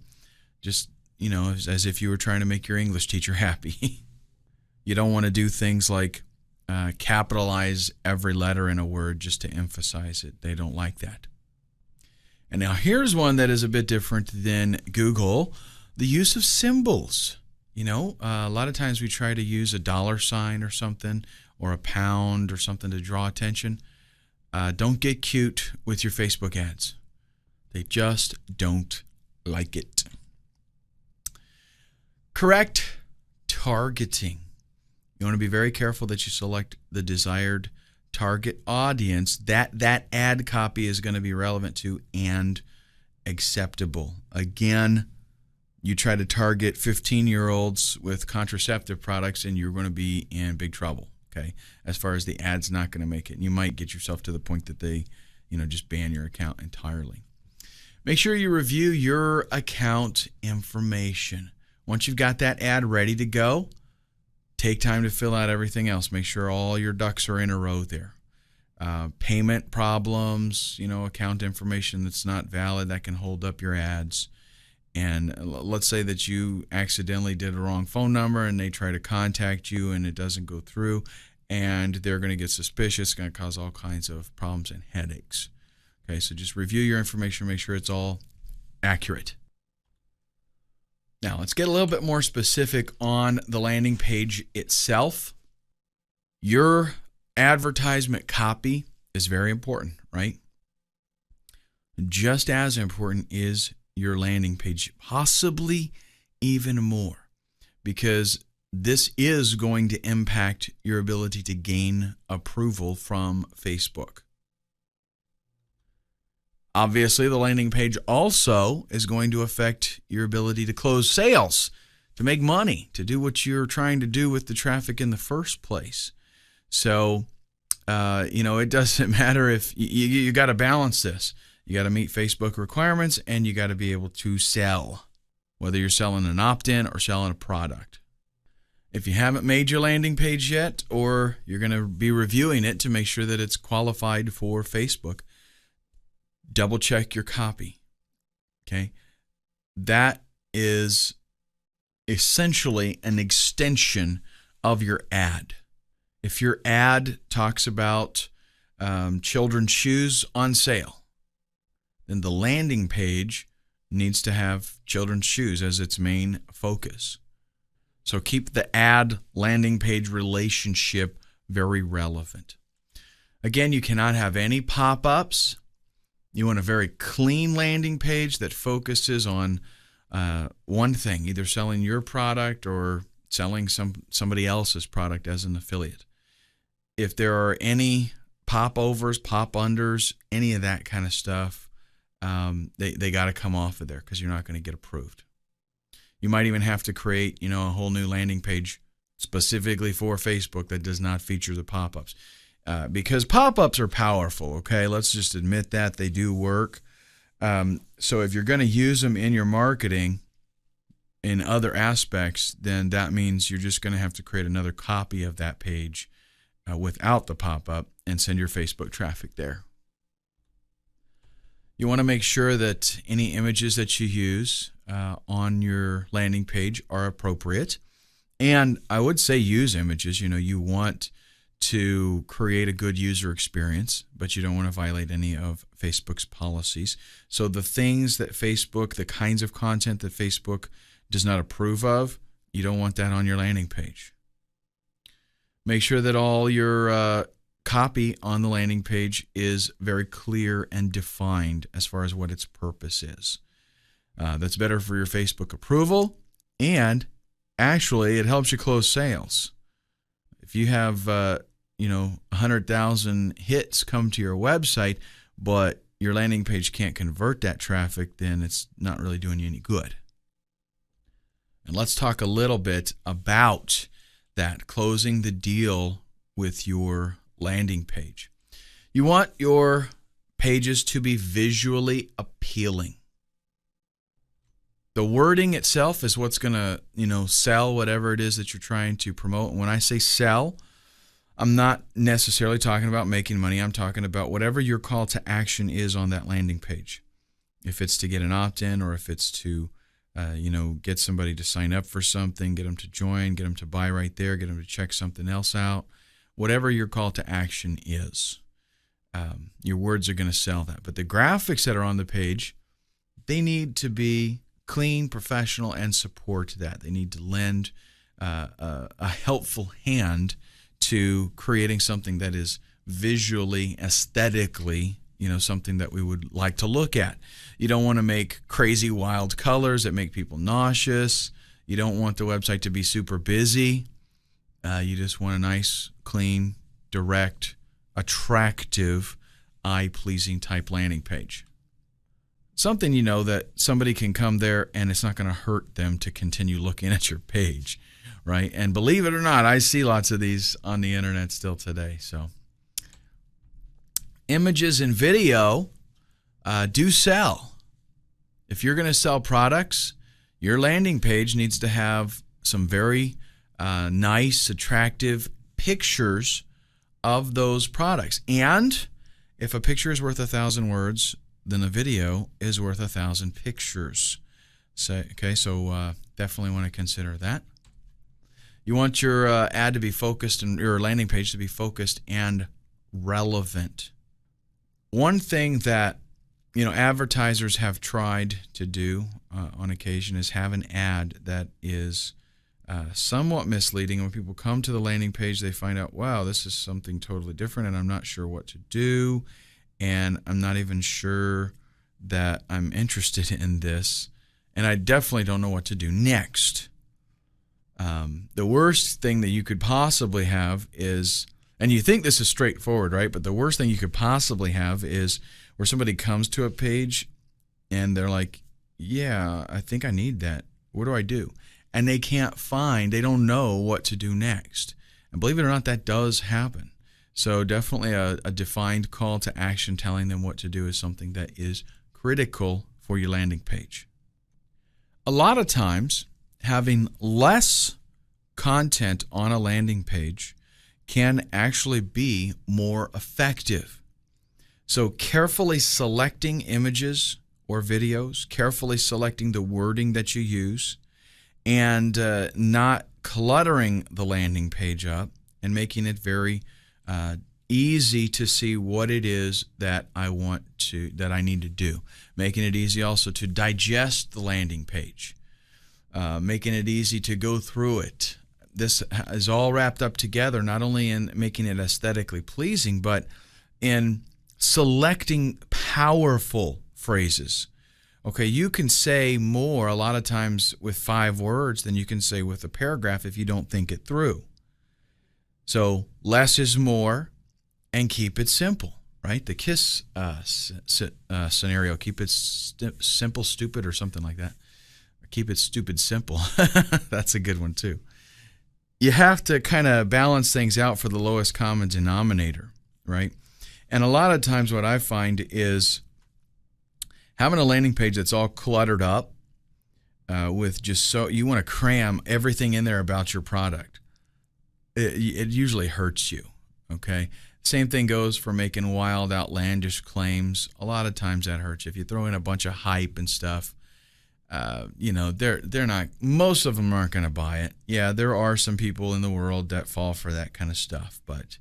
Just, as if you were trying to make your English teacher happy. You don't want to do things like capitalize every letter in a word just to emphasize it. They don't like that. And now here's one that is a bit different than Google, the use of symbols. A lot of times we try to use a $sign or something, or a pound or something to draw attention. Don't get cute with your Facebook ads. They just don't like it. Correct targeting. You want to be very careful that you select the desired target audience that ad copy is going to be relevant to and acceptable. Again, you try to target 15-year-olds with contraceptive products and you're going to be in big trouble, okay? As far as the ad's not going to make it. And you might get yourself to the point that they, just ban your account entirely. Make sure you review your account information. Once you've got that ad ready to go, take time to fill out everything else. Make sure all your ducks are in a row there. Payment problems, account information that's not valid, that can hold up your ads. And let's say that you accidentally did a wrong phone number and they try to contact you and it doesn't go through, and they're going to get suspicious. It's going to cause all kinds of problems and headaches. Okay, so just review your information, make sure it's all accurate. Now, let's get a little bit more specific on the landing page itself. Your advertisement copy is very important, right? Just as important is your landing page, possibly even more, because this is going to impact your ability to gain approval from Facebook. Obviously, the landing page also is going to affect your ability to close sales, to make money, to do what you're trying to do with the traffic in the first place. So, it doesn't matter if you got to balance this. You got to meet Facebook requirements and you got to be able to sell, whether you're selling an opt-in or selling a product. If you haven't made your landing page yet, or you're going to be reviewing it to make sure that it's qualified for Facebook, double check your copy. Okay? That is essentially an extension of your ad. If your ad talks about children's shoes on sale, then the landing page needs to have children's shoes as its main focus. So keep the ad landing page relationship very relevant. Again, you cannot have any pop-ups. You want a very clean landing page that focuses on one thing, either selling your product or selling somebody else's product as an affiliate. If there are any pop-overs, pop-unders, any of that kind of stuff, they got to come off of there because you're not going to get approved. You might even have to create, a whole new landing page specifically for Facebook that does not feature the pop-ups. Because pop-ups are powerful, okay? Let's just admit that they do work. So if you're going to use them in your marketing in other aspects, then that means you're just going to have to create another copy of that page without the pop-up and send your Facebook traffic there. You want to make sure that any images that you use on your landing page are appropriate. And I would say use images. You want to create a good user experience, but you don't want to violate any of Facebook's policies. So the things that the kinds of content that Facebook does not approve of, you don't want that on your landing page. Make sure that all your copy on the landing page is very clear and defined as far as what its purpose is. That's better for your Facebook approval, and actually it helps you close sales. If you have 100,000 hits come to your website, but your landing page can't convert that traffic, then it's not really doing you any good. And let's talk a little bit about that, closing the deal with your landing page. You want your pages to be visually appealing. The wording itself is what's going to, sell whatever it is that you're trying to promote. And when I say sell, I'm not necessarily talking about making money. I'm talking about whatever your call to action is on that landing page. If it's to get an opt-in, or if it's to, get somebody to sign up for something, get them to join, get them to buy right there, get them to check something else out. whatever your call to action is. Your words are going to sell that. But the graphics that are on the page, they need to be clean, professional, and support that. They need to lend a helpful hand to creating something that is visually, aesthetically, something that we would like to look at. You don't want to make crazy wild colors that make people nauseous. You don't want the website to be super busy. You just want a nice, clean, direct, attractive, eye-pleasing type landing page. Something that somebody can come there and it's not going to hurt them to continue looking at your page, right? And believe it or not, I see lots of these on the internet still today. So images and video do sell. If you're going to sell products, your landing page needs to have some very nice, attractive pictures of those products. And if a picture is worth 1,000 words, then a video is worth 1,000 pictures. So definitely want to consider that. You want your ad to be focused and your landing page to be focused and relevant. One thing that advertisers have tried to do on occasion is have an ad that is somewhat misleading. When people come to the landing page, they find out, wow, this is something totally different, and I'm not sure what to do, and I'm not even sure that I'm interested in this, and I definitely don't know what to do next. The worst thing that you could possibly have is, and you think this is straightforward, right? But the worst thing you could possibly have is where somebody comes to a page and they're like, yeah, I think I need that. What do I do? And they don't know what to do next. And believe it or not, that does happen. So definitely a defined call to action telling them what to do is something that is critical for your landing page. A lot of times, having less content on a landing page can actually be more effective. So carefully selecting images or videos, carefully selecting the wording that you use, and not cluttering the landing page up and making it very easy to see what it is that I need to do. Making it easy also to digest the landing page. Making it easy to go through it. This is all wrapped up together, not only in making it aesthetically pleasing, but in selecting powerful phrases. Okay, you can say more a lot of times with 5 words than you can say with a paragraph if you don't think it through. So less is more, and keep it simple, right? The KISS scenario, keep it simple, stupid, or something like that. Keep it stupid, simple. That's a good one too. You have to kind of balance things out for the lowest common denominator, right? And a lot of times what I find is having a landing page that's all cluttered up with you want to cram everything in there about your product. It usually hurts you, okay? Same thing goes for making wild, outlandish claims. A lot of times that hurts you. If you throw in a bunch of hype and stuff, they're not, most of them aren't going to buy it. Yeah, there are some people in the world that fall for that kind of stuff, but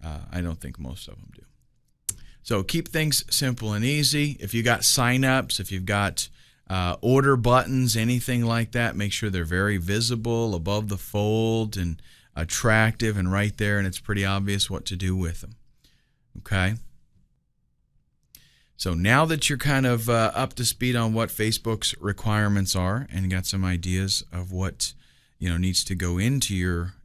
I don't think most of them do. So keep things simple and easy. If you got signups, if you've got order buttons, anything like that, make sure they're very visible above the fold and attractive and right there, and it's pretty obvious what to do with them. Okay? So now that you're kind of up to speed on what Facebook's requirements are and got some ideas of what needs to go into your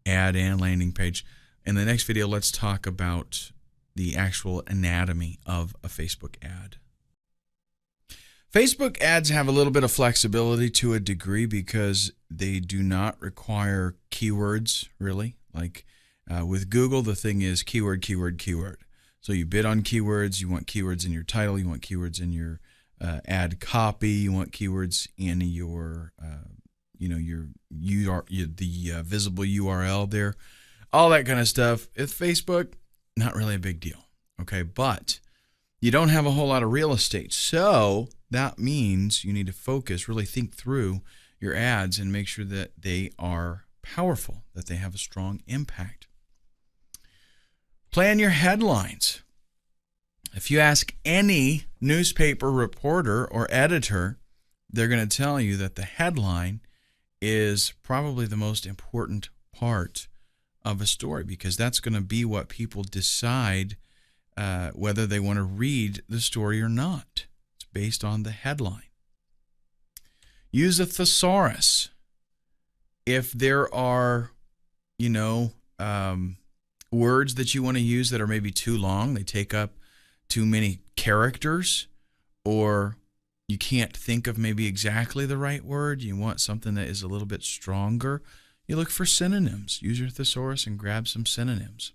ad and landing page, in the next video, let's talk about the actual anatomy of a Facebook ad. Facebook ads have a little bit of flexibility to a degree because they do not require keywords, really. Like with Google, the thing is keyword, keyword, keyword. So you bid on keywords. You want keywords in your title. You want keywords in your ad copy. You want keywords in your, the visible URL there. All that kind of stuff. With Facebook, not really a big deal. Okay, but you don't have a whole lot of real estate. So that means you need to focus, really think through your ads and make sure that they are powerful, that they have a strong impact. Plan your headlines. If you ask any newspaper reporter or editor, they're going to tell you that the headline is probably the most important part of a story, because that's going to be what people decide whether they want to read the story or not. It's based on the headline. Use a thesaurus. If there are, words that you want to use that are maybe too long, they take up too many characters, or you can't think of maybe exactly the right word, you want something that is a little bit stronger, you look for synonyms. Use your thesaurus and grab some synonyms.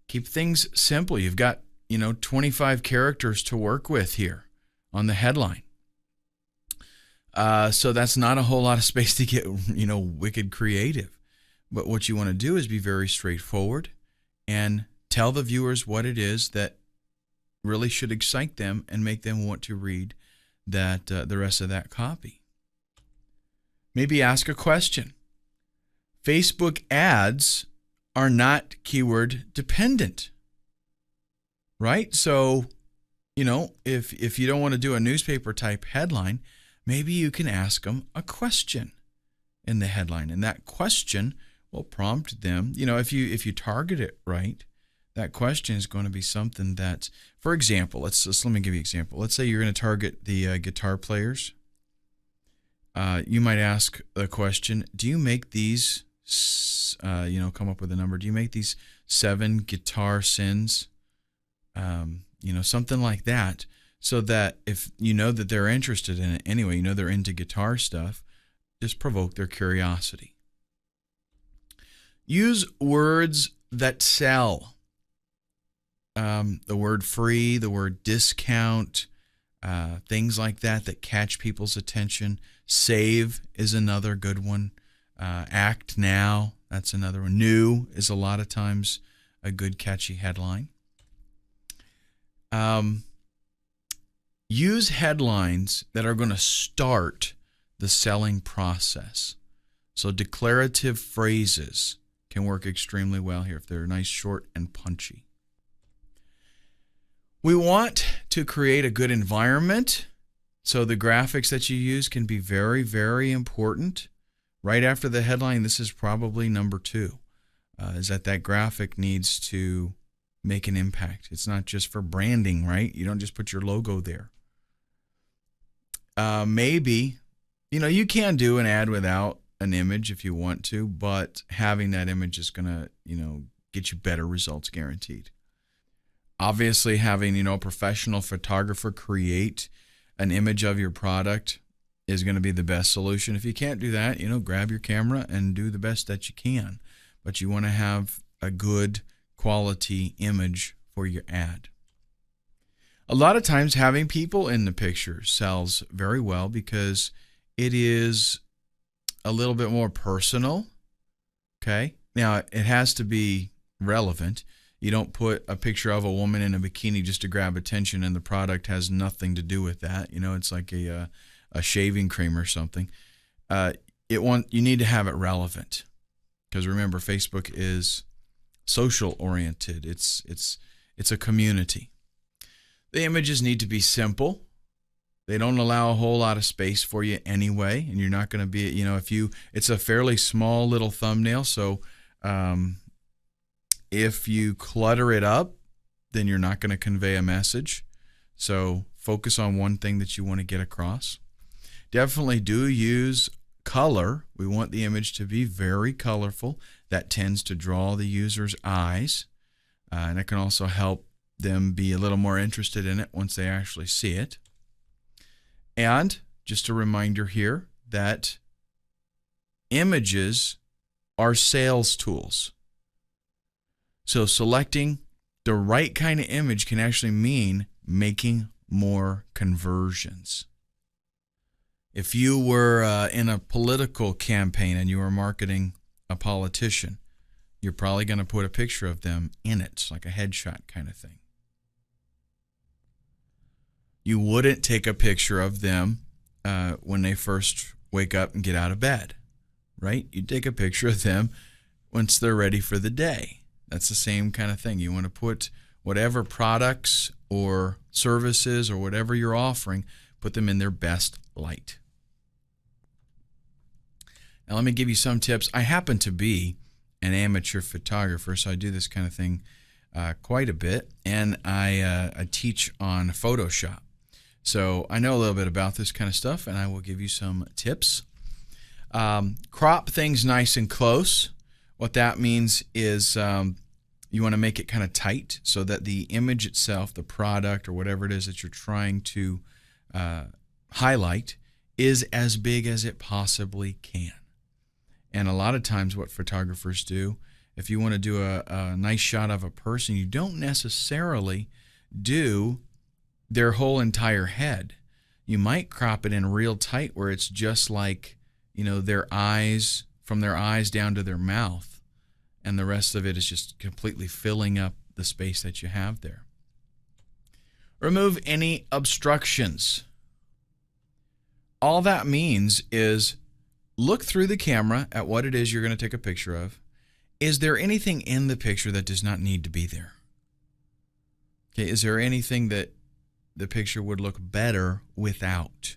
Keep things simple. You've got, 25 characters to work with here on the headline. So that's not a whole lot of space to get, wicked creative. But what you want to do is be very straightforward and tell the viewers what it is that really should excite them and make them want to read that the rest of that copy. Maybe ask a question. Facebook ads are not keyword dependent, right? So, if you don't want to do a newspaper type headline, maybe you can ask them a question in the headline, and that question will prompt them. If you target it right, that question is going to be something that, for example, let me give you an example. Let's say you're going to target the guitar players. You might ask the question, do you make these, come up with a number, do you make these 7 guitar sins? Something like that, so that if you know that they're interested in it anyway, they're into guitar stuff, just provoke their curiosity. Use words that sell. The word free, the word discount, things like that catch people's attention. Save is another good one. Act now, that's another one. New is a lot of times a good catchy headline. Use headlines that are going to start the selling process. So declarative phrases can work extremely well here if they're nice, short, and punchy. We want to create a good environment, so the graphics that you use can be very, very important. Right after the headline, this is probably number 2, is that graphic needs to make an impact. It's not just for branding, right? You don't just put your logo there. Maybe, you can do an ad without an image if you want to, but having that image is going to, get you better results guaranteed. Obviously, having, a professional photographer create an image of your product is going to be the best solution. If you can't do that, grab your camera and do the best that you can. But you want to have a good quality image for your ad. A lot of times having people in the picture sells very well because it is a little bit more personal. Okay? Now, it has to be relevant. You don't put a picture of a woman in a bikini just to grab attention, and the product has nothing to do with that. It's like a shaving cream or something. You need to have it relevant, because remember, Facebook is social oriented. It's a community. The images need to be simple. They don't allow a whole lot of space for you anyway, and you're not going to be, it's a fairly small little thumbnail, so if you clutter it up, then you're not going to convey a message. So focus on one thing that you want to get across. Definitely do use color. We want the image to be very colorful. That tends to draw the user's eyes, and it can also help them be a little more interested in it once they actually see it. And just a reminder here that images are sales tools. So selecting the right kind of image can actually mean making more conversions. If you were in a political campaign and you were marketing a politician, you're probably going to put a picture of them in it, like a headshot kind of thing. You wouldn't take a picture of them when they first wake up and get out of bed, right? You take a picture of them once they're ready for the day. That's the same kind of thing. You want to put whatever products or services or whatever you're offering, put them in their best light. Now let me give you some tips. I happen to be an amateur photographer, so I do this kind of thing quite a bit, and I teach on Photoshop. So I know a little bit about this kind of stuff, and I will give you some tips. Crop things nice and close. What that means is you want to make it kind of tight so that the image itself, the product or whatever it is that you're trying to highlight, is as big as it possibly can. And a lot of times what photographers do, if you want to do a nice shot of a person, you don't necessarily do their whole entire head. You might crop it in real tight where it's just like, their eyes, from their eyes down to their mouth, and the rest of it is just completely filling up the space that you have there. Remove any obstructions. All that means is look through the camera at what it is you're going to take a picture of. Is there anything in the picture that does not need to be there? Okay, is there anything that the picture would look better without?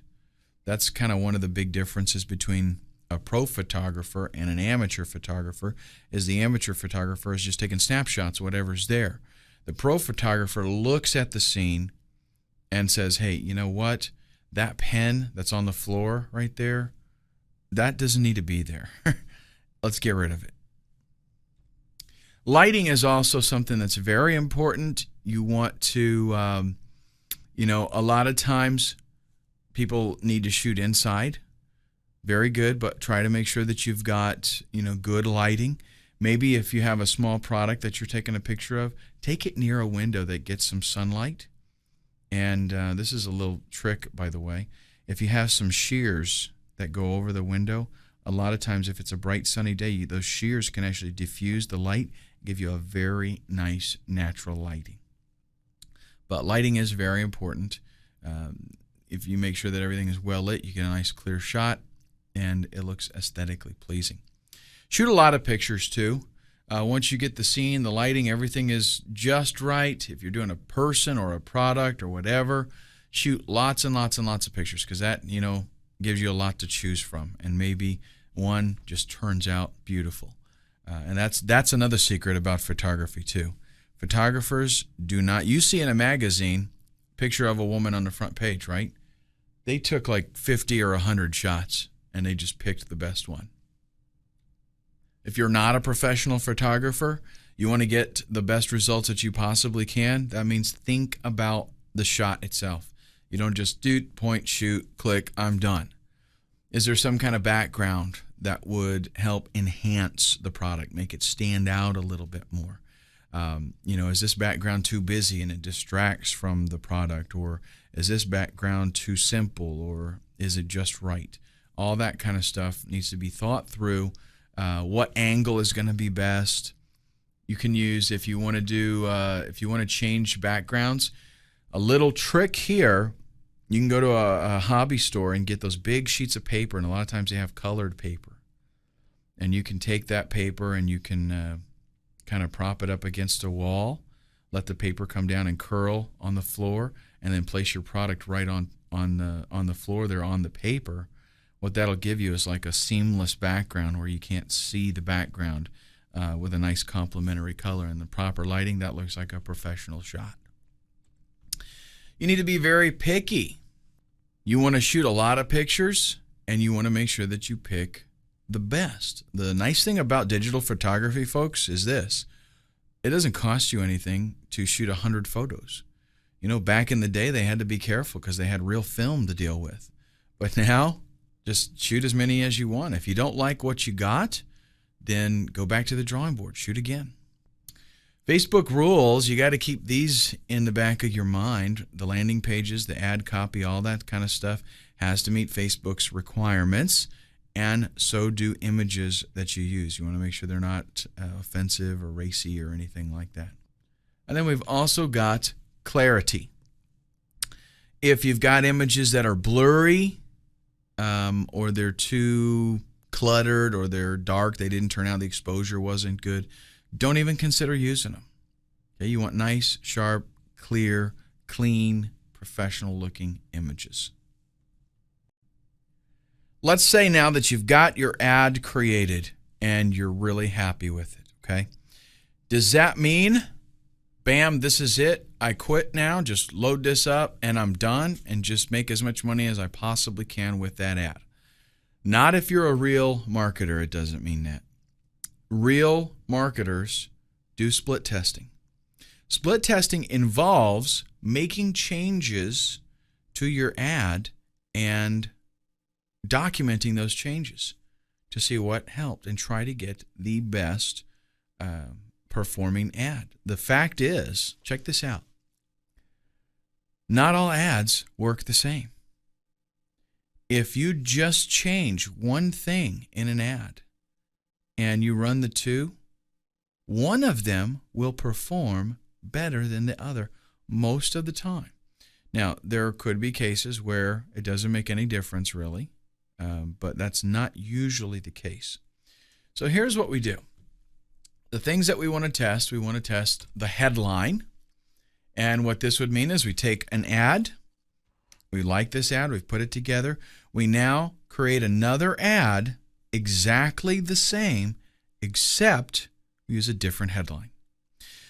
That's kind of one of the big differences between a pro photographer and an amateur photographer, is the amateur photographer is just taking snapshots of whatever's there. The pro photographer looks at the scene and says, hey, you know what? That pen that's on the floor right there, that doesn't need to be there. Let's get rid of it. Lighting is also something that's very important. You want to, a lot of times people need to shoot inside. Very good, but try to make sure that you've got, good lighting. Maybe if you have a small product that you're taking a picture of, take it near a window that gets some sunlight. And this is a little trick, by the way. If you have some shears that go over the window, a lot of times if it's a bright sunny day, those shears can actually diffuse the light, give you a very nice natural lighting. But lighting is very important. If you make sure that everything is well lit, you get a nice clear shot and it looks aesthetically pleasing. Shoot a lot of pictures too. Once you get the scene, the lighting, everything is just right. If you're doing a person or a product or whatever, shoot lots and lots and lots of pictures, because that, gives you a lot to choose from, and maybe one just turns out beautiful. And that's another secret about photography too. Photographers do not, you see in a magazine, picture of a woman on the front page, right? They took like 50 or 100 shots and they just picked the best one. If you're not a professional photographer, you want to get the best results that you possibly can. That means think about the shot itself. You don't just do, point, shoot, click, I'm done. Is there some kind of background that would help enhance the product, make it stand out a little bit more? Is this background too busy and it distracts from the product? Or is this background too simple? Or is it just right? All that kind of stuff needs to be thought through. What angle is going to be best? You can use, if you want to change backgrounds, a little trick here. You can go to a hobby store and get those big sheets of paper, and a lot of times they have colored paper. And you can take that paper and you can kind of prop it up against a wall, let the paper come down and curl on the floor, and then place your product right on the floor there on the paper. What that'll give you is like a seamless background where you can't see the background with a nice complementary color and the proper lighting. That looks like a professional shot. You need to be very picky. You want to shoot a lot of pictures, and you want to make sure that you pick the best. The nice thing about digital photography, folks, is this. It doesn't cost you anything to shoot 100 photos. Back in the day, they had to be careful because they had real film to deal with. But now, just shoot as many as you want. If you don't like what you got, then go back to the drawing board. Shoot again. Facebook rules, you got to keep these in the back of your mind. The landing pages, the ad copy, all that kind of stuff has to meet Facebook's requirements, and so do images that you use. You want to make sure they're not offensive or racy or anything like that. And then we've also got clarity. If you've got images that are blurry, or they're too cluttered, or they're dark, they didn't turn out, the exposure wasn't good, don't even consider using them. Okay, you want nice, sharp, clear, clean, professional-looking images. Let's say now that you've got your ad created and you're really happy with it, okay? Does that mean, bam, this is it, I quit now, just load this up and I'm done and just make as much money as I possibly can with that ad? Not if you're a real marketer, it doesn't mean that. Real marketers do split testing. Split testing involves making changes to your ad and documenting those changes to see what helped and try to get the best performing ad. The fact is, check this out, not all ads work the same. If you just change one thing in an ad and you run the two, one of them will perform better than the other most of the time. Now, there could be cases where it doesn't make any difference really, but that's not usually the case. So here's what we do. The things that we want to test the headline. And what this would mean is we take an ad, we like this ad, we've put it together. We now create another ad exactly the same, except we use a different headline.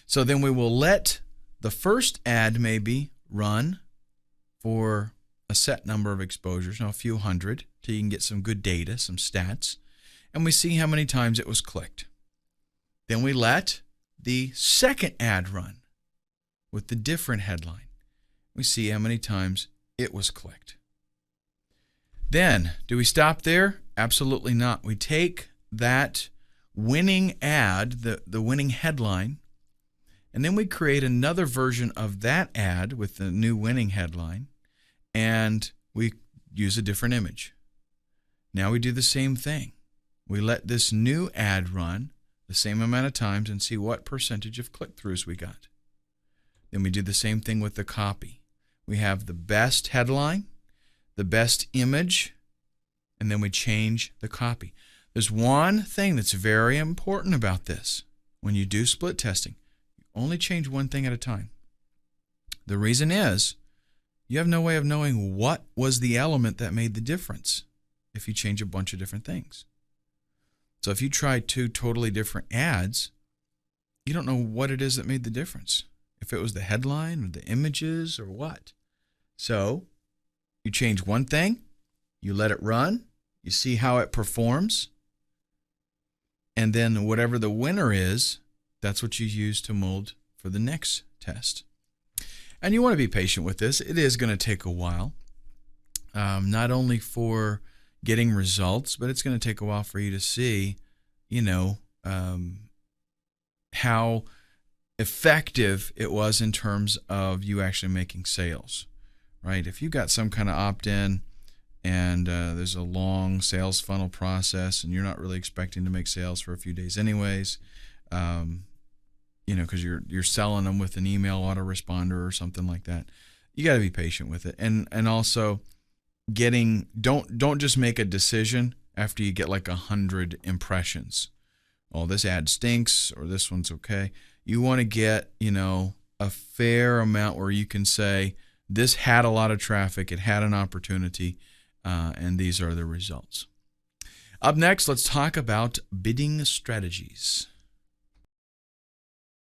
So then we will let the first ad maybe run for a set number of exposures, a few hundred, so you can get some good data, some stats, and we see how many times it was clicked. Then we let the second ad run with the different headline. We see how many times it was clicked. Then, do we stop there? Absolutely not. We take that winning ad, the winning headline, and then we create another version of that ad with the new winning headline, and we use a different image. Now we do the same thing. We let this new ad run the same amount of times and see what percentage of click-throughs we got. Then we do the same thing with the copy. We have the best headline, the best image, and then we change the copy. There's one thing that's very important about this. When you do split testing, you only change one thing at a time. The reason is you have no way of knowing what was the element that made the difference if you change a bunch of different things. So if you try two totally different ads, you don't know what it is that made the difference. If it was the headline or the images or what. So you change one thing, you let it run, you see how it performs, and then whatever the winner is, that's what you use to mold for the next test. And you want to be patient with this. It is going to take a while, not only for getting results, but it's going to take a while for you to see, how effective it was in terms of you actually making sales, right? If you got some kind of opt-in and there's a long sales funnel process and you're not really expecting to make sales for a few days anyways, because you're selling them with an email autoresponder or something like that, you got to be patient with it. And also don't just make a decision after you get like 100 impressions. Oh, this ad stinks or this one's okay. You want to get, a fair amount where you can say, this had a lot of traffic, it had an opportunity, and these are the results. Up next, let's talk about bidding strategies.